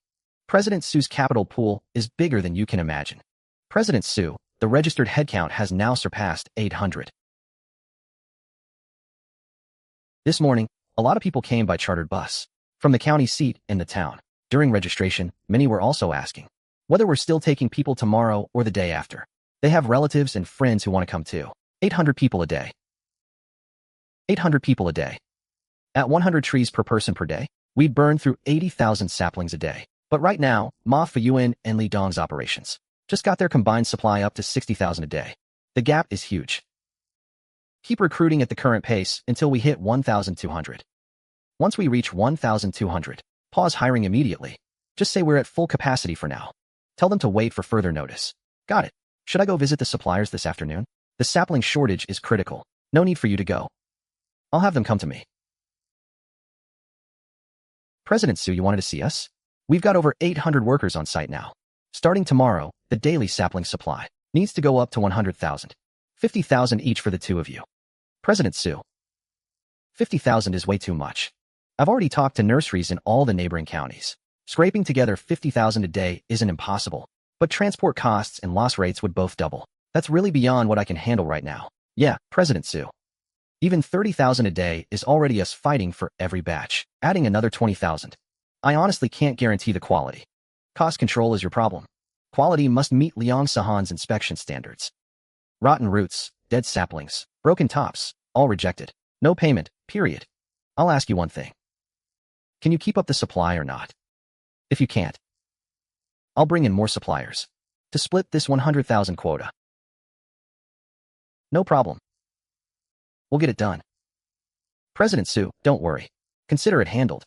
President Su's capital pool is bigger than you can imagine. President Su, the registered headcount has now surpassed 800. This morning, a lot of people came by chartered bus from the county seat in the town. During registration, many were also asking whether we're still taking people tomorrow or the day after. They have relatives and friends who want to come too. 800 people a day. 800 people a day. At 100 trees per person per day, we burn through 80,000 saplings a day. But right now, Ma for Yuan and Li Dong's operations just got their combined supply up to 60,000 a day. The gap is huge. Keep recruiting at the current pace until we hit 1,200. Once we reach 1,200, pause hiring immediately. Just say we're at full capacity for now. Tell them to wait for further notice. Got it. Should I go visit the suppliers this afternoon? The sapling shortage is critical. No need for you to go. I'll have them come to me. President Su, you wanted to see us? We've got over 800 workers on site now. Starting tomorrow, The daily sapling supply needs to go up to 100,000. 50,000 each for the two of you. President Sue. 50,000 is way too much. I've already talked to nurseries in all the neighboring counties. Scraping together 50,000 a day isn't impossible, but transport costs and loss rates would both double. That's really beyond what I can handle right now. Yeah, President Sue. Even 30,000 a day is already us fighting for every batch. Adding another 20,000. I honestly can't guarantee the quality. Cost control is your problem. Quality must meet Liang Sahan's inspection standards. Rotten roots, dead saplings, broken tops, all rejected. No payment, period. I'll ask you one thing. Can you keep up the supply or not? If you can't, I'll bring in more suppliers to split this 100,000 quota. No problem. We'll get it done. President Sue, don't worry. Consider it handled.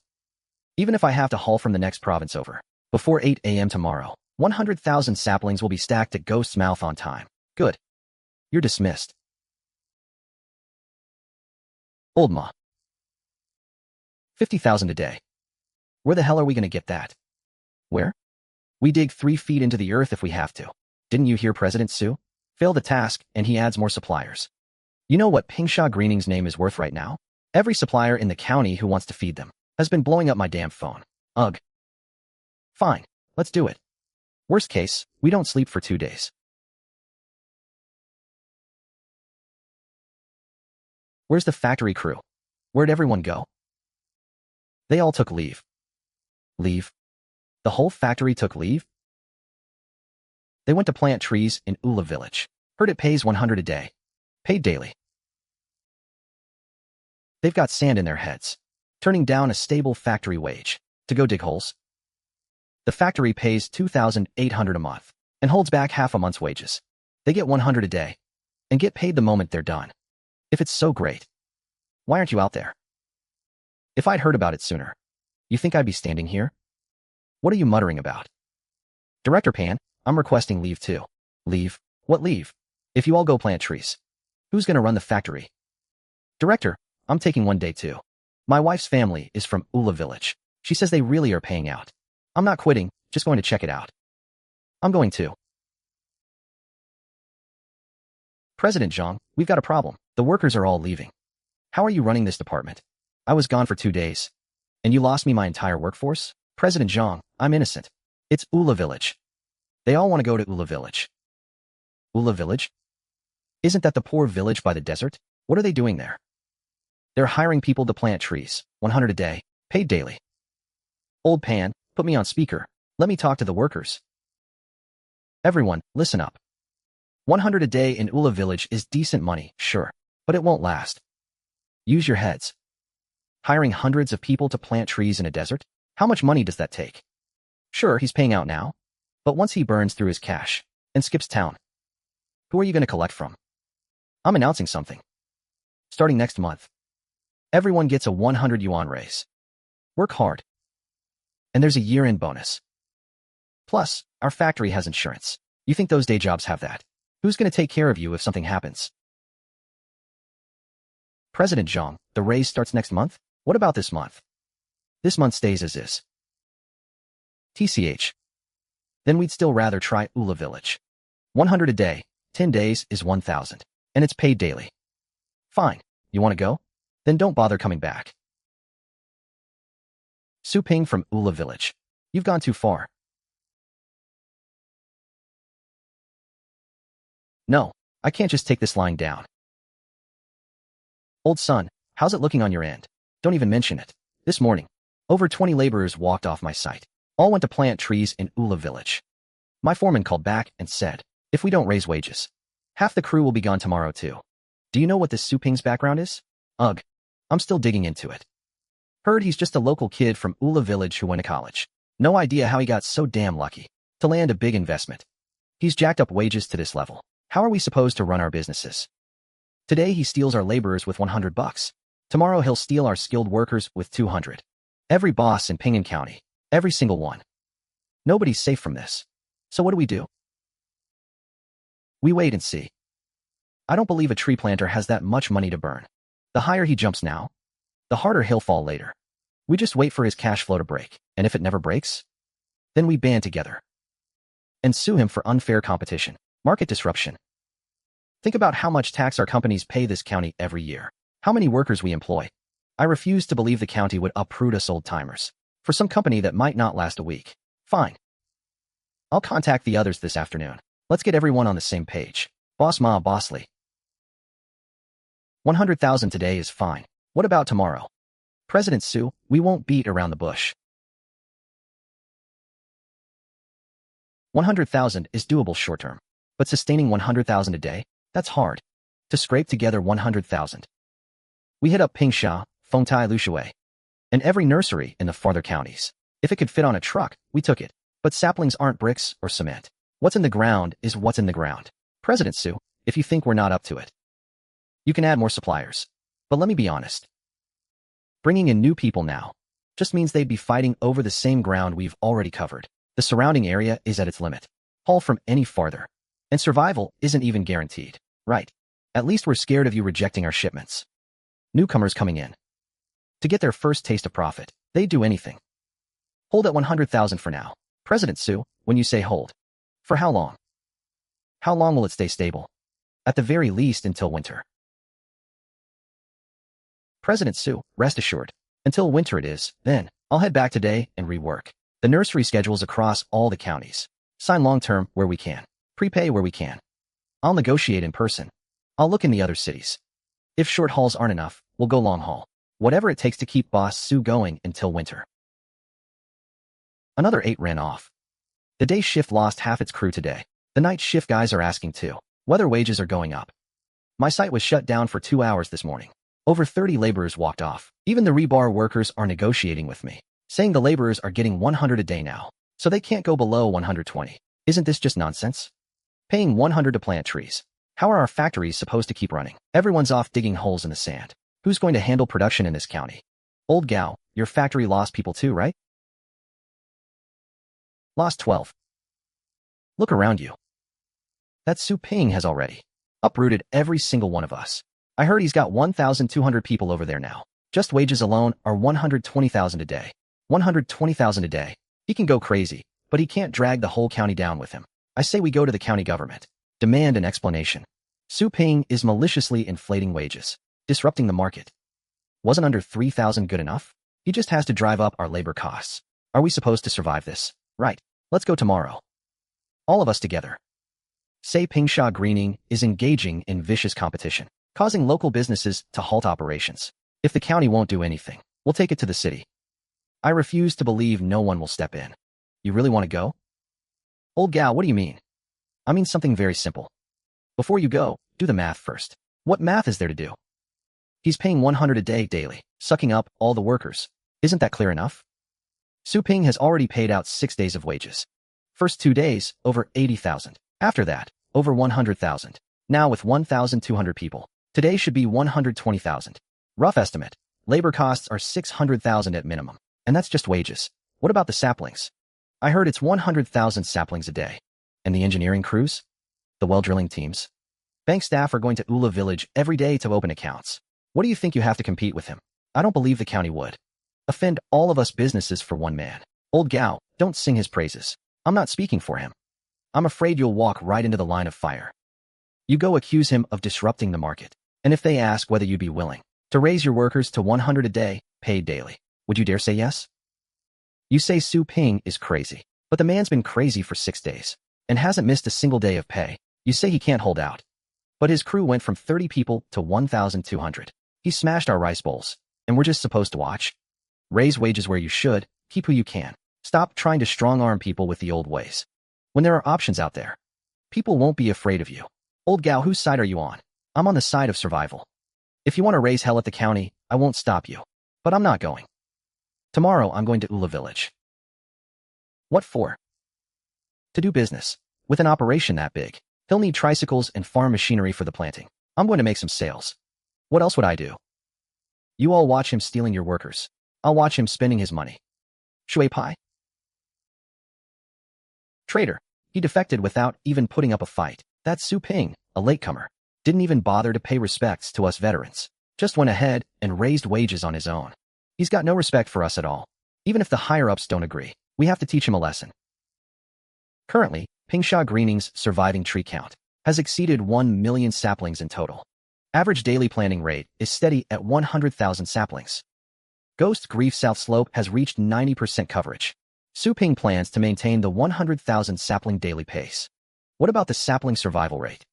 Even if I have to haul from the next province over, before 8 a.m. tomorrow, 100,000 saplings will be stacked at Ghost's Mouth on time. Good. You're dismissed. Old Ma. 50,000 a day. Where the hell are we going to get that? Where? We dig 3 feet into the earth if we have to. Didn't you hear President Sue? Fail the task, and he adds more suppliers. You know what Pingshaw Greening's name is worth right now? Every supplier in the county who wants to feed them has been blowing up my damn phone. Ugh. Fine, let's do it. Worst case, we don't sleep for 2 days. Where's the factory crew? Where'd everyone go? They all took leave. Leave? The whole factory took leave? They went to plant trees in Ula village. Heard it pays 100 a day. Paid daily. They've got sand in their heads, turning down a stable factory wage to go dig holes. The factory pays 2,800 a month and holds back half a month's wages. They get 100 a day and get paid the moment they're done. If it's so great, why aren't you out there? If I'd heard about it sooner, you think I'd be standing here? What are you muttering about? Director Pan, I'm requesting leave too. Leave? What leave? If you all go plant trees, who's gonna run the factory? Director, I'm taking 1 day too. My wife's family is from Ula village. She says they really are paying out. I'm not quitting, just going to check it out. I'm going too. President Zhang, we've got a problem. The workers are all leaving. How are you running this department? I was gone for 2 days, and you lost me my entire workforce? President Zhang, I'm innocent. It's Ula village. They all want to go to Ula village. Ula village? Isn't that the poor village by the desert? What are they doing there? They're hiring people to plant trees, 100 a day, paid daily. Old Pan, put me on speaker. Let me talk to the workers. Everyone, listen up. 100 a day in Ula village is decent money, sure, but it won't last. Use your heads. Hiring hundreds of people to plant trees in a desert? How much money does that take? Sure, he's paying out now, but once he burns through his cash and skips town, who are you going to collect from? I'm announcing something. Starting next month, everyone gets a 100 yuan raise. Work hard. And there's a year-end bonus. Plus, our factory has insurance. You think those day jobs have that? Who's going to take care of you if something happens? President Zhang, the raise starts next month? What about this month? This month stays as is. TCH. Then we'd still rather try Ula village. 100 a day, 10 days is 1,000, and it's paid daily. Fine, you want to go? Then don't bother coming back. Su Ping from Ula village. You've gone too far. No, I can't just take this lying down. Old son, how's it looking on your end? Don't even mention it. This morning, over 20 laborers walked off my site. All went to plant trees in Ula village. My foreman called back and said, if we don't raise wages, half the crew will be gone tomorrow too. Do you know what this Su Ping's background is? Ugh, I'm still digging into it. Heard he's just a local kid from Ula village who went to college. No idea how he got so damn lucky to land a big investment. He's jacked up wages to this level. How are we supposed to run our businesses? Today he steals our laborers with 100 bucks. Tomorrow he'll steal our skilled workers with 200. Every boss in Ping'an County, every single one. Nobody's safe from this. So what do? We wait and see. I don't believe a tree planter has that much money to burn. The higher he jumps now, the harder he'll fall later. We just wait for his cash flow to break, and if it never breaks, then we band together. and sue him for unfair competition, market disruption. Think about how much tax our companies pay this county every year. How many workers we employ. I refuse to believe the county would uproot us old-timers for some company that might not last a week. Fine. I'll contact the others this afternoon. Let's get everyone on the same page. Boss Ma Bossly. 100,000 today is fine. What about tomorrow? President Sue, we won't beat around the bush. 100,000 is doable short-term, but sustaining 100,000 a day, that's hard. To scrape together 100,000. We hit up Pingsha, Fengtai Lushui, and every nursery in the farther counties. If it could fit on a truck, we took it. But saplings aren't bricks or cement. What's in the ground is what's in the ground. President Sue, if you think we're not up to it, you can add more suppliers. But let me be honest. Bringing in new people now just means they'd be fighting over the same ground we've already covered. The surrounding area is at its limit. Haul from any farther. And survival isn't even guaranteed. Right. At least we're scared of you rejecting our shipments. Newcomers coming in. To get their first taste of profit, they'd do anything. Hold at 100,000 for now. President Sue, when you say hold. For how long? How long will it stay stable? At the very least until winter. President Sue, rest assured. Until winter it is, then, I'll head back today and rework the nursery schedules across all the counties. Sign long-term where we can. Prepay where we can. I'll negotiate in person. I'll look in the other cities. If short hauls aren't enough, we'll go long haul. Whatever it takes to keep Boss Sue going until winter. Another 8 ran off. The day shift lost half its crew today. The night shift guys are asking too. Whether wages are going up. My site was shut down for 2 hours this morning. Over 30 laborers walked off. Even the rebar workers are negotiating with me, saying the laborers are getting 100 a day now, so they can't go below 120. Isn't this just nonsense? Paying 100 to plant trees. How are our factories supposed to keep running? Everyone's off digging holes in the sand. Who's going to handle production in this county? Old Gao, your factory lost people too, right? Lost 12. Look around you. That Su Ping has already uprooted every single one of us. I heard he's got 1,200 people over there now. Just wages alone are 120,000 a day. 120,000 a day. He can go crazy, but he can't drag the whole county down with him. I say we go to the county government. Demand an explanation. Su Ping is maliciously inflating wages, disrupting the market. Wasn't under 3,000 good enough? He just has to drive up our labor costs. Are we supposed to survive this? Right. Let's go tomorrow. All of us together. Say Pingsha Greening is engaging in vicious competition, causing local businesses to halt operations. If the county won't do anything, we'll take it to the city. I refuse to believe no one will step in. You really want to go? Old Gao, what do you mean? I mean something very simple. Before you go, do the math first. What math is there to do? He's paying 100 a day daily, sucking up all the workers. Isn't that clear enough? Su Ping has already paid out 6 days of wages. First 2 days, over 80,000. After that, over 100,000. Now with 1,200 people, today should be 120,000. Rough estimate. Labor costs are 600,000 at minimum. And that's just wages. What about the saplings? I heard it's 100,000 saplings a day. And the engineering crews? The well drilling teams? Bank staff are going to Ula Village every day to open accounts. What do you think you have to compete with him? I don't believe the county would. Offend all of us businesses for one man. Old Gao, don't sing his praises. I'm not speaking for him. I'm afraid you'll walk right into the line of fire. You go accuse him of disrupting the market. And if they ask whether you'd be willing to raise your workers to 100 a day, paid daily, would you dare say yes? You say Su Ping is crazy, but the man's been crazy for 6 days and hasn't missed a single day of pay. You say he can't hold out. But his crew went from 30 people to 1,200. He smashed our rice bowls, and we're just supposed to watch? Raise wages where you should, keep who you can. Stop trying to strong-arm people with the old ways. When there are options out there, people won't be afraid of you. Old Gao, whose side are you on? I'm on the side of survival. If you want to raise hell at the county, I won't stop you. But I'm not going. Tomorrow I'm going to Ula Village. What for? To do business. With an operation that big, he'll need tricycles and farm machinery for the planting. I'm going to make some sales. What else would I do? You all watch him stealing your workers. I'll watch him spending his money. Shui Pai? Traitor. He defected without even putting up a fight. That Su Ping, a latecomer, didn't even bother to pay respects to us veterans. Just went ahead and raised wages on his own. He's got no respect for us at all. Even if the higher-ups don't agree, we have to teach him a lesson. Currently, Pingsha Greening's surviving tree count has exceeded 1 million saplings in total. Average daily planting rate is steady at 100,000 saplings. Ghost Grief South Slope has reached 90% coverage. Suping plans to maintain the 100,000 sapling daily pace. What about the sapling survival rate?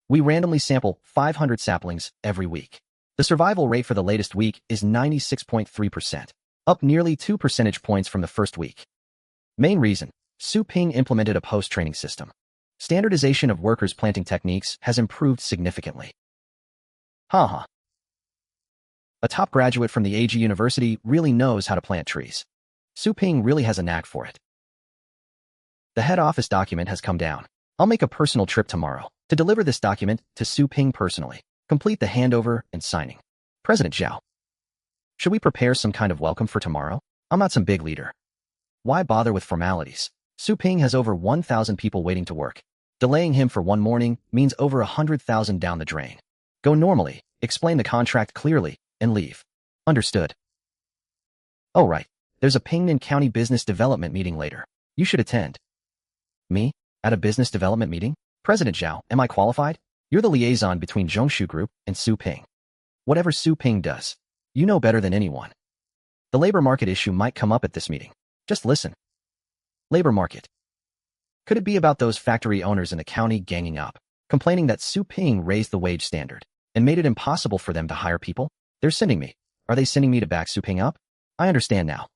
We randomly sample 500 saplings every week. The survival rate for the latest week is 96.3%, up nearly 2 percentage points from the first week. Main reason: Suping implemented a post-training system. Standardization of workers' planting techniques has improved significantly. Haha. A top graduate from the AG University really knows how to plant trees. Suping really has a knack for it. The head office document has come down. I'll make a personal trip tomorrow to deliver this document to Suping personally. Complete the handover and signing. President Zhao. Should we prepare some kind of welcome for tomorrow? I'm not some big leader. Why bother with formalities? Suping has over 1,000 people waiting to work. Delaying him for one morning means over 100,000 down the drain. Go normally, explain the contract clearly, and leave. Understood. Oh right, there's a Pingnan County Business Development meeting later. You should attend. Me? At a business development meeting? President Zhao, am I qualified? You're the liaison between Zhongshu Group and Suping. Whatever Suping does, you know better than anyone. The labor market issue might come up at this meeting. Just listen. Labor market. Could it be about those factory owners in the county ganging up, complaining that Suping raised the wage standard and made it impossible for them to hire people? They're sending me. Are they sending me to back Suping up? I understand now.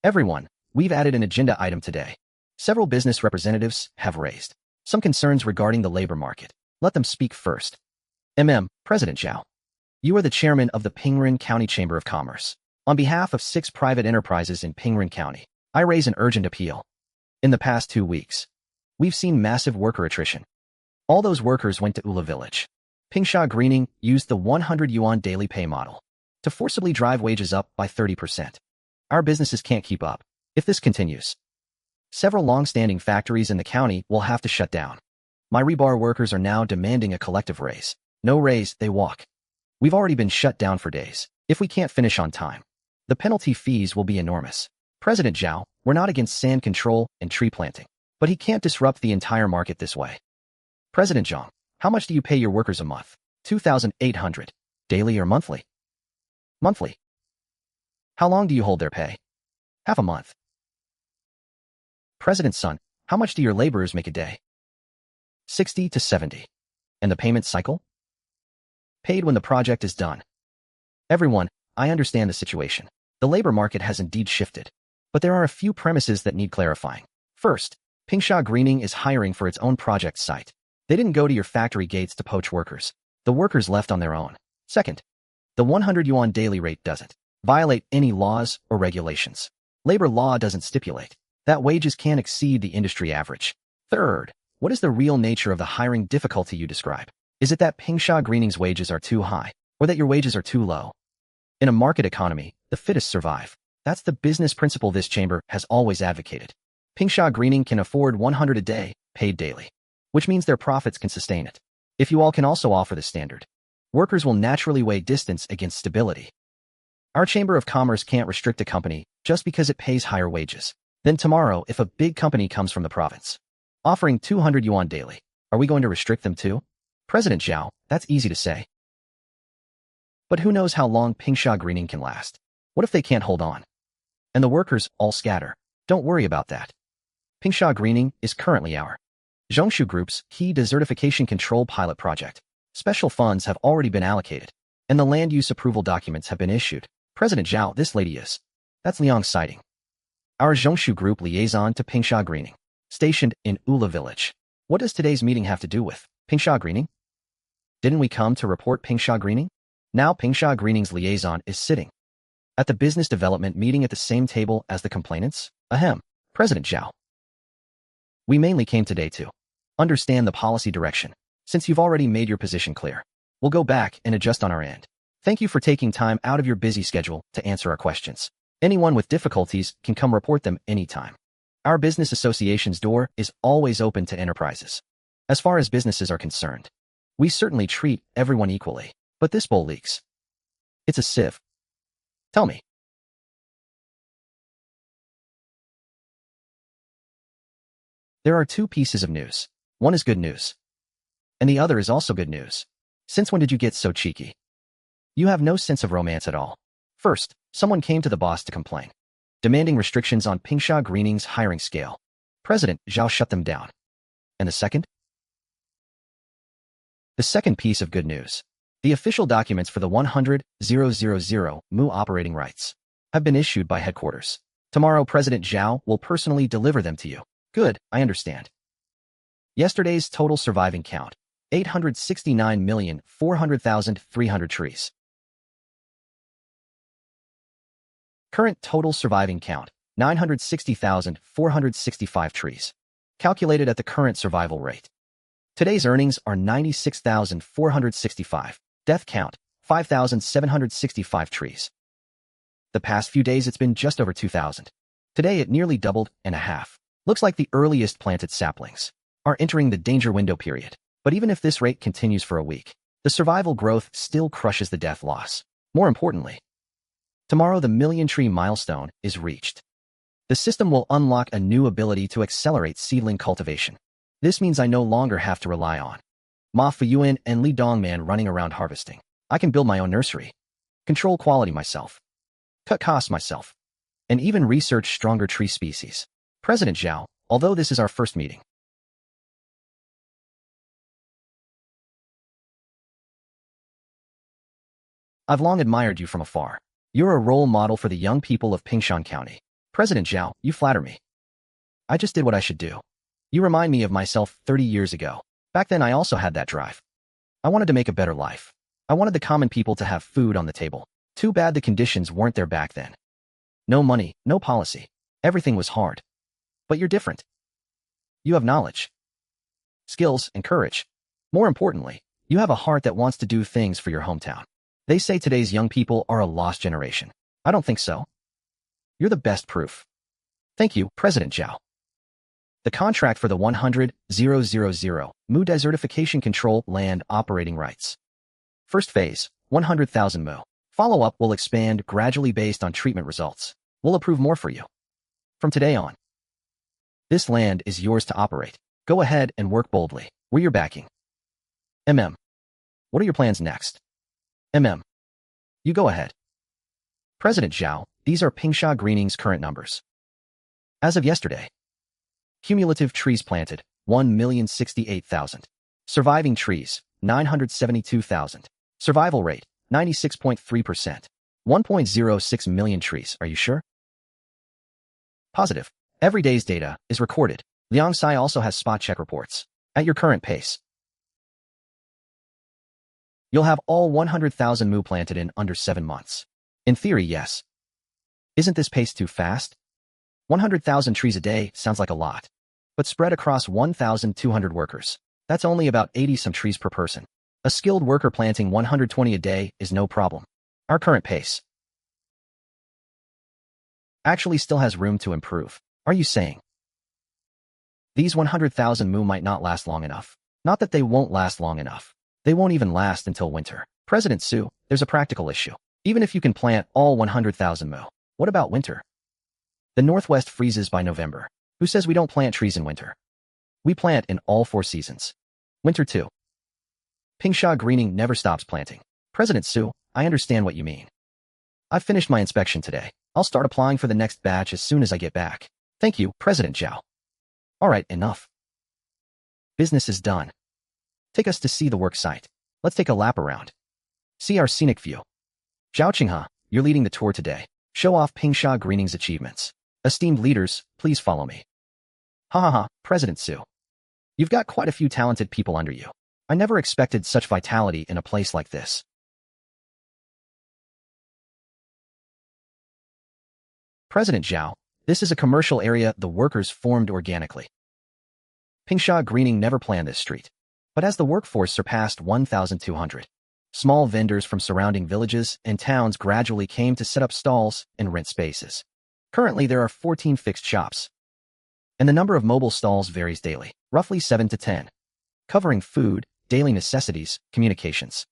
Everyone, we've added an agenda item today. Several business representatives have raised some concerns regarding the labor market. Let them speak first. President Zhao. You are the chairman of the Pingren County Chamber of Commerce. On behalf of 6 private enterprises in Pingren County, I raise an urgent appeal. In the past 2 weeks, we've seen massive worker attrition. All those workers went to Ula Village. Pingsha Greening used the 100 yuan daily pay model to forcibly drive wages up by 30%. Our businesses can't keep up if this continues. Several long-standing factories in the county will have to shut down. My rebar workers are now demanding a collective raise. No raise, they walk. We've already been shut down for days. If we can't finish on time, the penalty fees will be enormous. President Zhao, we're not against sand control and tree planting, but he can't disrupt the entire market this way. President Zhang, how much do you pay your workers a month? 2,800. Daily or monthly? Monthly. How long do you hold their pay? Half a month. President's son, how much do your laborers make a day? 60 to 70. And the payment cycle? Paid when the project is done. Everyone, I understand the situation. The labor market has indeed shifted. But there are a few premises that need clarifying. First, Pingsha Greening is hiring for its own project site. They didn't go to your factory gates to poach workers. The workers left on their own. Second, the 100 yuan daily rate doesn't violate any laws or regulations. Labor law doesn't stipulate that wages can't exceed the industry average. Third, what is the real nature of the hiring difficulty you describe? Is it that Pingsha Greening's wages are too high, or that your wages are too low? In a market economy, the fittest survive. That's the business principle this chamber has always advocated. Pingsha Greening can afford 100 a day, paid daily, which means their profits can sustain it. If you all can also offer the standard, workers will naturally weigh distance against stability. Our Chamber of Commerce can't restrict a company just because it pays higher wages. Then tomorrow, if a big company comes from the province, offering 200 yuan daily, are we going to restrict them too? President Zhao, that's easy to say. But who knows how long Pingsha Greening can last? What if they can't hold on? And the workers all scatter? Don't worry about that. Pingsha Greening is currently our Zhongshu Group's key desertification control pilot project. Special funds have already been allocated, and the land use approval documents have been issued. President Zhao, this lady is. That's Liang's sighting. Our Zhongshu Group liaison to Pingsha Greening, stationed in Ula Village. What does today's meeting have to do with Pingsha Greening? Didn't we come to report Pingsha Greening? Now Pingsha Greening's liaison is sitting at the business development meeting at the same table as the complainants? Ahem. President Zhao. We mainly came today to understand the policy direction. Since you've already made your position clear, we'll go back and adjust on our end. Thank you for taking time out of your busy schedule to answer our questions. Anyone with difficulties can come report them anytime. Our business association's door is always open to enterprises. As far as businesses are concerned, we certainly treat everyone equally. But this bowl leaks. It's a sieve. Tell me, There are two pieces of news. One is good news, and the other is also good news. Since when did you get so cheeky? You have no sense of romance at all. First, someone came to the boss to complain, demanding restrictions on Pingsha Greening's hiring scale. President Zhao shut them down. And the second? The second piece of good news. The official documents for the 100,000 Mu operating rights have been issued by headquarters. Tomorrow President Zhao will personally deliver them to you. Good, I understand. Yesterday's total surviving count, 869,400,300 trees. Current total surviving count, 960,465 trees. Calculated at the current survival rate. Today's earnings are 96,465. Death count, 5,765 trees. The past few days it's been just over 2,000. Today it nearly doubled and a half. Looks like the earliest planted saplings are entering the danger window period. But even if this rate continues for a week, the survival growth still crushes the death loss. More importantly, tomorrow the million-tree milestone is reached. The system will unlock a new ability to accelerate seedling cultivation. This means I no longer have to rely on Yuan and Li Dongman running around harvesting. I can build my own nursery, control quality myself, cut costs myself, and even research stronger tree species. President Zhao, although this is our first meeting, I've long admired you from afar. You're a role model for the young people of Pingshan County. President Zhao, you flatter me. I just did what I should do. You remind me of myself 30 years ago. Back then I also had that drive. I wanted to make a better life. I wanted the common people to have food on the table. Too bad the conditions weren't there back then. No money, no policy. Everything was hard. But you're different. You have knowledge, skills, and courage. More importantly, you have a heart that wants to do things for your hometown. They say today's young people are a lost generation. I don't think so. You're the best proof. Thank you, President Zhao. The contract for the 100,000 Mu desertification control land operating rights. First phase, 100,000 Mu. Follow-up will expand gradually based on treatment results. We'll approve more for you. From today on, this land is yours to operate. Go ahead and work boldly. We're your backing. What are your plans next? You go ahead. President Zhao, these are Pingsha Greening's current numbers. As of yesterday, cumulative trees planted, 1,068,000. Surviving trees, 972,000. Survival rate, 96.3%. 1.06 million trees, are you sure? Positive. Every day's data is recorded. Liangsai also has spot check reports. At your current pace, you'll have all 100,000 Mu planted in under 7 months. In theory, yes. Isn't this pace too fast? 100,000 trees a day sounds like a lot. But spread across 1,200 workers, that's only about 80-some trees per person. A skilled worker planting 120 a day is no problem. Our current pace actually still has room to improve. Are you saying these 100,000 Mu might not last long enough? Not that they won't last long enough. They won't even last until winter. President Su, there's a practical issue. Even if you can plant all 100,000 Mu, what about winter? The Northwest freezes by November. Who says we don't plant trees in winter? We plant in all 4 seasons. Winter too. Pingsha Greening never stops planting. President Su, I understand what you mean. I've finished my inspection today. I'll start applying for the next batch as soon as I get back. Thank you, President Zhao. All right, enough. Business is done. Take us to see the work site. Let's take a lap around. See our scenic view. Zhao Qinghe, you're leading the tour today. Show off Pingsha Greening's achievements. Esteemed leaders, please follow me. President Su. You've got quite a few talented people under you. I never expected such vitality in a place like this. President Zhao, this is a commercial area the workers formed organically. Pingsha Greening never planned this street. But as the workforce surpassed 1,200, small vendors from surrounding villages and towns gradually came to set up stalls and rent spaces. Currently, there are 14 fixed shops, and the number of mobile stalls varies daily, roughly 7 to 10, covering food, daily necessities, communications,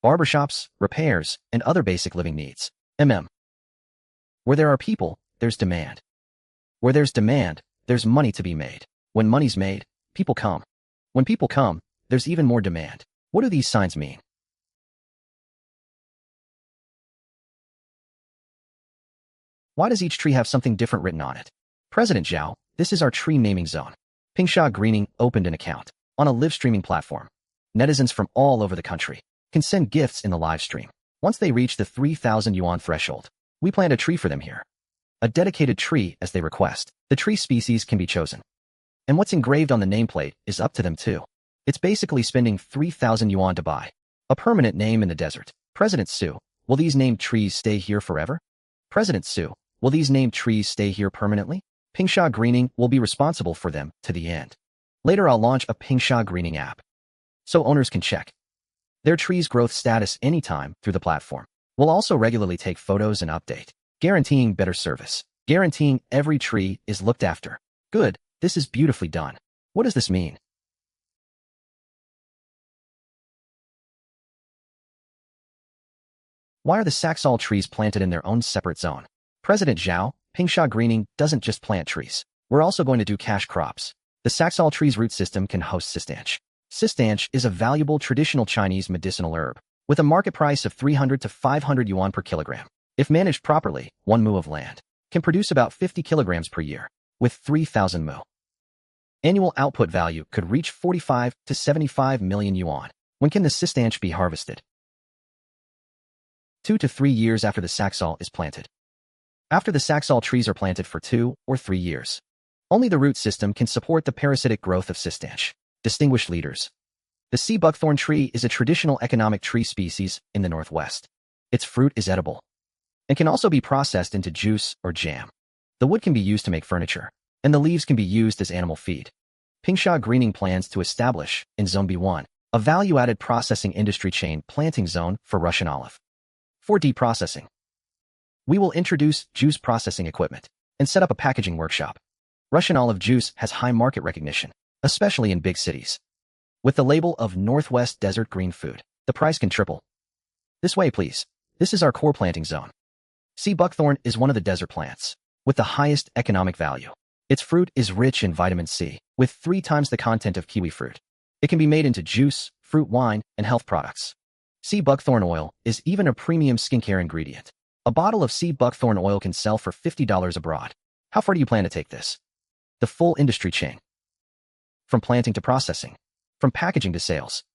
barbershops, repairs, and other basic living needs. Where there are people, there's demand. Where there's demand, there's money to be made. When money's made, people come. When people come, there's even more demand. What do these signs mean? Why does each tree have something different written on it? President Zhao, this is our tree naming zone. Pingsha Greening opened an account on a live streaming platform. Netizens from all over the country can send gifts in the live stream. Once they reach the 3,000 yuan threshold, we plant a tree for them here. A dedicated tree as they request. The tree species can be chosen. And what's engraved on the nameplate is up to them too. It's basically spending 3,000 yuan to buy a permanent name in the desert. President Su, will these named trees stay here forever? President Su, will these named trees stay here permanently? Pingsha Greening will be responsible for them to the end. Later I'll launch a Pingsha Greening app, so owners can check their tree's growth status anytime through the platform. We'll also regularly take photos and update, guaranteeing better service, guaranteeing every tree is looked after. Good, this is beautifully done. What does this mean? Why are the Saxol trees planted in their own separate zone? President Zhao, Pingsha Greening doesn't just plant trees. We're also going to do cash crops. The Saxol tree's root system can host sistanch. Sistanch is a valuable traditional Chinese medicinal herb, with a market price of 300 to 500 yuan per kilogram. If managed properly, 1 mu of land can produce about 50 kilograms per year. With 3,000 mu, annual output value could reach 45 to 75 million yuan. When can the sistanch be harvested? 2 to 3 years after the Saxol is planted. After the Saxol trees are planted for 2 or 3 years, only the root system can support the parasitic growth of sistanch. Distinguished leaders. The sea buckthorn tree is a traditional economic tree species in the Northwest. Its fruit is edible and can also be processed into juice or jam. The wood can be used to make furniture, and the leaves can be used as animal feed. Pingsha Greening plans to establish, in Zone B1, a value-added processing industry chain planting zone for Russian olive. For deep processing, we will introduce juice processing equipment and set up a packaging workshop. Russian olive juice has high market recognition, especially in big cities. With the label of Northwest Desert Green Food, the price can triple. This way, please. This is our core planting zone. Sea buckthorn is one of the desert plants with the highest economic value. Its fruit is rich in vitamin C, with 3 times the content of kiwi fruit. It can be made into juice, fruit wine, and health products. Sea buckthorn oil is even a premium skincare ingredient. A bottle of sea buckthorn oil can sell for $50 abroad. How far do you plan to take this? The full industry chain. From planting to processing, from packaging to sales.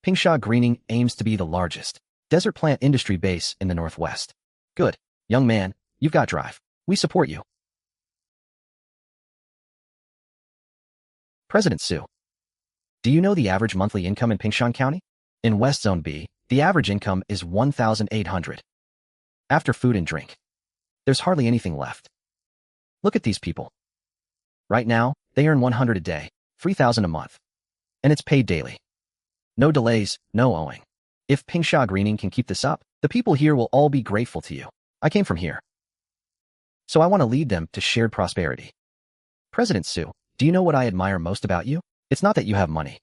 Pingsha Greening aims to be the largest desert plant industry base in the Northwest. Good. Young man, you've got drive. We support you. President Su. Do you know the average monthly income in Pingshan County? In West Zone B, the average income is 1,800. After food and drink, there's hardly anything left. Look at these people. Right now, they earn 100 a day, 3,000 a month. And it's paid daily. No delays, no owing. If Pingsha Greening can keep this up, the people here will all be grateful to you. I came from here, so I want to lead them to shared prosperity. President Su, do you know what I admire most about you? It's not that you have money,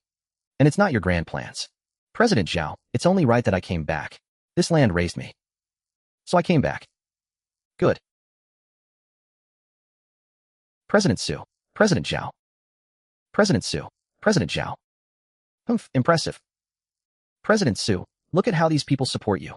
and it's not your grand plans. President Zhao, it's only right that I came back. This land raised me, so I came back. Good. President Su, President Zhao. President Su, President Zhao. Humph, impressive. President Su, look at how these people support you.